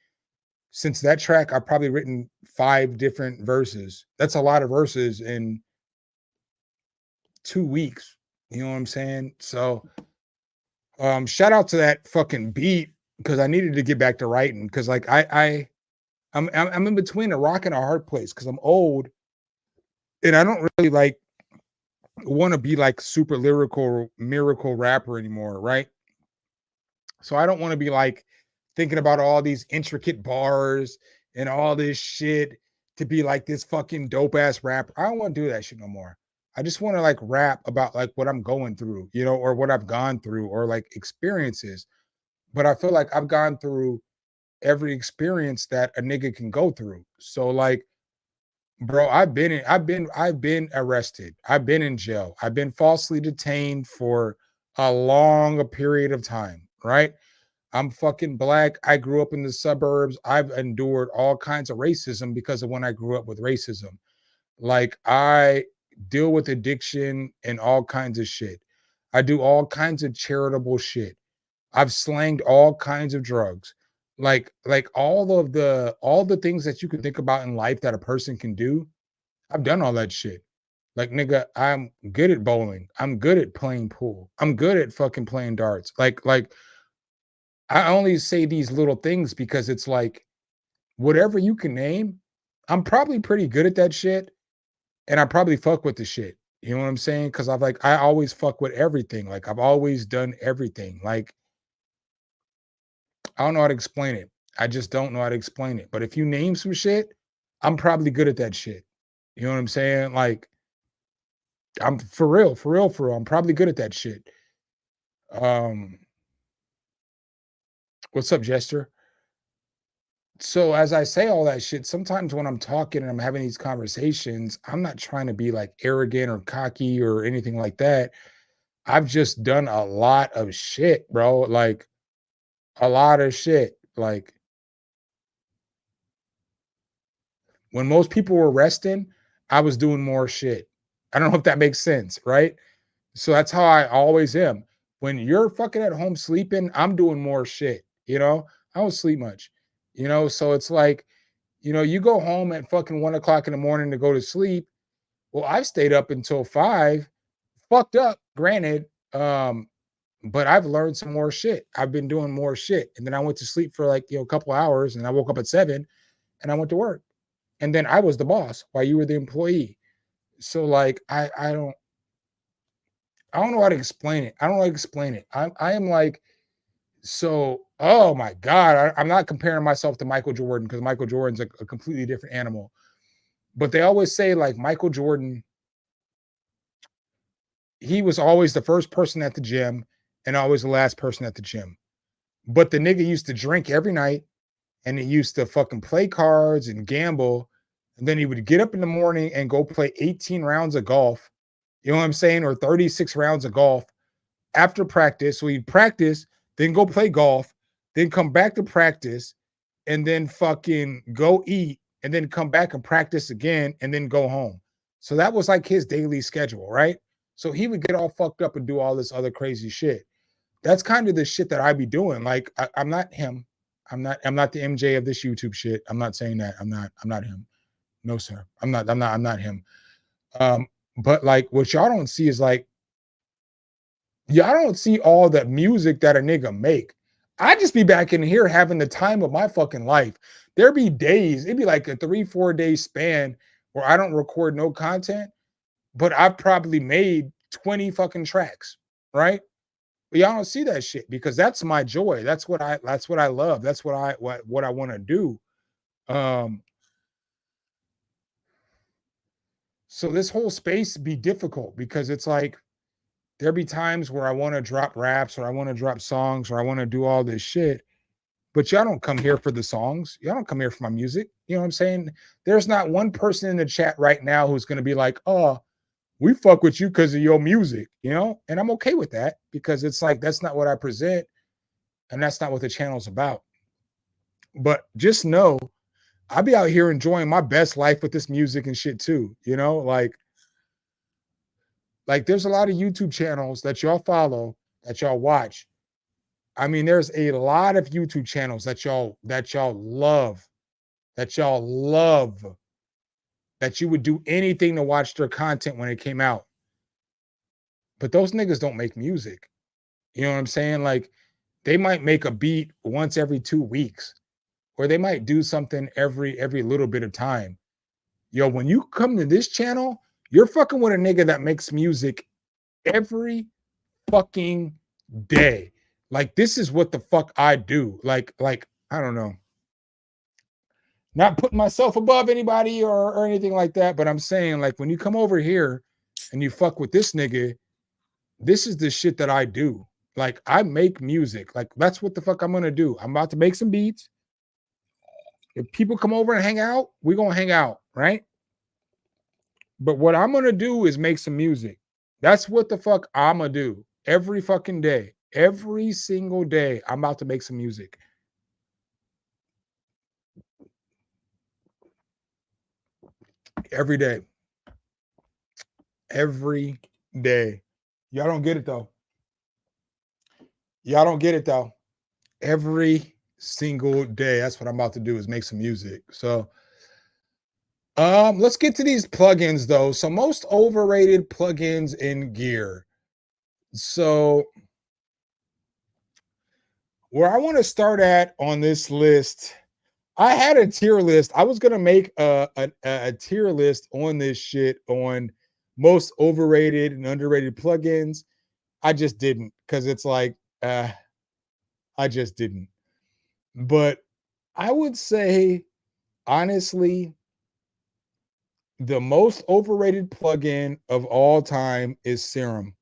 since that track, I've probably written 5 different verses. That's a lot of verses in 2 weeks. You know what I'm saying? So shout out to that fucking beat because I needed to get back to writing because like I'm in between a rock and a hard place because I'm old and I don't really like want to be like super lyrical miracle rapper anymore, right? So I don't want to be like thinking about all these intricate bars and all this shit to be like this fucking dope ass rapper. I don't want to do that shit no more. I just want to like rap about like what I'm going through, you know, or what I've gone through or like experiences. But I feel like I've gone through every experience that a nigga can go through. So like, bro, I've been arrested. I've been in jail. I've been falsely detained for a long period of time, right? I'm fucking black. I grew up in the suburbs. I've endured all kinds of racism because of when I grew up with racism. Like I deal with addiction and all kinds of shit. I do all kinds of charitable shit. I've slanged all kinds of drugs. Like all the things that you can think about in life that a person can do. I've done all that shit. Like nigga, I'm good at bowling. I'm good at playing pool. I'm good at fucking playing darts. Like I only say these little things because it's like whatever you can name, I'm probably pretty good at that shit. And I probably fuck with the shit. You know what I'm saying? Because I always fuck with everything. Like I've always done everything. Like I don't know how to explain it. I just don't know how to explain it. But if you name some shit, I'm probably good at that shit. You know what I'm saying? Like I'm for real, for real, for real. I'm probably good at that shit. Um, what's up, Jester? So as I say all that shit, sometimes when I'm talking and I'm having these conversations, I'm not trying to be like arrogant or cocky or anything like that. I've just done a lot of shit, bro. Like a lot of shit. Like when most people were resting, I was doing more shit. I don't know if that makes sense, right? So that's how I always am. When you're fucking at home sleeping, I'm doing more shit, you know? I don't sleep much, you know? So it's like, you know, you go home at fucking 1 o'clock in the morning to go to sleep. Well, I've stayed up until 5, fucked up, granted. But I've learned some more shit. I've been doing more shit. And then I went to sleep for like, a couple hours and I woke up at 7 and I went to work. And then I was the boss while you were the employee. So like I don't know how to explain it. I don't know how to explain it. I am like, so, oh my God, I'm not comparing myself to Michael Jordan because Michael Jordan's a completely different animal. But they always say like Michael Jordan, he was always the first person at the gym and always the last person at the gym. But the nigga used to drink every night and he used to fucking play cards and gamble. And then he would get up in the morning and go play 18 rounds of golf. You know what I'm saying? Or 36 rounds of golf after practice. So he'd practice, then go play golf, then come back to practice, and then fucking go eat, and then come back and practice again, and then go home. So that was like his daily schedule, right? So he would get all fucked up and do all this other crazy shit. That's kind of the shit that I be doing. Like I'm not him. I'm not the MJ of this YouTube shit. I'm not saying that. I'm not him. No, sir. I'm not him. But like what y'all don't see is like, y'all don't see all the music that a nigga make. I just be back in here having the time of my fucking life. There be days, it'd be like a 3-4 day span where I don't record no content, but I've probably made 20 fucking tracks, right? But y'all don't see that shit because that's my joy. That's what I love. That's what I want to do. So this whole space be difficult because it's like there'll be times where I want to drop raps or I want to drop songs or I want to do all this shit. But y'all don't come here for the songs. Y'all don't come here for my music. You know what I'm saying? There's not one person in the chat right now who's going to be like, oh, we fuck with you because of your music, you know? And I'm okay with that because it's like, that's not what I present. And that's not what the channel's about. But just know, I'll be out here enjoying my best life with this music and shit too. You know, like there's a lot of YouTube channels that y'all follow, that y'all watch. I mean, there's a lot of YouTube channels that y'all love, that you would do anything to watch their content when it came out. But those niggas don't make music. You know what I'm saying? Like, they might make a beat once every 2 weeks, or they might do something every little bit of time. Yo, when you come to this channel, you're fucking with a nigga that makes music every fucking day. Like, this is what the fuck I do. Like I don't know. Not putting myself above anybody or anything like that, but I'm saying, like, when you come over here and you fuck with this nigga, this is the shit that I do. Like, I make music. Like, that's what the fuck I'm gonna do. I'm about to make some beats. If people come over and hang out, we're gonna hang out, right? But what I'm gonna do is make some music. That's what the fuck I'm gonna do every fucking day. Every single day, I'm about to make some music. Every day. Every day. Y'all don't get it though. Y'all don't get it though. Every single day. That's what I'm about to do, is make some music. So let's get to these plugins though. So most overrated plugins in gear. So where I want to start at on this list, I had a tier list. I was gonna make a tier list on this shit on most overrated and underrated plugins. I just didn't, because it's like I just didn't. But I would say, honestly, the most overrated plugin of all time is Serum.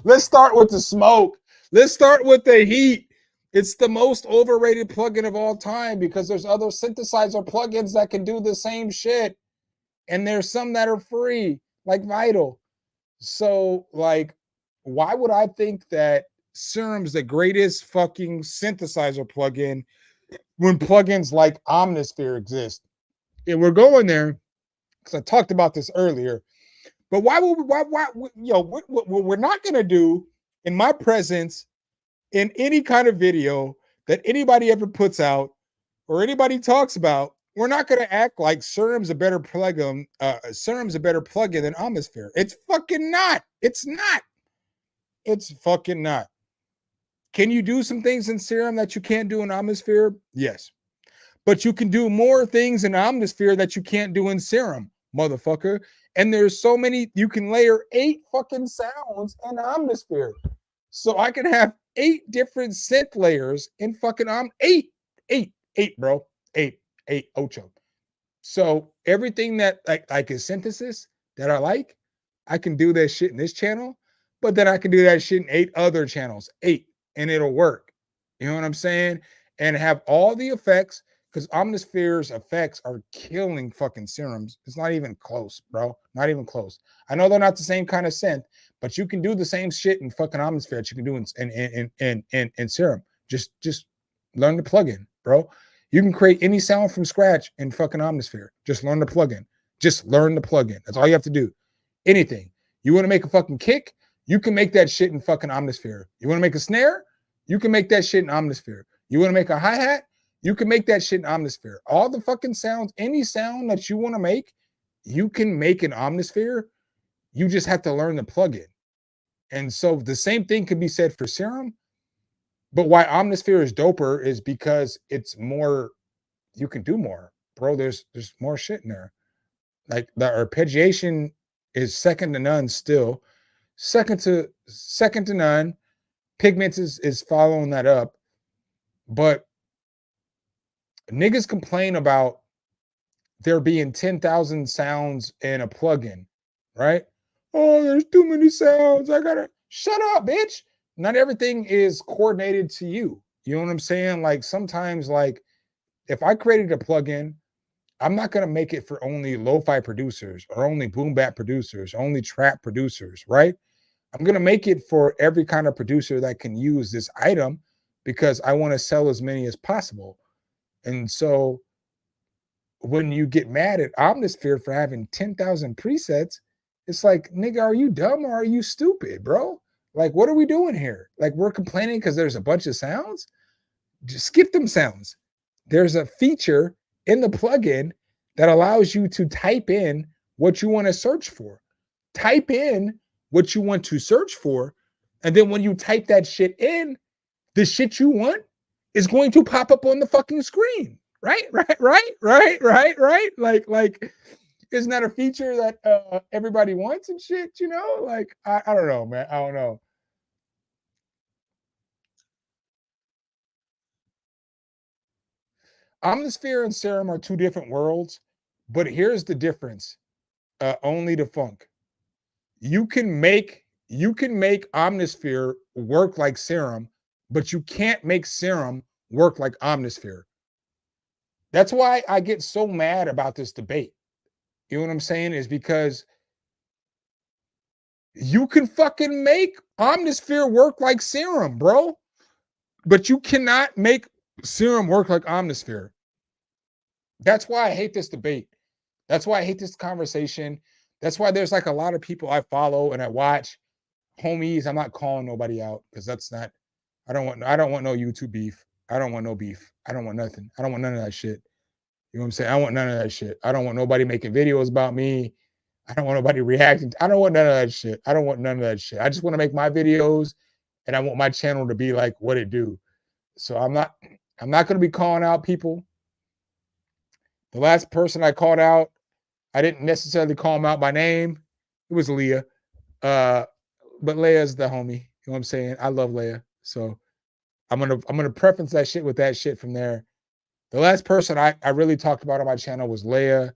Let's start with the smoke. Let's start with the heat. It's the most overrated plugin of all time because there's other synthesizer plugins that can do the same shit. And there's some that are free, like Vital. So, like, why would I think that Serum's the greatest fucking synthesizer plugin when plugins like Omnisphere exist? And we're going there because I talked about this earlier. But why what we're not going to do in my presence in any kind of video that anybody ever puts out or anybody talks about, we're not going to act like Serum's a better plugin. Serum's a better plugin than Omnisphere. It's fucking not. It's not. It's fucking not. Can you do some things in Serum that you can't do in Omnisphere? Yes. But you can do more things in Omnisphere that you can't do in Serum, motherfucker. And there's so many, you can layer 8 fucking sounds in Omnisphere. So I can have 8 different synth layers in fucking eight, bro. 8, ocho. So everything that like is synthesis that I like, I can do that shit in this channel, but then I can do that shit in 8 other channels, 8, and it'll work. You know what I'm saying? And have all the effects, because Omnisphere's effects are killing fucking Serums. It's not even close, bro. Not even close. I know they're not the same kind of synth, but you can do the same shit in fucking Omnisphere that you can do in Serum. Just learn the plugin, bro. You can create any sound from scratch in fucking Omnisphere. Just learn the plugin. Just learn the plugin. That's all you have to do. Anything. You want to make a fucking kick? You can make that shit in fucking Omnisphere. You want to make a snare? You can make that shit in Omnisphere. You want to make a hi-hat? You can make that shit in Omnisphere. All the fucking sounds, any sound that you want to make, you can make in Omnisphere. You just have to learn the plugin. And so the same thing could be said for Serum. But why Omnisphere is doper is because it's more, you can do more, bro. There's more shit in there. Like the arpeggiation is second to none still. second to none. Pigments is following that up, but niggas complain about there being 10,000 sounds in a plugin, right? Oh, there's too many sounds. I gotta shut up, bitch. Not everything is coordinated to you. You know what I'm saying? Like sometimes, like if I created a plugin, I'm not gonna make it for only lo-fi producers or only boom bap producers, only trap producers, right? I'm gonna make it for every kind of producer that can use this item because I want to sell as many as possible. And so when you get mad at Omnisphere for having 10,000 presets, it's like, nigga, are you dumb or are you stupid, bro? Like, what are we doing here? Like, we're complaining because there's a bunch of sounds? Just skip them sounds. There's a feature in the plugin that allows you to type in what you want to search for. Type in what you want to search for. And then when you type that shit in, the shit you want is going to pop up on the fucking screen. Right. Like, isn't that a feature that everybody wants and shit? You know, like I don't know, man. I don't know. Omnisphere and Serum are two different worlds, but here's the difference. Only the funk. You can make Omnisphere work like Serum, but you can't make Serum work like Omnisphere. That's why I get so mad about this debate. You know what I'm saying? Is because you can fucking make Omnisphere work like Serum, bro. But you cannot make Serum work like Omnisphere. That's why I hate this debate. That's why I hate this conversation. That's why there's like a lot of people I follow and I watch. Homies, I'm not calling nobody out because that's not, I don't want no YouTube beef. I don't want no beef. I don't want nothing. I don't want none of that shit. You know what I'm saying? I want none of that shit. I don't want nobody making videos about me. I don't want nobody reacting. I don't want none of that shit. I don't want none of that shit. I just want to make my videos and I want my channel to be like what it do. So I'm not going to be calling out people. The last person I called out, I didn't necessarily call him out by name. It was Leah. But Leia's the homie. You know what I'm saying? I love Leia. So I'm gonna preference that shit with that shit from there. The last person I really talked about on my channel was Leia.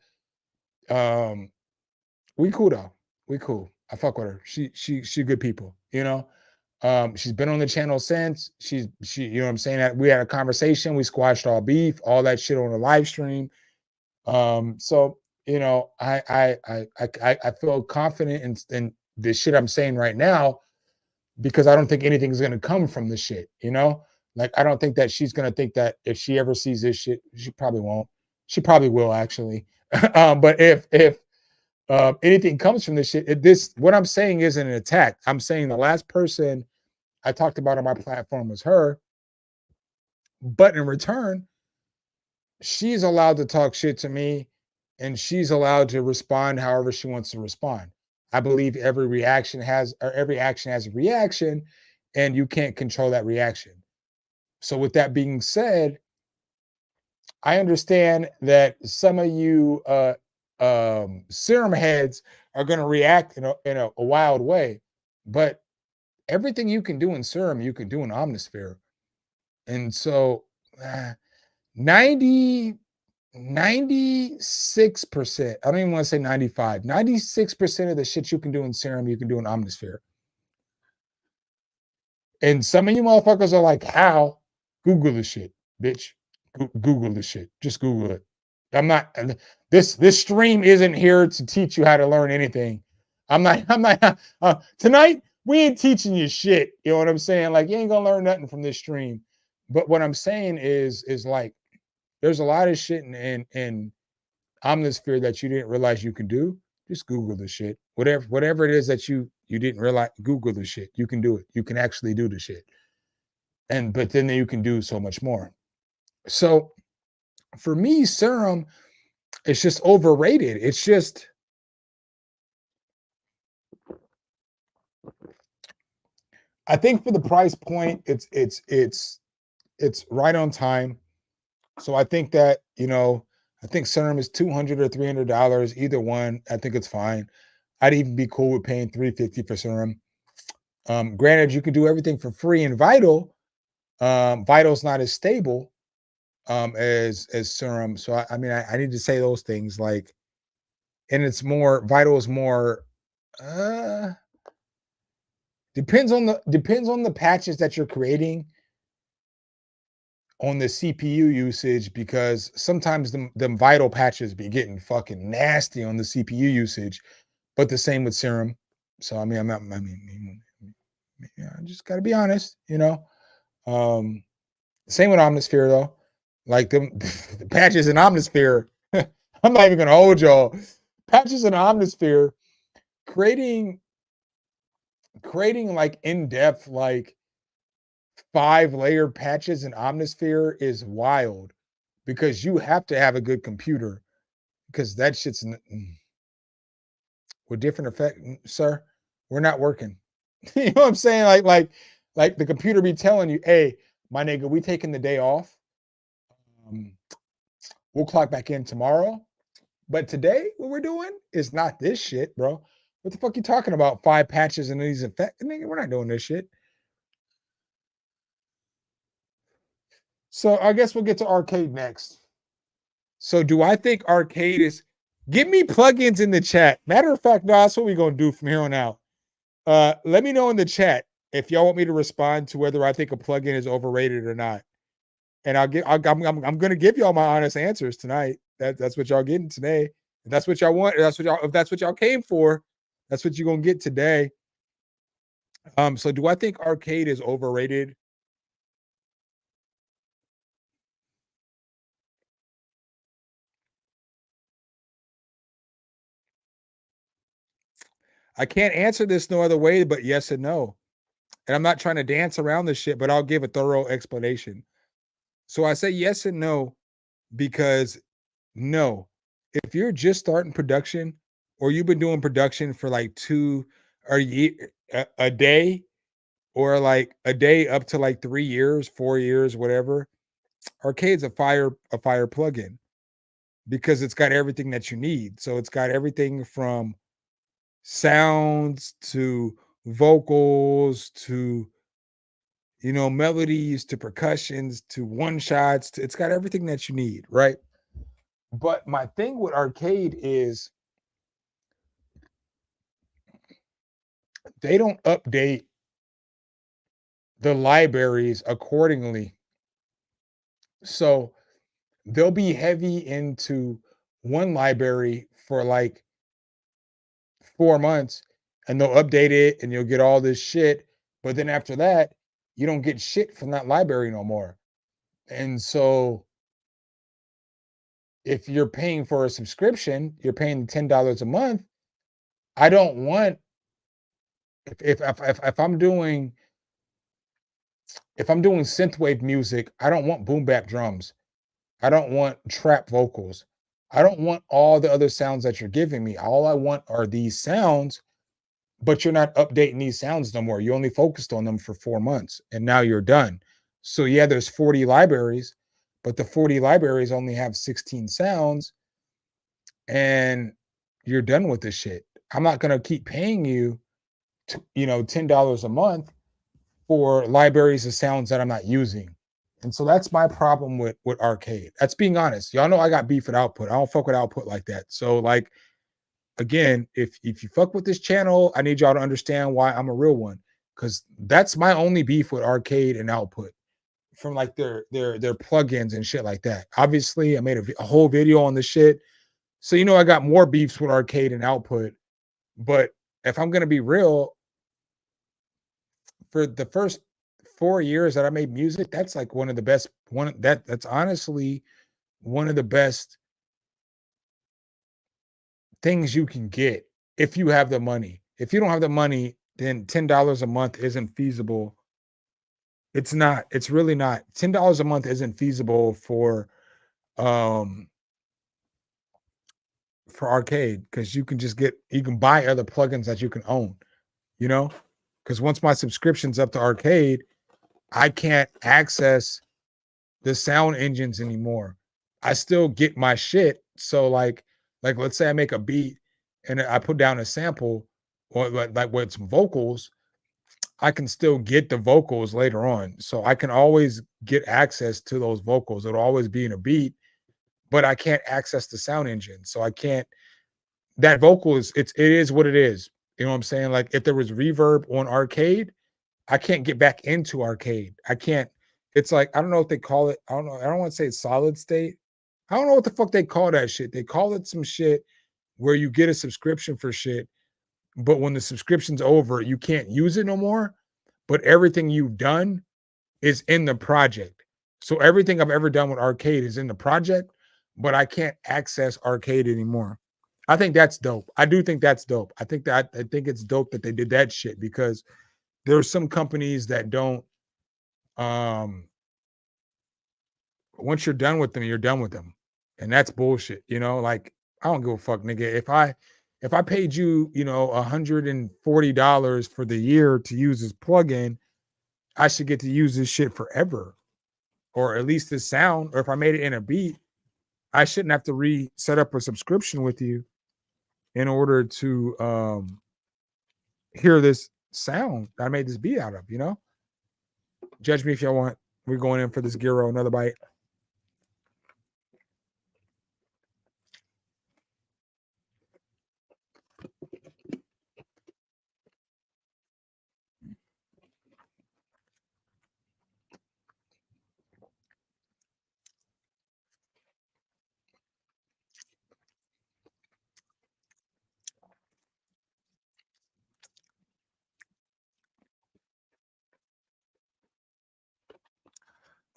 We cool though. We cool. I fuck with her. She good people, you know. She's been on the channel since. She you know what I'm saying? That we had a conversation, we squashed all beef, all that shit on the live stream. So you know, I feel confident in the shit I'm saying right now because I don't think anything's gonna come from this shit, you know? Like I don't think that she's gonna think that if she ever sees this shit, she probably won't. She probably will actually. But if anything comes from this shit, what I'm saying isn't an attack. I'm saying the last person I talked about on my platform was her, but in return, she's allowed to talk shit to me and she's allowed to respond however she wants to respond. I believe every action has a reaction and you can't control that reaction. So with that being said, I understand that some of you Serum heads are going to react in a wild way, but everything you can do in Serum, you can do in Omnisphere. And so 96%, I don't even want to say 95, 96% of the shit you can do in Serum, you can do in Omnisphere. And some of you motherfuckers are like, how? Google the shit, bitch. Google the shit. Just Google it. I'm not, this stream isn't here to teach you how to learn anything. I'm not, tonight, we ain't teaching you shit. You know what I'm saying? Like, you ain't gonna learn nothing from this stream. But what I'm saying is like, there's a lot of shit in Omnisphere that you didn't realize you could do. Just Google the shit. Whatever it is that you didn't realize, Google the shit. You can do it. You can actually do the shit. But then you can do so much more. So for me, Serum, it's just overrated. It's just, I think for the price point, it's right on time. So I think that, you know, I think Serum is $200 or $300, either one. I think it's fine. I'd even be cool with paying $350 for Serum. Granted, you can do everything for free in Vital. Vital's not as stable as Serum. So I mean, I need to say those things, like, and it's more, Vital is more depends on the patches that you're creating on the CPU usage, because sometimes them Vital patches be getting fucking nasty on the CPU usage, but the same with Serum. So I mean, I just got to be honest, you know. Same with Omnisphere though. Like the patches in Omnisphere, I'm not even gonna hold y'all. Patches in Omnisphere, creating like in-depth, like 5-layer patches in Omnisphere is wild, because you have to have a good computer, because that shit's with different effect, sir. We're not working. You know what I'm saying? Like the computer be telling you, hey, my nigga, we taking the day off. We'll clock back in tomorrow. But today, what we're doing is not this shit, bro. What the fuck you talking about? 5 patches and these effects? Nigga, we're not doing this shit. So I guess we'll get to Arcade next. So do I think Arcade is... Give me plugins in the chat. Matter of fact, no, that's what we're going to do from here on out. Let me know in the chat if y'all want me to respond to whether I think a plugin is overrated or not. And I'm going to give y'all my honest answers tonight. That's what y'all getting today. If that's what y'all want, if that's what y'all came for, that's what you're going to get today. So do I think Arcade is overrated? I can't answer this no other way but yes and no. And I'm not trying to dance around this shit, but I'll give a thorough explanation. So I say yes and no because no, if you're just starting production or you've been doing production for like a day, or like a day up to like 3 years, 4 years, whatever, Arcade's a fire plugin, because it's got everything that you need. So it's got everything from sounds to vocals to, you know, melodies to percussions to one shots. It's got everything that you need, right? But my thing with Arcade is they don't update the libraries accordingly. So they'll be heavy into one library for like 4 months, and they'll update it and you'll get all this shit. But then after that, you don't get shit from that library no more. And so if you're paying for a subscription, you're paying $10 a month. I don't want, if I'm doing synthwave music, I don't want boom bap drums. I don't want trap vocals. I don't want all the other sounds that you're giving me. All I want are these sounds, but you're not updating these sounds no more. You only focused on them for 4 months and now you're done. So yeah, there's 40 libraries, but the 40 libraries only have 16 sounds, and you're done with this shit. I'm not going to keep paying you, $10 a month for libraries of sounds that I'm not using. And so that's my problem with Arcade. That's being honest. Y'all know I got beef with output. I don't fuck with output like that. So like, again, if you fuck with this channel, I need y'all to understand why I'm a real one, because that's my only beef with Arcade and output, from like their plugins and shit like that. Obviously, I made a whole video on this shit, so I got more beefs with Arcade and output. But if I'm gonna be real, for the first 4 years that I made music, that's like one of the best. That's honestly one of the best things you can get if you have the money. If you don't have the money, then $10 a month isn't feasible. It's not. It's really not. $10 a month isn't feasible for Arcade, because you can buy other plugins that you can own, because once my subscription's up to Arcade, I can't access the sound engines anymore. I still get my shit. So like let's say I make a beat and I put down a sample or like with some vocals, I can still get the vocals later on. So I can always get access to those vocals. It'll always be in a beat, but I can't access the sound engine. So I can't, that vocal is, it is what it is. You know what I'm saying? Like if there was reverb on Arcade, I can't get back into Arcade. I can't, it's like, I don't know what they call it. I don't know. I don't want to say it's solid state. I don't know what the fuck they call that shit. They call it some shit where you get a subscription for shit, but when the subscription's over, you can't use it no more. But everything you've done is in the project. So everything I've ever done with Arcade is in the project, but I can't access Arcade anymore. I think that's dope. I do think that's dope. I think it's dope that they did that shit, because there are some companies that don't, once you're done with them, you're done with them. And that's bullshit. You know, like I don't give a fuck, nigga. If I paid you, you know, $140 for the year to use this plugin, I should get to use this shit forever. Or at least this sound, or if I made it in a beat, I shouldn't have to reset up a subscription with you in order to hear this sound that I made this beat out of, you know? Judge me if y'all want. We're going in for this gyro, another bite.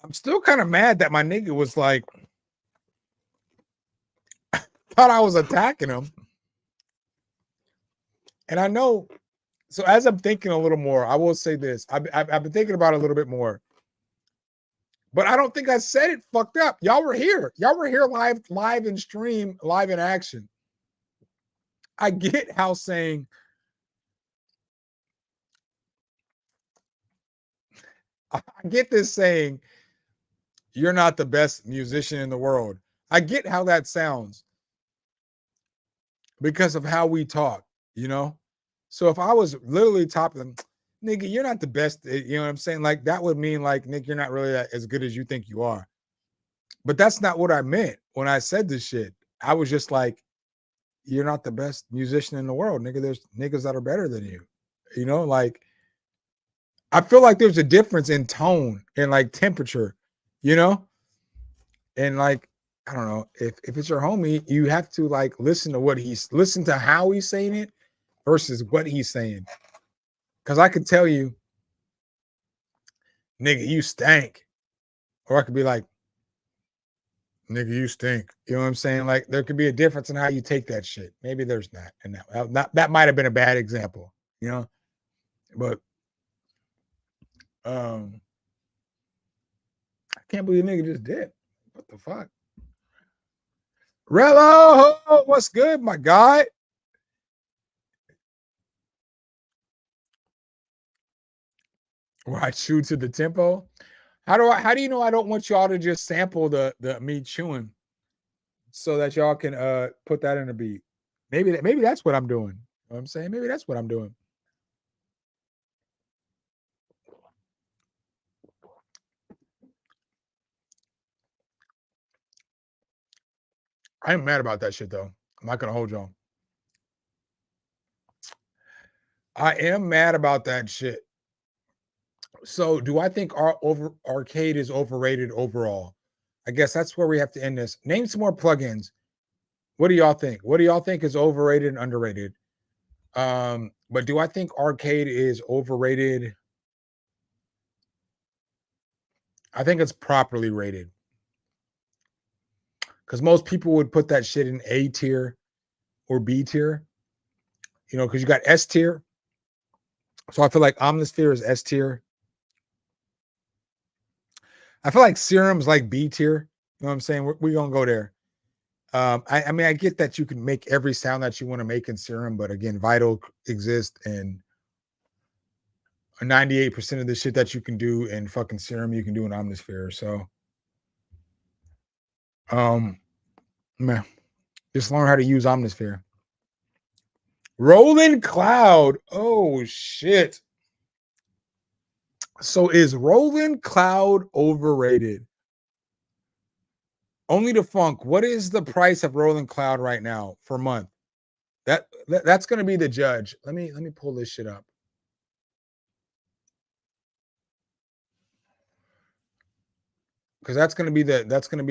I'm still kind of mad that my nigga was like, thought I was attacking him. And I know, so as I'm thinking a little more, I will say this. I've been thinking about it a little bit more. But I don't think I said it fucked up. Y'all were here. Y'all were here live in stream, live in action. I get how saying, I get this saying, you're not the best musician in the world. I get how that sounds because of how we talk, you know? So if I was literally topping, nigga, you're not the best, you know what I'm saying? Like that would mean like, Nick, you're not really as good as you think you are. But that's not what I meant when I said this shit. I was just like, you're not the best musician in the world, nigga. There's niggas that are better than you. You know, like I feel like there's a difference in tone and like temperature, you know? And like, I don't know, if it's your homie, you have to like listen to how he's saying it versus what he's saying. Cause I could tell you, nigga, you stank. Or I could be like, nigga, you stink. You know what I'm saying? Like there could be a difference in how you take that shit. Maybe there's not. And that might have been a bad example, you know? But I can't believe a nigga just did. What the fuck? Rello, what's good, my guy? Where I chew to the tempo. How do you know I don't want y'all to just sample the me chewing so that y'all can put that in a beat? Maybe that's what I'm doing. You know what I'm saying? Maybe that's what I'm doing. I am mad about that shit though. I'm not gonna hold y'all. I am mad about that shit. So do I think Arcade is overrated overall? I guess that's where we have to end this. Name some more plugins. What do y'all think? What do y'all think is overrated and underrated? But do I think Arcade is overrated? I think it's properly rated. Because most people would put that shit in A tier or B tier. You know, because you got S tier. So I feel like Omnisphere is S tier. I feel like Serum's like B tier. You know what I'm saying? We're gonna go there. I mean, I get that you can make every sound that you want to make in Serum, but again, Vital exists, and 98% of the shit that you can do in fucking Serum, you can do in Omnisphere. So, man, just learn how to use Omnisphere. Rolling Cloud. Oh shit. So is Rolling Cloud overrated? Only the funk. What is the price of Rolling Cloud right now for month? That's going to be the judge. Let me pull this shit up. Because that's going to be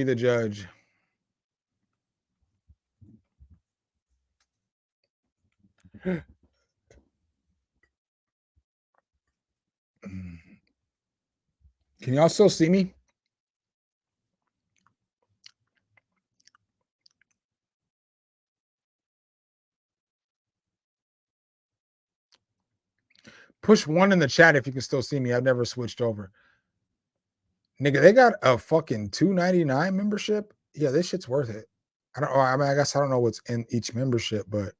the judge. Can y'all still see me? Push 1 in the chat if you can still see me. I've never switched over. Nigga, they got a fucking $2.99 membership. Yeah, this shit's worth it. I mean, I guess I don't know what's in each membership, but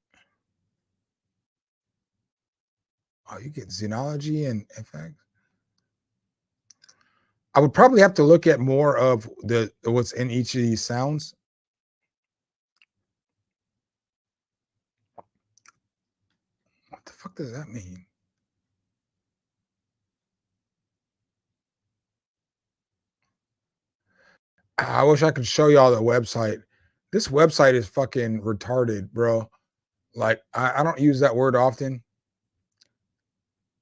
oh, you get Xenology and FX. I would probably have to look at more of what's in each of these sounds. What the fuck does that mean? I wish I could show y'all the website. This website is fucking retarded, bro. Like, I don't use that word often.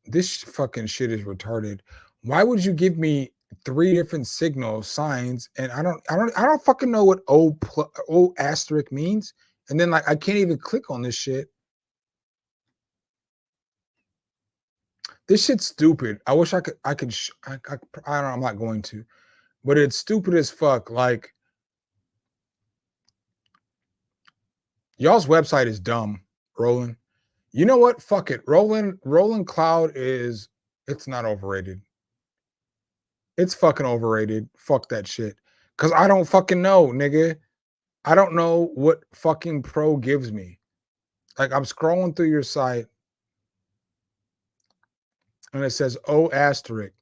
This fucking shit is retarded. Why would you give me 3 different signal signs and I don't fucking know what O asterisk means? And then like I can't even click on this shit. This shit's stupid. I wish I don't know, I'm not going to. But it's stupid as fuck. Like, y'all's website is dumb, Roland. You know what? Fuck it. Roland Cloud it's not overrated. It's fucking overrated. Fuck that shit. Cause I don't fucking know, nigga. I don't know what fucking pro gives me. Like I'm scrolling through your site and it says O asterisk.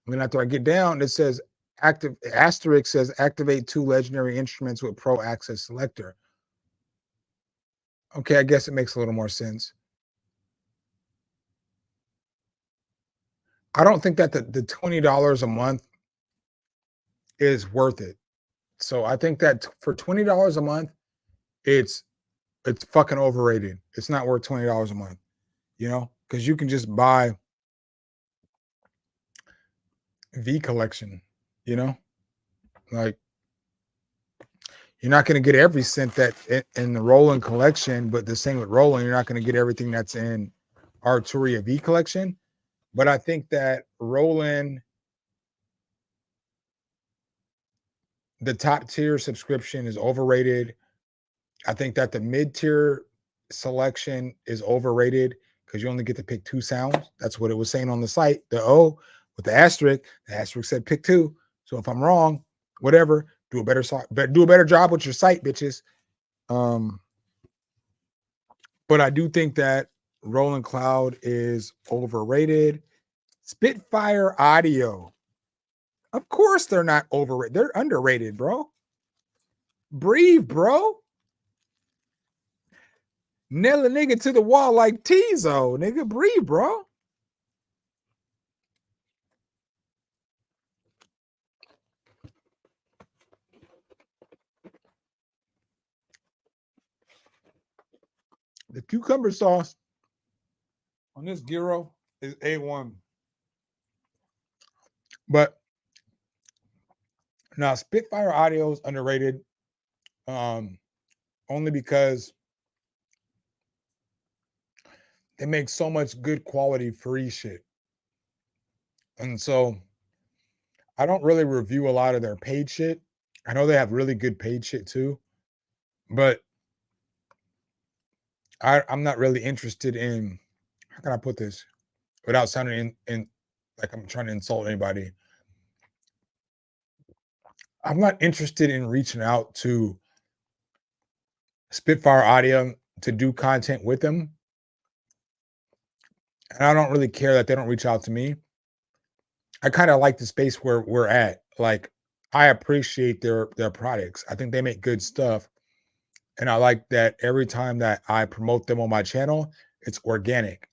And then after I get down, it says asterisk says activate 2 legendary instruments with pro access selector. Okay, I guess it makes a little more sense. I don't think that the $20 a month is worth it. So I think that for $20 a month, it's fucking overrated. It's not worth $20 a month, you know, because you can just buy V collection, you know, like you're not going to get every synth that in the Roland collection, but the same with Roland, you're not going to get everything that's in Arturia V collection. But I think that Roland, the top tier subscription is overrated. I think that the mid tier selection is overrated because you only get to pick 2 sounds. That's what it was saying on the site. The O with the asterisk said pick 2. So if I'm wrong, whatever, do a better job with your site, bitches. But I do think that Roland Cloud is overrated. Spitfire Audio. Of course they're not overrated. They're underrated, bro. Breathe, bro. Nail a nigga to the wall like Tizo. Nigga, breathe, bro. The cucumber sauce on this gyro is A1. But now Spitfire Audio is underrated. Only because they make so much good quality free shit. And so I don't really review a lot of their paid shit. I know they have really good paid shit too, but I'm not really interested in, how can I put this without sounding in like I'm trying to insult anybody. I'm not interested in reaching out to Spitfire Audio to do content with them. And I don't really care that they don't reach out to me. I kind of like the space where we're at. Like, I appreciate their products. I think they make good stuff. And I like that every time that I promote them on my channel, it's organic.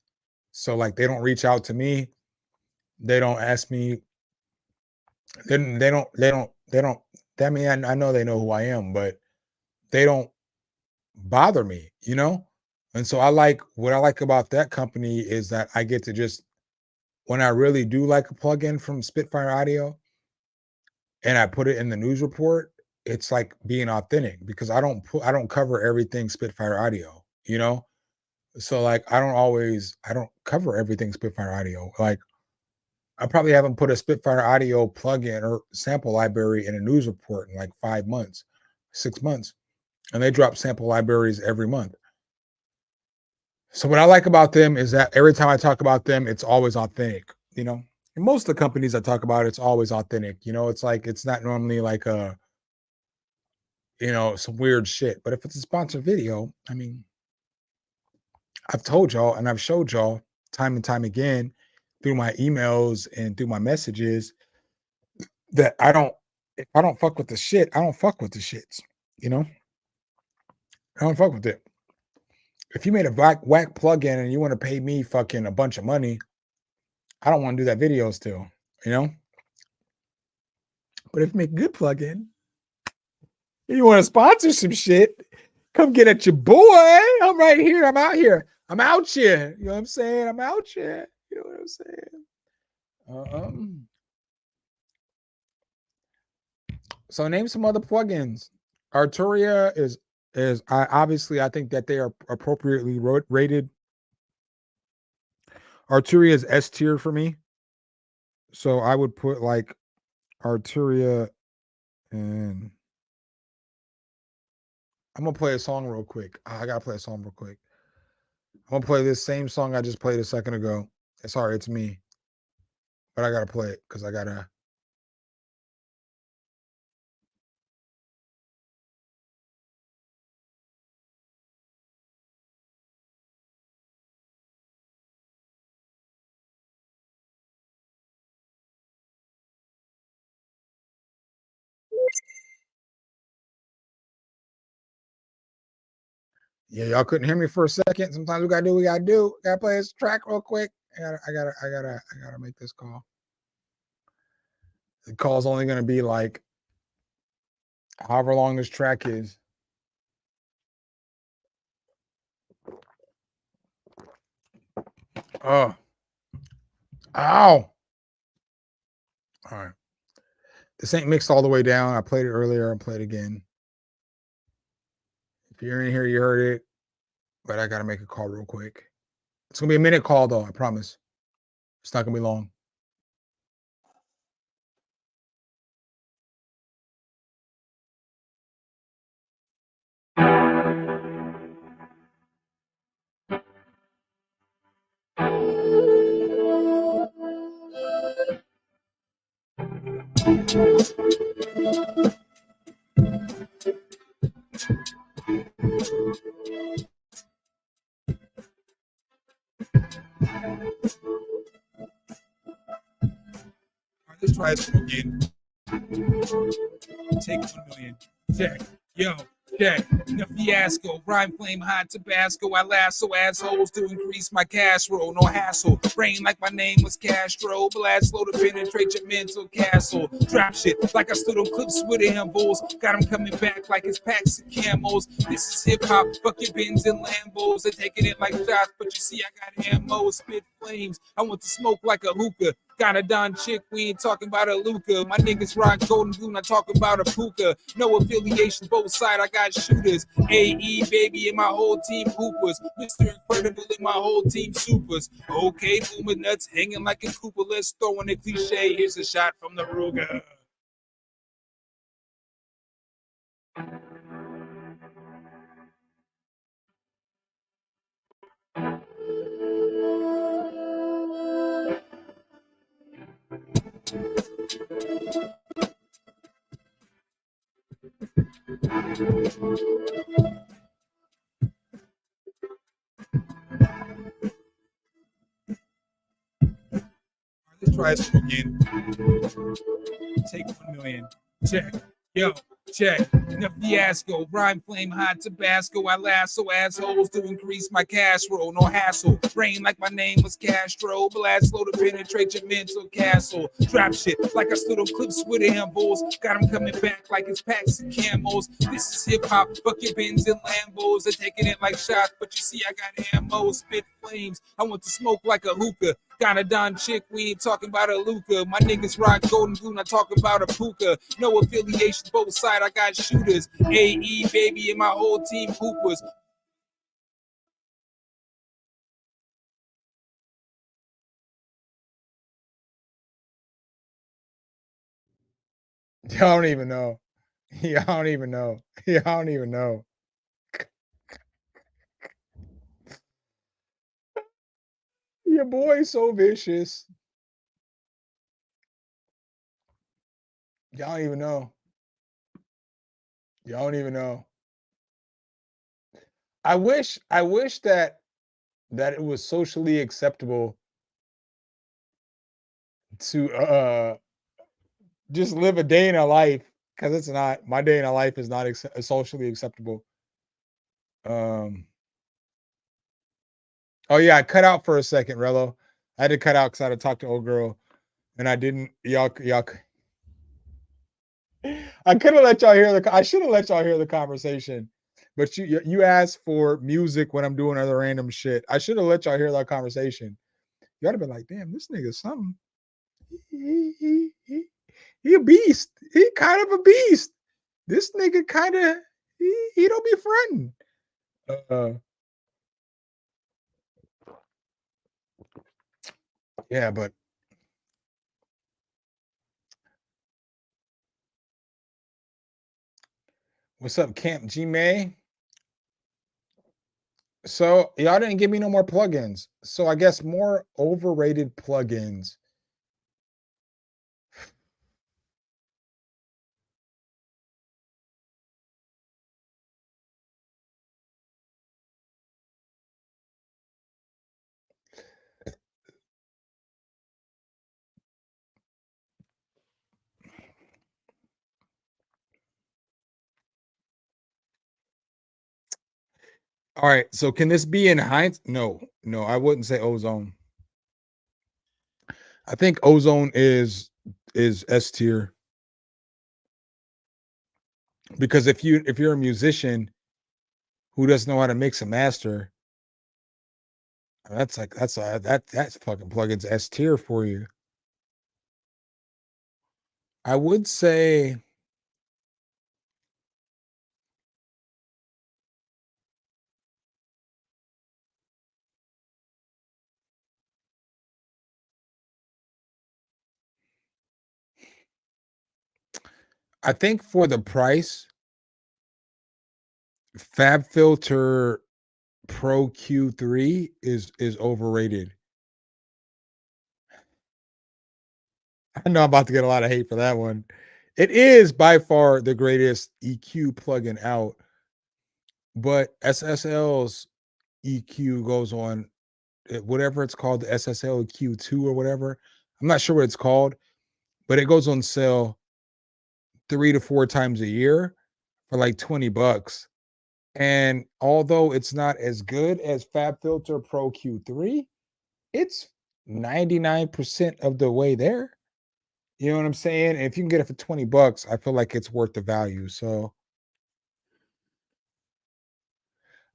So like they don't reach out to me. They don't ask me. They don't. I mean, I know they know who I am, but they don't bother me, you know? And so what I like about that company is that I get to just, when I really do like a plugin from Spitfire Audio and I put it in the news report, it's like being authentic because I don't cover everything Spitfire Audio, you know? So like I don't cover everything Spitfire Audio. Like I probably haven't put a Spitfire Audio plugin or sample library in a news report in like 5 months, 6 months. And they drop sample libraries every month. So what I like about them is that every time I talk about them, it's always authentic, you know? And most of the companies I talk about, it's always authentic. You know, it's like it's not normally like some weird shit. But if it's a sponsored video, I mean, I've told y'all and I've showed y'all time and time again through my emails and through my messages that if I don't fuck with the shit, I don't fuck with the shits, you know? I don't fuck with it. If you made a whack plugin and you want to pay me fucking a bunch of money, I don't want to do that video still, you know? But if you make a good plugin, you want to sponsor some shit, come get at your boy. I'm right here. I'm out here. I'm out here. You know what I'm saying? I'm out here. You know what I'm saying? So name some other plugins. Arturia is I think that they are appropriately rated. Arturia is S tier for me. So I would put like Arturia, and I'm gonna play a song real quick. I gotta play a song real quick. I'm gonna play this same song I just played a second ago. Sorry, it's me. But I gotta play it because I gotta. Yeah, y'all couldn't hear me for a second. Sometimes we gotta do what we gotta do. Gotta play this track real quick. I gotta make this call. The call's only gonna be like however long this track is. Oh. Ow. All right. This ain't mixed all the way down. I played it earlier. I'll play it again. If you're in here, you heard it. But I gotta make a call real quick. It's gonna be a minute call though, I promise. It's not gonna be long. Let's try this again. Take 1 million. Check. Yo, check. The fiasco. Rhyme flame hot Tabasco. I lasso assholes to increase my cash roll. No hassle. Brain like my name was Castro. Blast slow to penetrate your mental castle. Trap shit like I stood on clips with ambos. Got them coming back like it's packs of camos. This is hip hop. Fuck your Benz and Lambos. They're taking it like shots, but you see I got ammo. Spit flames. I want to smoke like a hookah. Got a Don chick, we ain't talking about a Luca. My niggas rock golden blue, not talking about a puka. No affiliation, both side, I got shooters. AE, baby, and my whole team hoopers. Mr. Incredible and my whole team supers. Okay, boomer nuts, hanging like a Cooper. Let's throw in a cliche, here's a shot from the Ruger. Let's try this again. Take 1 million. Check. Yo, check. In a fiasco, rhyme flame hot Tabasco. I lasso assholes to increase my cash roll. No hassle. Rain like my name was Castro. Blast slow to penetrate your mental castle. Drop shit like I stood on clips with ambos. Got them coming back like it's packs and camos. This is hip hop. Fuck your Benz and Lambos. They're taking it like shots, but you see I got ammo. Spit flames. I want to smoke like a hookah. Got a Don chick, we ain't talking about a Luca. My niggas rock golden blue, not talking about a puka. No affiliation, both side, I got shooters. AE, baby, and my whole team hoopers. Y'all don't even know. Y'all don't even know. Y'all don't even know. Your boy's so vicious. Y'all don't even know. Y'all don't even know. I wish that it was socially acceptable to just live a day in a life, because it's not. My day in a life is not socially acceptable. Oh yeah, I cut out for a second, Rello. I had to cut out because I had to talk to old girl, and I didn't. Y'all. I could have let y'all hear I should have let y'all hear the conversation, but you asked for music when I'm doing other random shit. I should have let y'all hear that conversation. You ought to be like, damn, this nigga's something. He a beast. He kind of a beast. This nigga kind of he don't be fronting. Yeah, but what's up, Camp G May? So y'all didn't give me no more plugins. So I guess more overrated plugins. All right, so can this be in Heinz? No, I wouldn't say Ozone. I think Ozone is S tier, because if you're a musician who doesn't know how to mix and master, that's fucking plugins S tier for you. I would say I think for the price, FabFilter Pro Q3 is overrated. I know I'm about to get a lot of hate for that one. It is by far the greatest EQ plugin out, but SSL's EQ goes on whatever it's called, the SSL Q2 or whatever. I'm not sure what it's called, but it goes on sale 3 to 4 times a year for like $20. And although it's not as good as FabFilter Pro Q3, it's 99% of the way there. You know what I'm saying? And if you can get it for $20, I feel like it's worth the value. So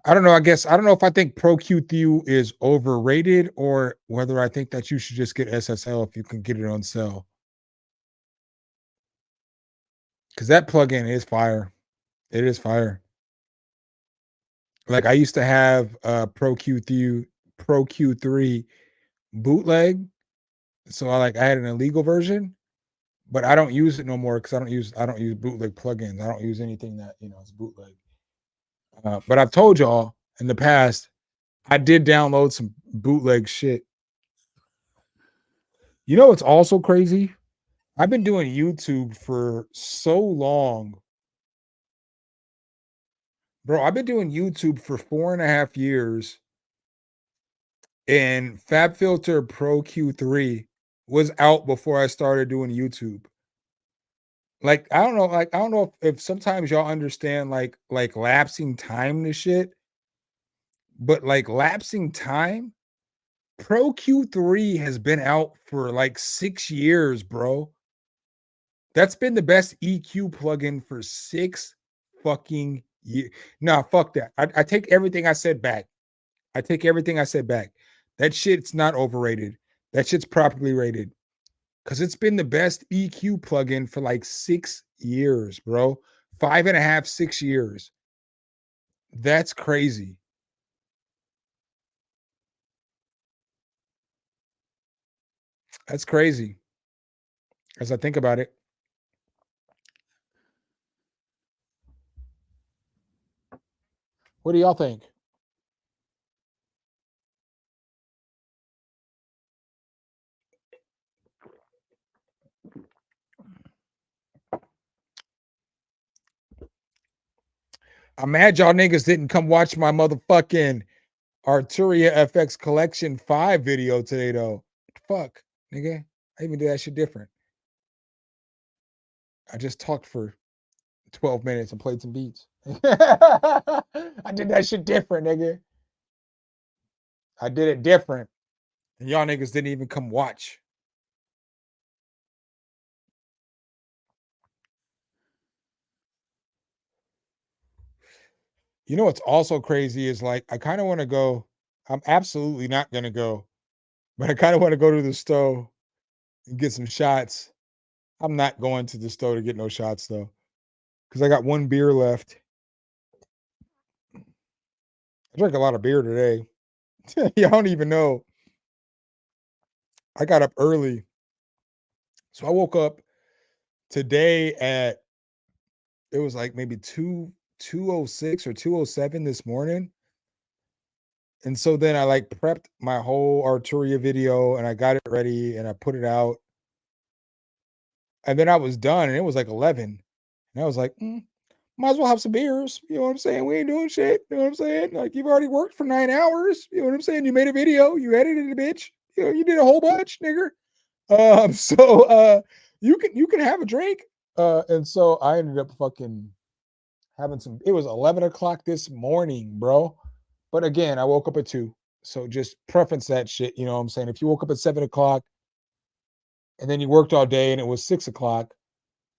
I don't know. I don't know if I think Pro Q3 is overrated or whether I think that you should just get SSL if you can get it on sale. Because that plugin is fire. It is fire. Like I used to have Pro Q3 bootleg. So I had an illegal version, but I don't use it no more because I don't use bootleg plugins. I don't use anything that is bootleg. But I've told y'all in the past, I did download some bootleg shit. You know what's also crazy? I've been doing YouTube for so long. Bro, I've been doing YouTube for 4.5 years. And FabFilter Pro Q3 was out before I started doing YouTube. Like, I don't know, like, I don't know if sometimes y'all understand like lapsing time to shit, but like lapsing time, Pro Q3 has been out for like 6 years, bro. That's been the best EQ plugin for 6 fucking years. Nah, fuck that. I take everything I said back. I take everything I said back. That shit's not overrated. That shit's properly rated. Because it's been the best EQ plugin for like 6 years, bro. 5.5, 6 years. That's crazy. That's crazy. As I think about it. What do y'all think? I'm mad y'all niggas didn't come watch my motherfucking Arturia FX Collection 5 video today, though. Fuck, nigga. I even did that shit different. I just talked for 12 minutes and played some beats. I did that shit different, nigga. I did it different. And y'all niggas didn't even come watch. You know what's also crazy is like, I kind of want to go. I'm absolutely not going to go, but I kind of want to go to the store and get some shots. I'm not going to the store to get no shots though, because I got one beer left. I drank a lot of beer today. Y'all don't even know. I got up early. So I woke up today at, it was like maybe 2:06 or 2:07 this morning. And so then I like prepped my whole Arturia video and I got it ready and I put it out. And then I was done and it was like 11. And I was like, might as well have some beers. You know what I'm saying? We ain't doing shit. You know what I'm saying? Like, you've already worked for 9 hours. You know what I'm saying? You made a video, you edited a bitch. You know, you did a whole bunch, nigger. So you can have a drink. And so I ended up fucking having some. It was 11 o'clock this morning, bro. But again, I woke up at 2. So just preference that shit. You know what I'm saying? If you woke up at 7 o'clock and then you worked all day and it was 6 o'clock,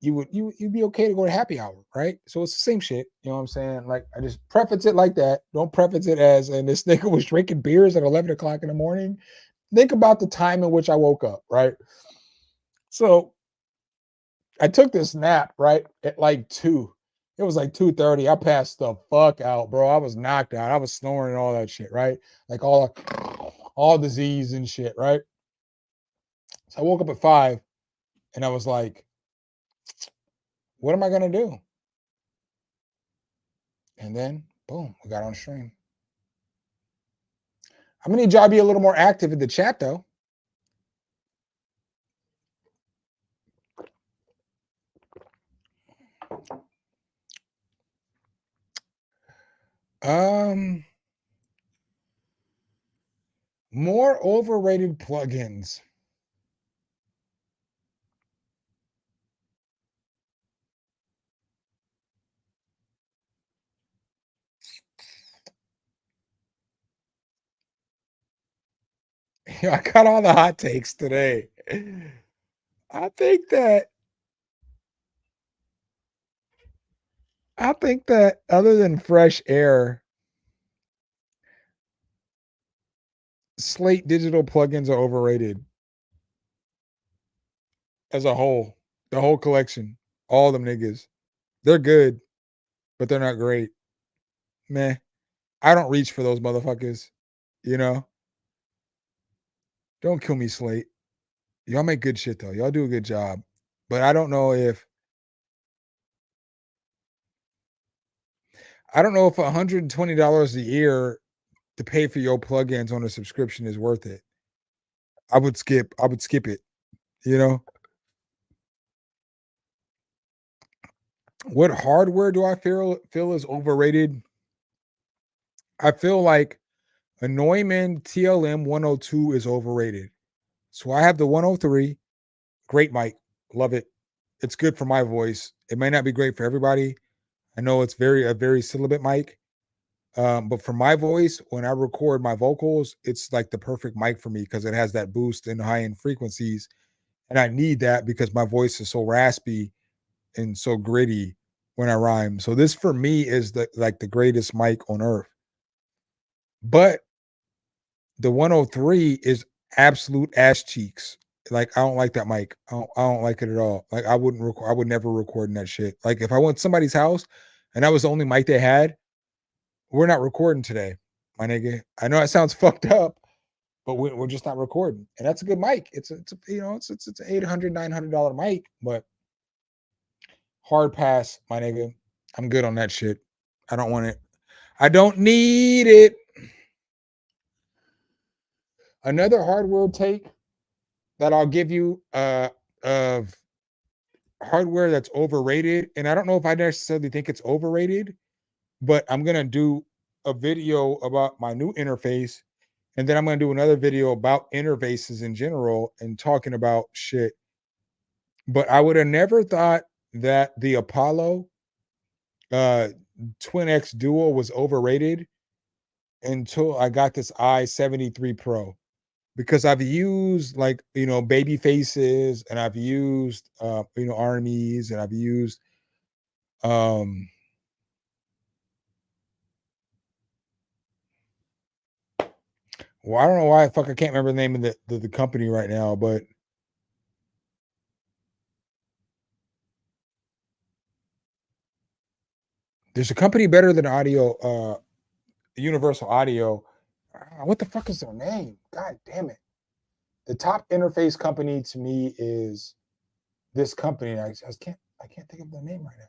you'd be okay to go to happy hour, right? So it's the same shit. You know what I'm saying? Like, I just preference it like that. Don't preference it as, and this nigga was drinking beers at 11 o'clock in the morning. Think about the time in which I woke up, right? So I took this nap, right, at like 2. It was like 2:30. I passed the fuck out, bro. I was knocked out. I was snoring and all that shit, right? Like all disease and shit, right? So I woke up at 5 and I was like, what am I gonna do? And then boom, we got on stream. I'm gonna need y'all to be a little more active in the chat though. More overrated plugins. I got all the hot takes today. I think that other than Fresh Air, Slate digital plugins are overrated as a whole. The whole collection, all them niggas, they're good, but they're not great. Meh. I don't reach for those motherfuckers. You know, don't kill me, Slate. Y'all make good shit though. Y'all do a good job, but I don't know if $120 a year to pay for your plugins on a subscription is worth it. I would skip it, you know. What hardware do I feel is overrated? I feel like a Neumann TLM 102 is overrated. So I have the 103, great mic, love it. it's good for my voice. It may not be great for everybody. I know it's a very syllabate mic. But for my voice, when I record my vocals, it's like the perfect mic for me because it has that boost in high end frequencies. And I need that because my voice is so raspy and so gritty when I rhyme. So this for me is the greatest mic on earth. But the 103 is absolute ass cheeks. Like I don't like that mic. I don't like it at all. Like I would never record in that shit. Like if I went to somebody's house and that was the only mic they had, we're not recording today, my nigga. I know it sounds fucked up, but we're just not recording. And that's a good mic. It's an $800, $900 mic, but hard pass, my nigga. I'm good on that shit. I don't want it. I don't need it. Another hardware take that I'll give you of hardware that's overrated, and I don't know if I necessarily think it's overrated, but I'm gonna do a video about my new interface, and then I'm gonna do another video about interfaces in general and talking about shit. But I would have never thought that the Apollo Twin X Duo was overrated until I got this i73 Pro. Because I've used like baby faces, and I've used armies, and I've used well, I don't know why I can't remember the name of the company right now, but there's a company better than audio, Universal Audio. What the fuck is their name? God damn it. The top interface company to me is this company. I can't think of their name right now.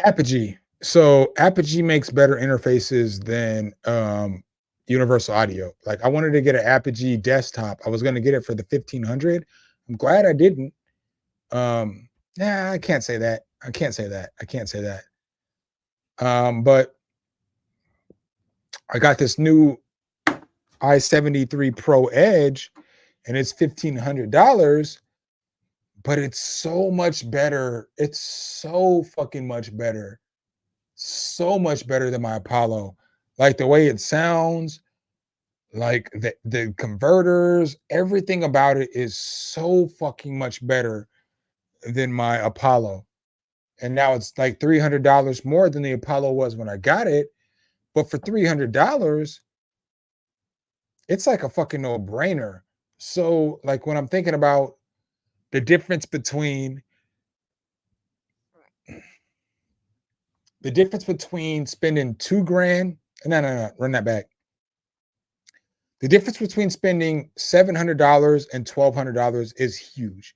Apogee. So Apogee makes better interfaces than Universal Audio. Like I wanted to get an Apogee desktop. I was going to get it for the 1500. I'm glad I didn't. Yeah, I can't say that. I can't say that. But I got this new i73 Pro Edge, and it's $1,500, but it's so much better. It's so fucking much better. So much better than my Apollo. Like the way it sounds, like the converters, everything about it is so fucking much better than my Apollo. And now it's like $300 more than the Apollo was when I got it. But for $300, it's like a fucking no-brainer. So like when I'm thinking about the difference between spending $2,000, no, run that back. The difference between spending $700 and $1,200 is huge.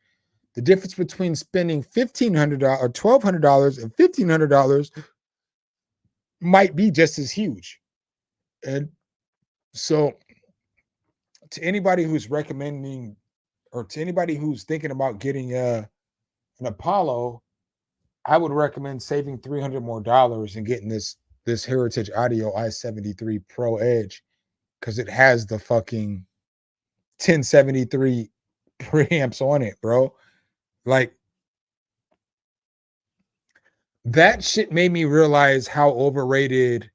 The difference between spending $1,500 or $1,200 and $1,500 might be just as huge. And so to anybody who's recommending, or to anybody who's thinking about getting an Apollo, I would recommend saving $300 more and getting this Heritage Audio i73 Pro Edge, because it has the fucking 1073 preamps on it, bro. Like that shit made me realize how overrated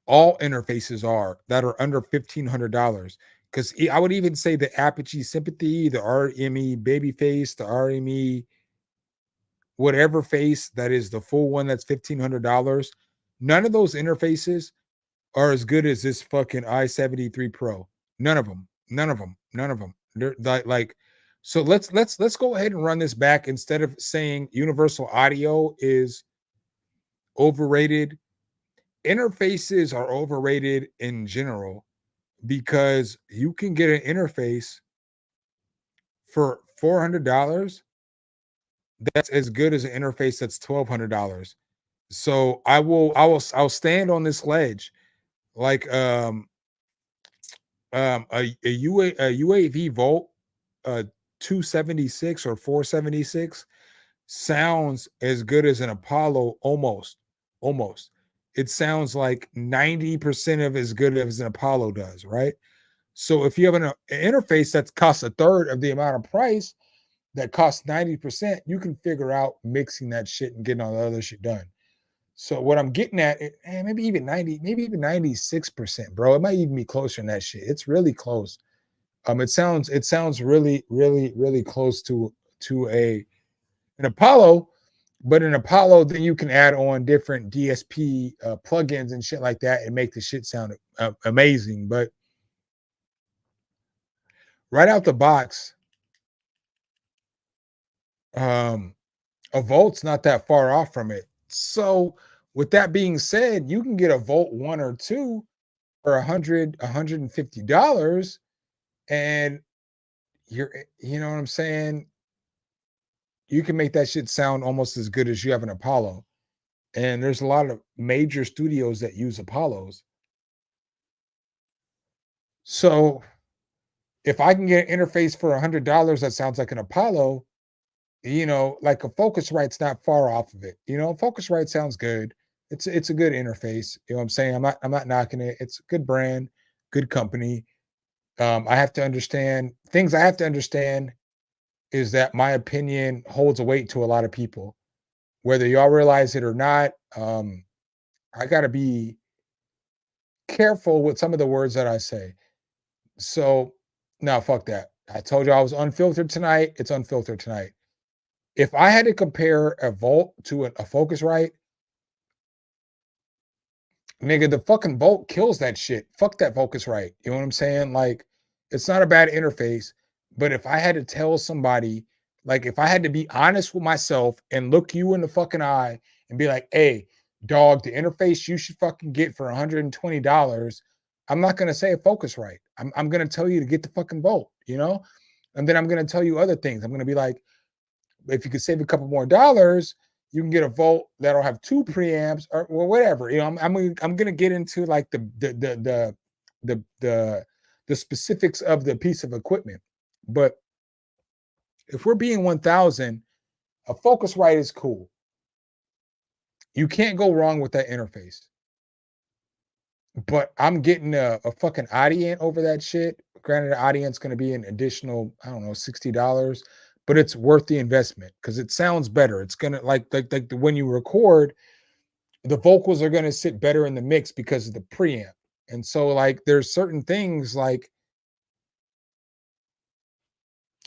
all interfaces are that are under $1,500. Because I would even say the Apogee Sympathy, the RME Babyface, the RME whatever face that is the full one that's $1,500. None of those interfaces are as good as this fucking i73 Pro. None of them. They're like, so let's go ahead and run this back. Instead of saying Universal Audio is overrated, interfaces are overrated in general, because you can get an interface for $400 that's as good as an interface that's $1,200. So I'll stand on this ledge, like a UAV Volt 276 or 476 sounds as good as an Apollo almost. almost. It sounds like 90% of as good as an Apollo does, right? So if you have an interface that costs a third of the amount of price that costs 90%, you can figure out mixing that shit and getting all the other shit done. So what I'm getting at, maybe even 90, maybe even 96%, bro. It might even be closer than that shit. It's really close. It sounds really, really, really close to an Apollo, but an Apollo, then you can add on different DSP plugins and shit like that and make the shit sound amazing. But right out the box, a Volt's not that far off from it. So with that being said, you can get a Volt 1 or 2 for $150, and you know what I'm saying? You can make that shit sound almost as good as you have an Apollo. And there's a lot of major studios that use Apollos. So if I can get an interface for $100 that sounds like an Apollo, like a Focusrite's not far off of it. Focusrite sounds good. It's a good interface. You know what I'm saying? I'm not knocking it. It's a good brand, good company. I have to understand things. I have to understand is that my opinion holds a weight to a lot of people, whether y'all realize it or not. I got to be careful with some of the words that I say. So, no, fuck that. I told you I was unfiltered tonight. It's unfiltered tonight. If I had to compare a Volt to a Focusrite, nigga, the fucking Volt kills that shit. Fuck that Focusrite. You know what I'm saying? Like, it's not a bad interface, but if I had to tell somebody, like, if I had to be honest with myself and look you in the fucking eye and be like, hey, dog, the interface you should fucking get for $120, I'm not gonna say a Focusrite. I'm gonna tell you to get the fucking Volt, and then I'm gonna tell you other things. I'm gonna be like, if you could save a couple more dollars, you can get a Volt that'll have 2 preamps or whatever. I'm gonna get into like the specifics of the piece of equipment. But if we're being 1,000, a Focusrite is cool. You can't go wrong with that interface. But I'm getting a fucking Audient over that shit. Granted, the Audient's going to be an additional, I don't know, $60, but it's worth the investment because it sounds better. It's gonna like when you record, the vocals are gonna sit better in the mix because of the preamp. And so like there's certain things like,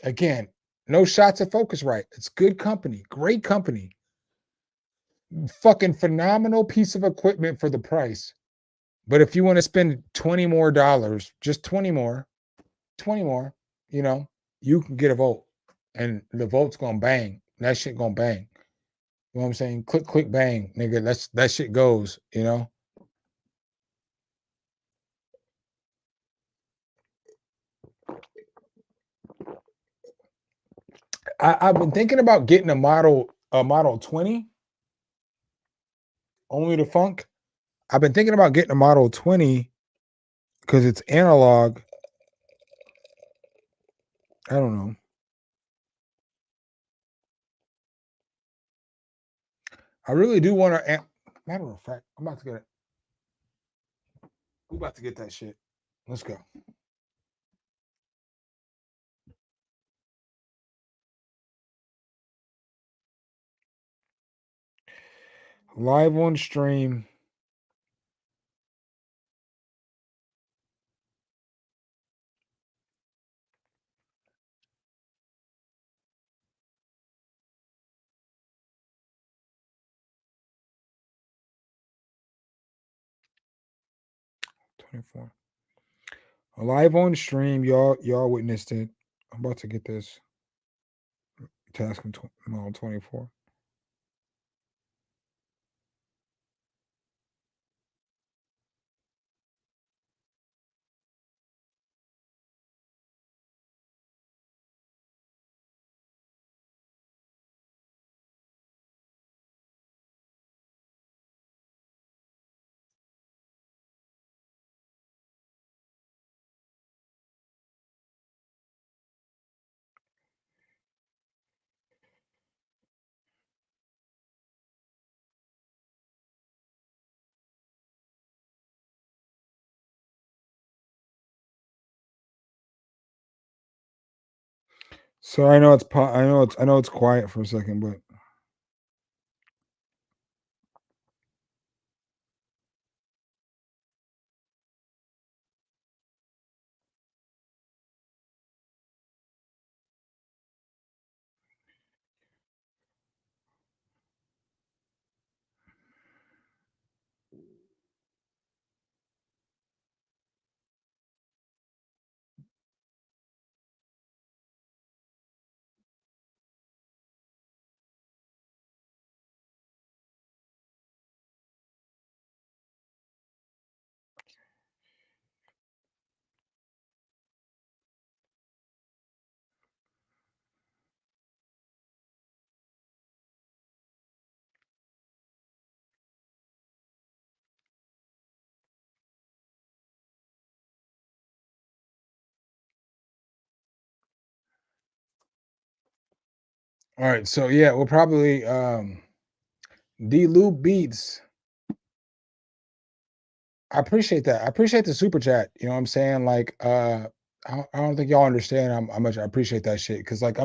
again, no shots at Focusrite. It's good company, great company, fucking phenomenal piece of equipment for the price. But if you want to spend $20 more, just 20 more, you can get a Volt. And the Volt's gonna bang. That shit gonna bang. You know what I'm saying? Click, click, bang, nigga. That shit goes. I've been thinking about getting a Model 20, only the funk. I've been thinking about getting a Model 20 because it's analog. I don't know. I really do want to. Matter of fact, I'm about to get it. We're about to get that shit. Let's go. Live on stream. Live on stream, y'all witnessed it. I'm about to get this task model 24. So I know it's quiet for a second, but all right. So yeah, we'll probably D Loop Beats. I appreciate that. I appreciate the super chat. You know what I'm saying? Like, I don't think y'all understand how much I appreciate that shit. Cause like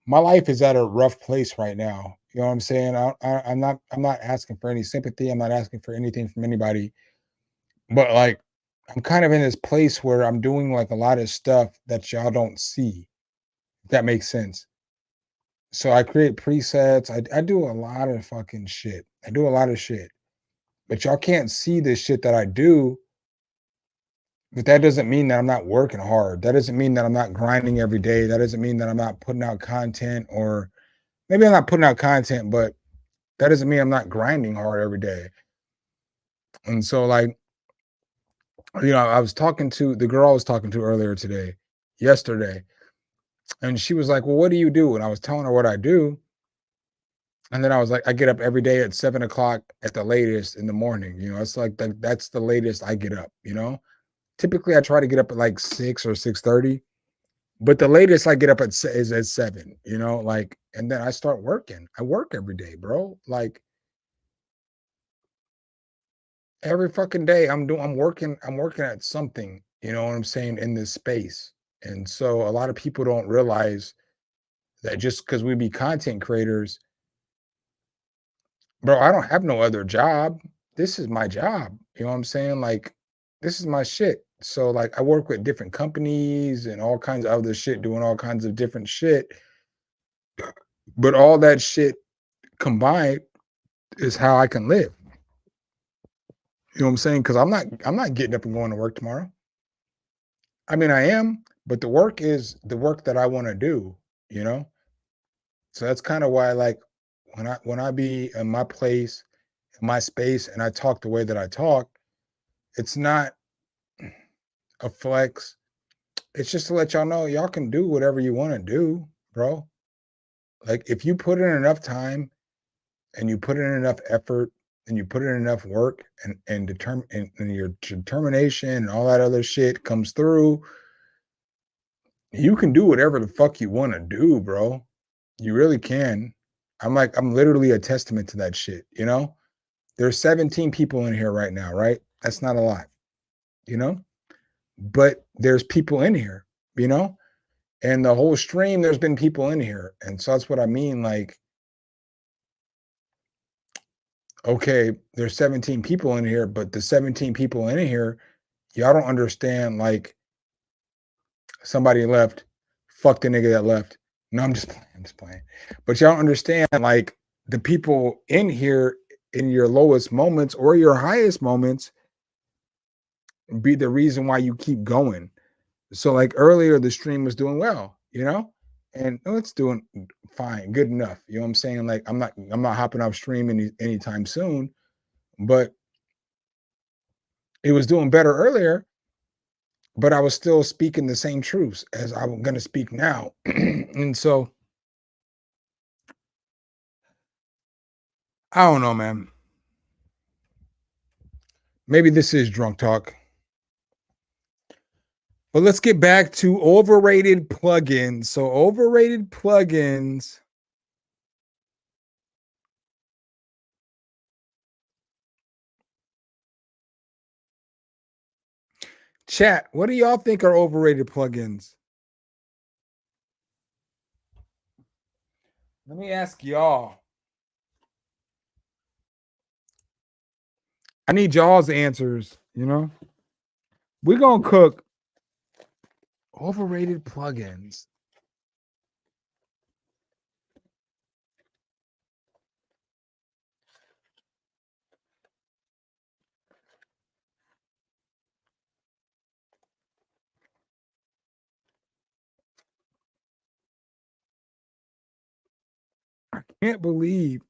my life is at a rough place right now. You know what I'm saying? I'm not asking for any sympathy. I'm not asking for anything from anybody. But like, I'm kind of in this place where I'm doing like a lot of stuff that y'all don't see. If that makes sense. So I create presets. I do a lot of fucking shit. I do a lot of shit. But y'all can't see this shit that I do. But that doesn't mean that I'm not working hard. That doesn't mean that I'm not grinding every day. That doesn't mean that I'm not putting out content, or maybe I'm not putting out content, but that doesn't mean I'm not grinding hard every day. And so like, you know, I was talking to the girl I was talking to earlier today, yesterday, and she was like, "Well, what do you do?" And I was telling her what I do. And then I was like, I get up every day at 7 o'clock at the latest in the morning. You know, it's like that's the latest I get up, you know. Typically I try to get up at like 6 or 6:30, but the latest I get up is at 7, you know, like, and then I start working. I work every day, bro. Like every fucking day I'm working at something, you know what I'm saying, in this space. And so a lot of people don't realize that just because we be content creators, bro, I don't have no other job. This is my job. You know what I'm saying? Like, this is my shit. So, like, I work with different companies and all kinds of other shit, doing all kinds of different shit. But all that shit combined is how I can live. You know what I'm saying? Because I'm not getting up and going to work tomorrow. I mean, I am, but the work is the work that I want to do, you know? So that's kind of why, like, when I be in my place, in my space, and I talk the way that I talk, it's not a flex. It's just to let y'all know y'all can do whatever you want to do, bro. Like if you put in enough time and you put in enough effort and you put in enough work and your determination and all that other shit comes through, you can do whatever the fuck you want to do, bro. You really can. I'm literally a testament to that shit, you know? There's 17 people in here right now, right? That's not a lot, you know? But there's people in here, you know? And the whole stream, there's been people in here. And so that's what I mean. Like, okay, there's 17 people in here, but the 17 people in here, y'all don't understand. Like, somebody left, fuck the nigga that left. No, I'm just playing. I'm just playing. But y'all understand, like, the people in here in your lowest moments or your highest moments be the reason why you keep going. So like earlier, the stream was doing well, you know, and it's doing fine, good enough. You know what I'm saying? Like I'm not hopping off stream anytime soon, but it was doing better earlier. But I was still speaking the same truths as I'm gonna speak now, and so I don't know, man. Maybe this is drunk talk. But let's get back to overrated plugins. So overrated plugins. Chat, what do y'all think are overrated plugins? Let me ask y'all. I need y'all's answers, you know? We're going to cook overrated plugins. I can't believe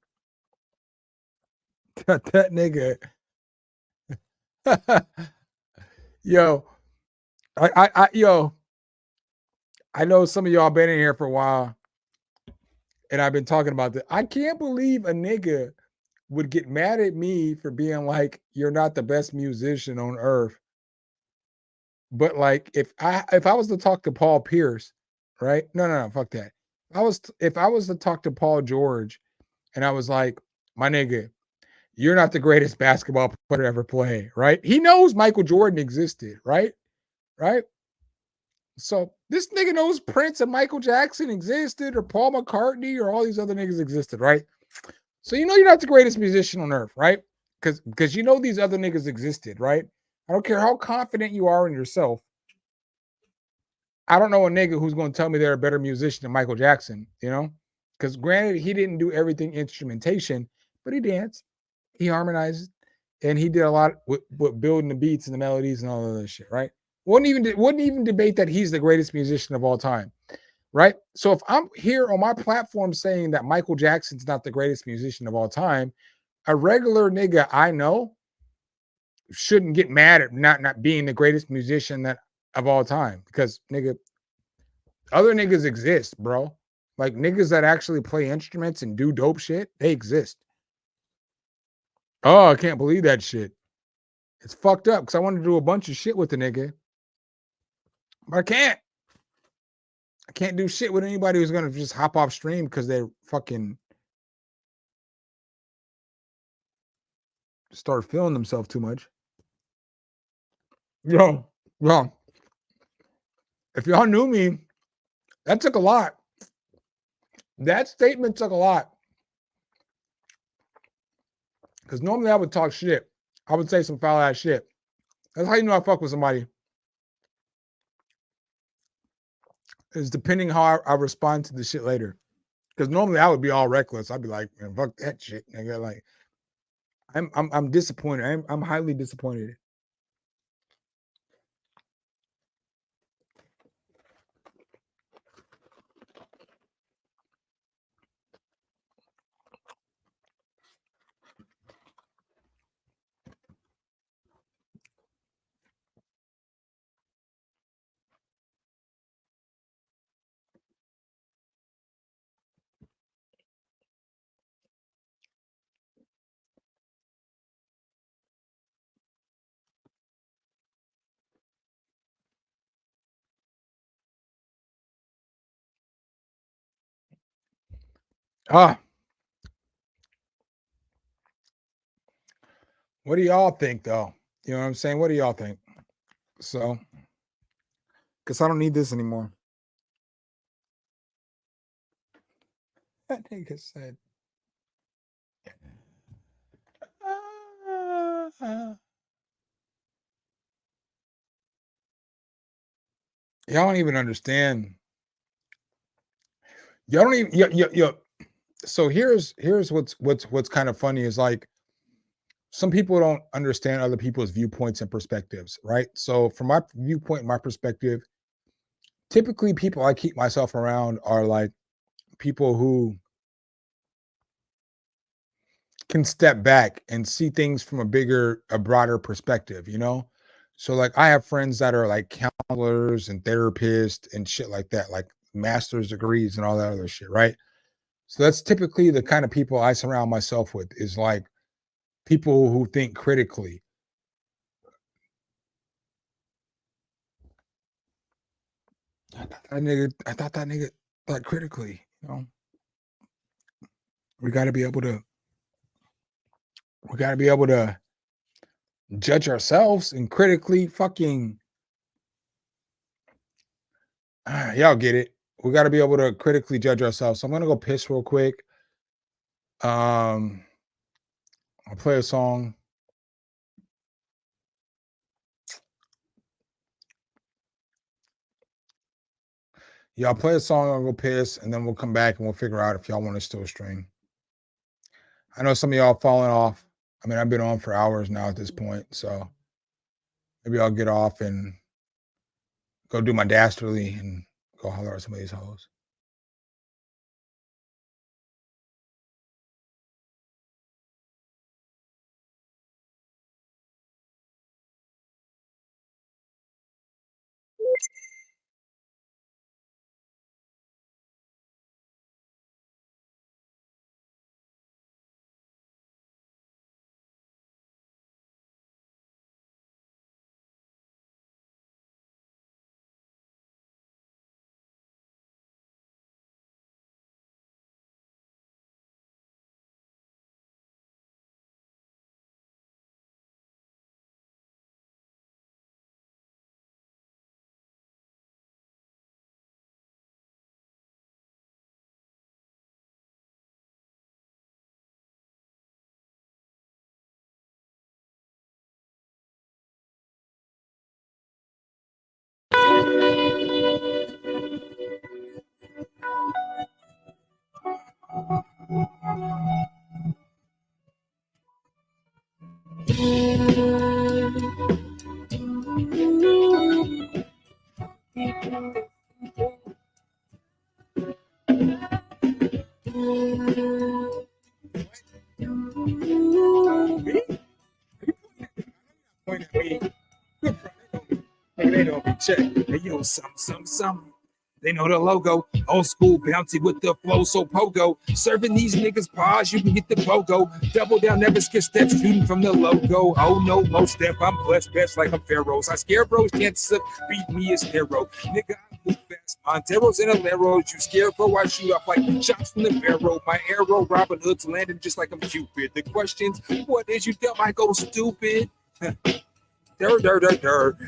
that nigga. Yo, I know some of y'all been in here for a while, and I've been talking about this. I can't believe a nigga would get mad at me for being like, you're not the best musician on earth. But like, if I was to talk to Paul Pierce, right? No, fuck that. If I was to talk to Paul George, and I was like, my nigga, you're not the greatest basketball player to ever play, right? He knows Michael Jordan existed, right? Right? So this nigga knows Prince and Michael Jackson existed, or Paul McCartney, or all these other niggas existed, right? So you know you're not the greatest musician on earth, right? Because you know these other niggas existed, right? I don't care how confident you are in yourself. I don't know a nigga who's going to tell me they're a better musician than Michael Jackson, you know? Because granted, he didn't do everything instrumentation, but he danced, he harmonized, and he did a lot with building the beats and the melodies and all of this shit, right? Wouldn't even debate that he's the greatest musician of all time, right? So if I'm here on my platform saying that Michael Jackson's not the greatest musician of all time, a regular nigga I know shouldn't get mad at not being the greatest musician that of all time, because nigga, other niggas exist, bro. Like niggas that actually play instruments and do dope shit, they exist. Oh, I can't believe that shit. It's fucked up because I want to do a bunch of shit with the nigga, but I can't. I can't do shit with anybody who's gonna just hop off stream because they fucking start feeling themselves too much. Yo, if y'all knew me, that took a lot. That statement took a lot. Because normally I would talk shit. I would say some foul ass shit. That's how you know I fuck with somebody. Is depending how I respond to the shit later. Because normally I would be all reckless. I'd be like, man, fuck that shit, nigga. Like, I'm disappointed. I'm highly disappointed. What do y'all think, though? You know what I'm saying? What do y'all think? So, because I don't need this anymore. That nigga said. Y'all don't even understand. Y'all don't even. So here's what's kind of funny is like some people don't understand other people's viewpoints and perspectives, right? So from my viewpoint, my perspective, typically people I keep myself around are like people who can step back and see things from a broader perspective, you know? So like I have friends that are like counselors and therapists and shit like that, like master's degrees and all that other shit, right? So that's typically the kind of people I surround myself with, is like people who think critically. I thought that nigga thought critically, you know. We gotta be able to judge ourselves and critically fucking y'all get it. we got to be able to critically judge ourselves. So I'm gonna go piss real quick. I'll play a song. Yeah, I'll play a song, I'll go piss, and then we'll come back and we'll figure out if y'all want to still stream. I know some of y'all falling off. I mean, I've been on for hours now at this point, so maybe I'll get off and go do my dastardly and go holler at some of these hoes. They know me, check. Hey, yo, some. They know the logo. Old school bounty with the flow, so pogo. Serving these niggas pause, you can get the pogo. Double down, never skip steps, shooting from the logo. Oh no, low step, I'm blessed, best like I'm pharaohs. I scare bros, can't beat me as hero. Nigga, I move fast. Monteros and Aleros, you scarecrow, I shoot off like shots from the barrel. My arrow, Robin Hood's landing just like I'm Cupid. The questions, what is you dumb? I go stupid.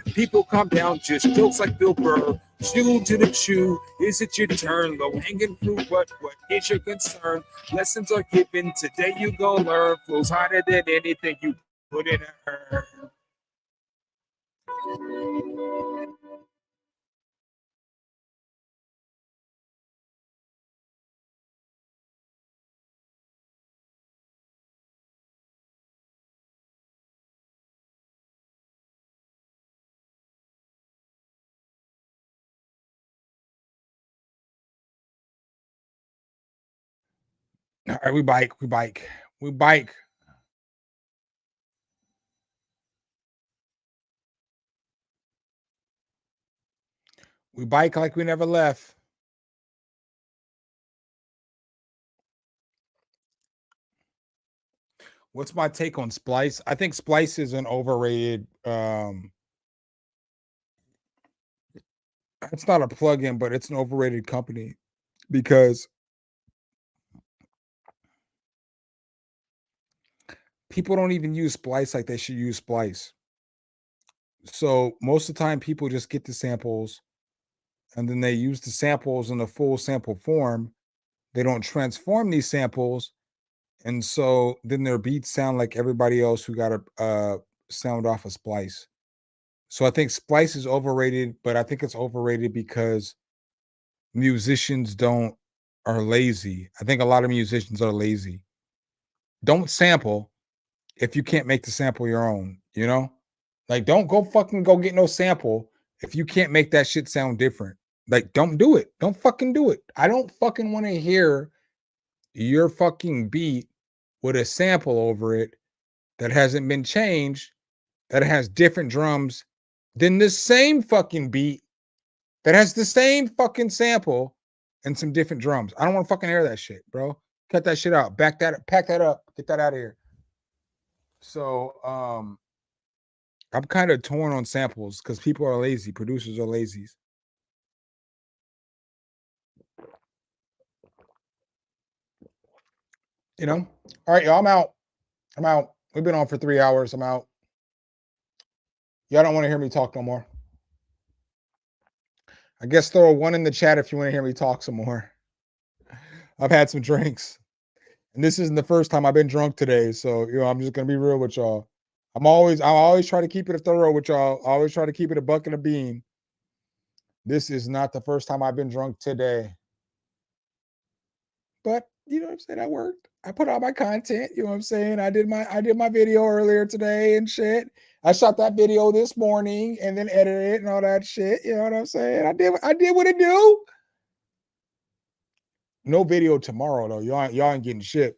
People come down, just jokes like Bill Burr. Chew to the chew, is it your turn? Low hanging fruit, but what is your concern? Lessons are given, today you gon' learn. Flows harder than anything you put in a urn. All right, we bike. We bike. We bike like we never left. What's my take on Splice? I think Splice is an overrated. It's not a plugin, but it's an overrated company because people don't even use Splice like they should use Splice. So most of the time, people just get the samples and then they use the samples in the full sample form. They don't transform these samples. And so then their beats sound like everybody else who got a sound off of Splice. So I think Splice is overrated, but I think it's overrated because musicians are lazy. I think a lot of musicians are lazy. Don't sample if you can't make the sample your own, you know? Like don't go get no sample if you can't make that shit sound different. Like don't do it. Don't fucking do it. I don't fucking want to hear your fucking beat with a sample over it that hasn't been changed, that has different drums than the same fucking beat that has the same fucking sample and some different drums. I don't want to fucking hear that shit, bro. Cut that shit out. Pack that up. Get that out of here. So I'm kind of torn on samples because people are lazy. Producers are lazy. You know? All right, y'all. I'm out. We've been on for 3 hours. I'm out. Y'all don't want to hear me talk no more. I guess throw a 1 in the chat if you want to hear me talk some more. I've had some drinks. And this isn't the first time I've been drunk today. So, I'm just gonna be real with y'all. I always try to keep it thorough with y'all. I always try to keep it a buck and a bean. This is not the first time I've been drunk today. But you know what I'm saying? I worked. I put out my content. You know what I'm saying? I did my video earlier today and shit. I shot that video this morning and then edited it and all that shit. You know what I'm saying? I did what it do. No video tomorrow though. Y'all ain't getting shit.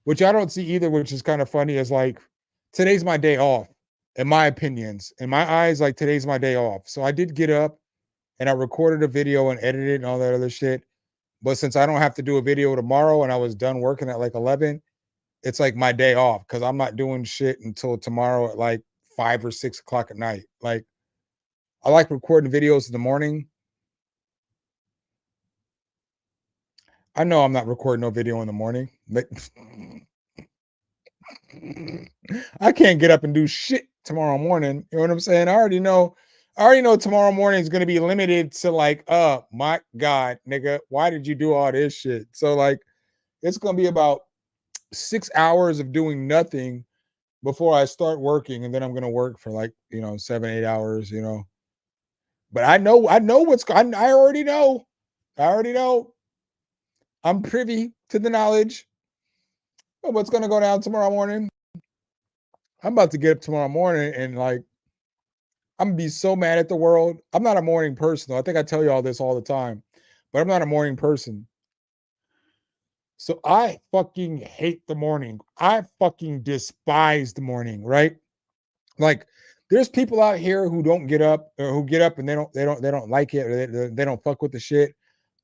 Which I don't see either, which is kind of funny, is like today's my day off, in my opinions. In my eyes, like today's my day off. So I did get up and I recorded a video and edited it and all that other shit. But since I don't have to do a video tomorrow and I was done working at like 11, it's like my day off because I'm not doing shit until tomorrow at like 5 or 6 o'clock at night. Like, I like recording videos in the morning. I know I'm not recording no video in the morning, but I can't get up and do shit tomorrow morning. You know what I'm saying? I already know tomorrow morning is going to be limited to like, oh my God, nigga, why did you do all this shit? So like, it's going to be about 6 hours of doing nothing before I start working. And then I'm going to work for like, 7, 8 hours, but I know what's going. I already know. I'm privy to the knowledge of what's going to go down tomorrow morning. I'm about to get up tomorrow morning and like, I'm gonna be so mad at the world. I'm not a morning person, though. I think I tell you all this all the time, but I'm not a morning person. So I fucking hate the morning. I fucking despise the morning, right? Like, there's people out here who don't get up or who get up and they don't like it or they don't fuck with the shit.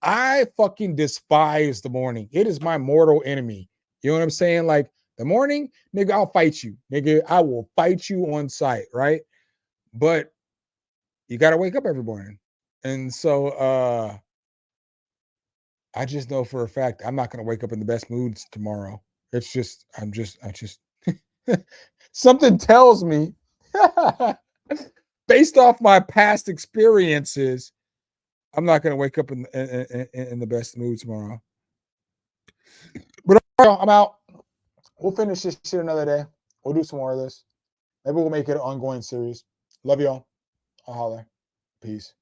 I fucking despise the morning. It is my mortal enemy. You know what I'm saying? Like the morning, nigga, I'll fight you. Nigga, I will fight you on sight, right? But you got to wake up every morning. And so I just know for a fact I'm not going to wake up in the best moods tomorrow. It's just something tells me based off my past experiences, I'm not going to wake up in the best mood tomorrow. But I'm out. We'll finish this shit another day. We'll do some more of this. Maybe we'll make it an ongoing series. Love y'all. I'll holler. Peace.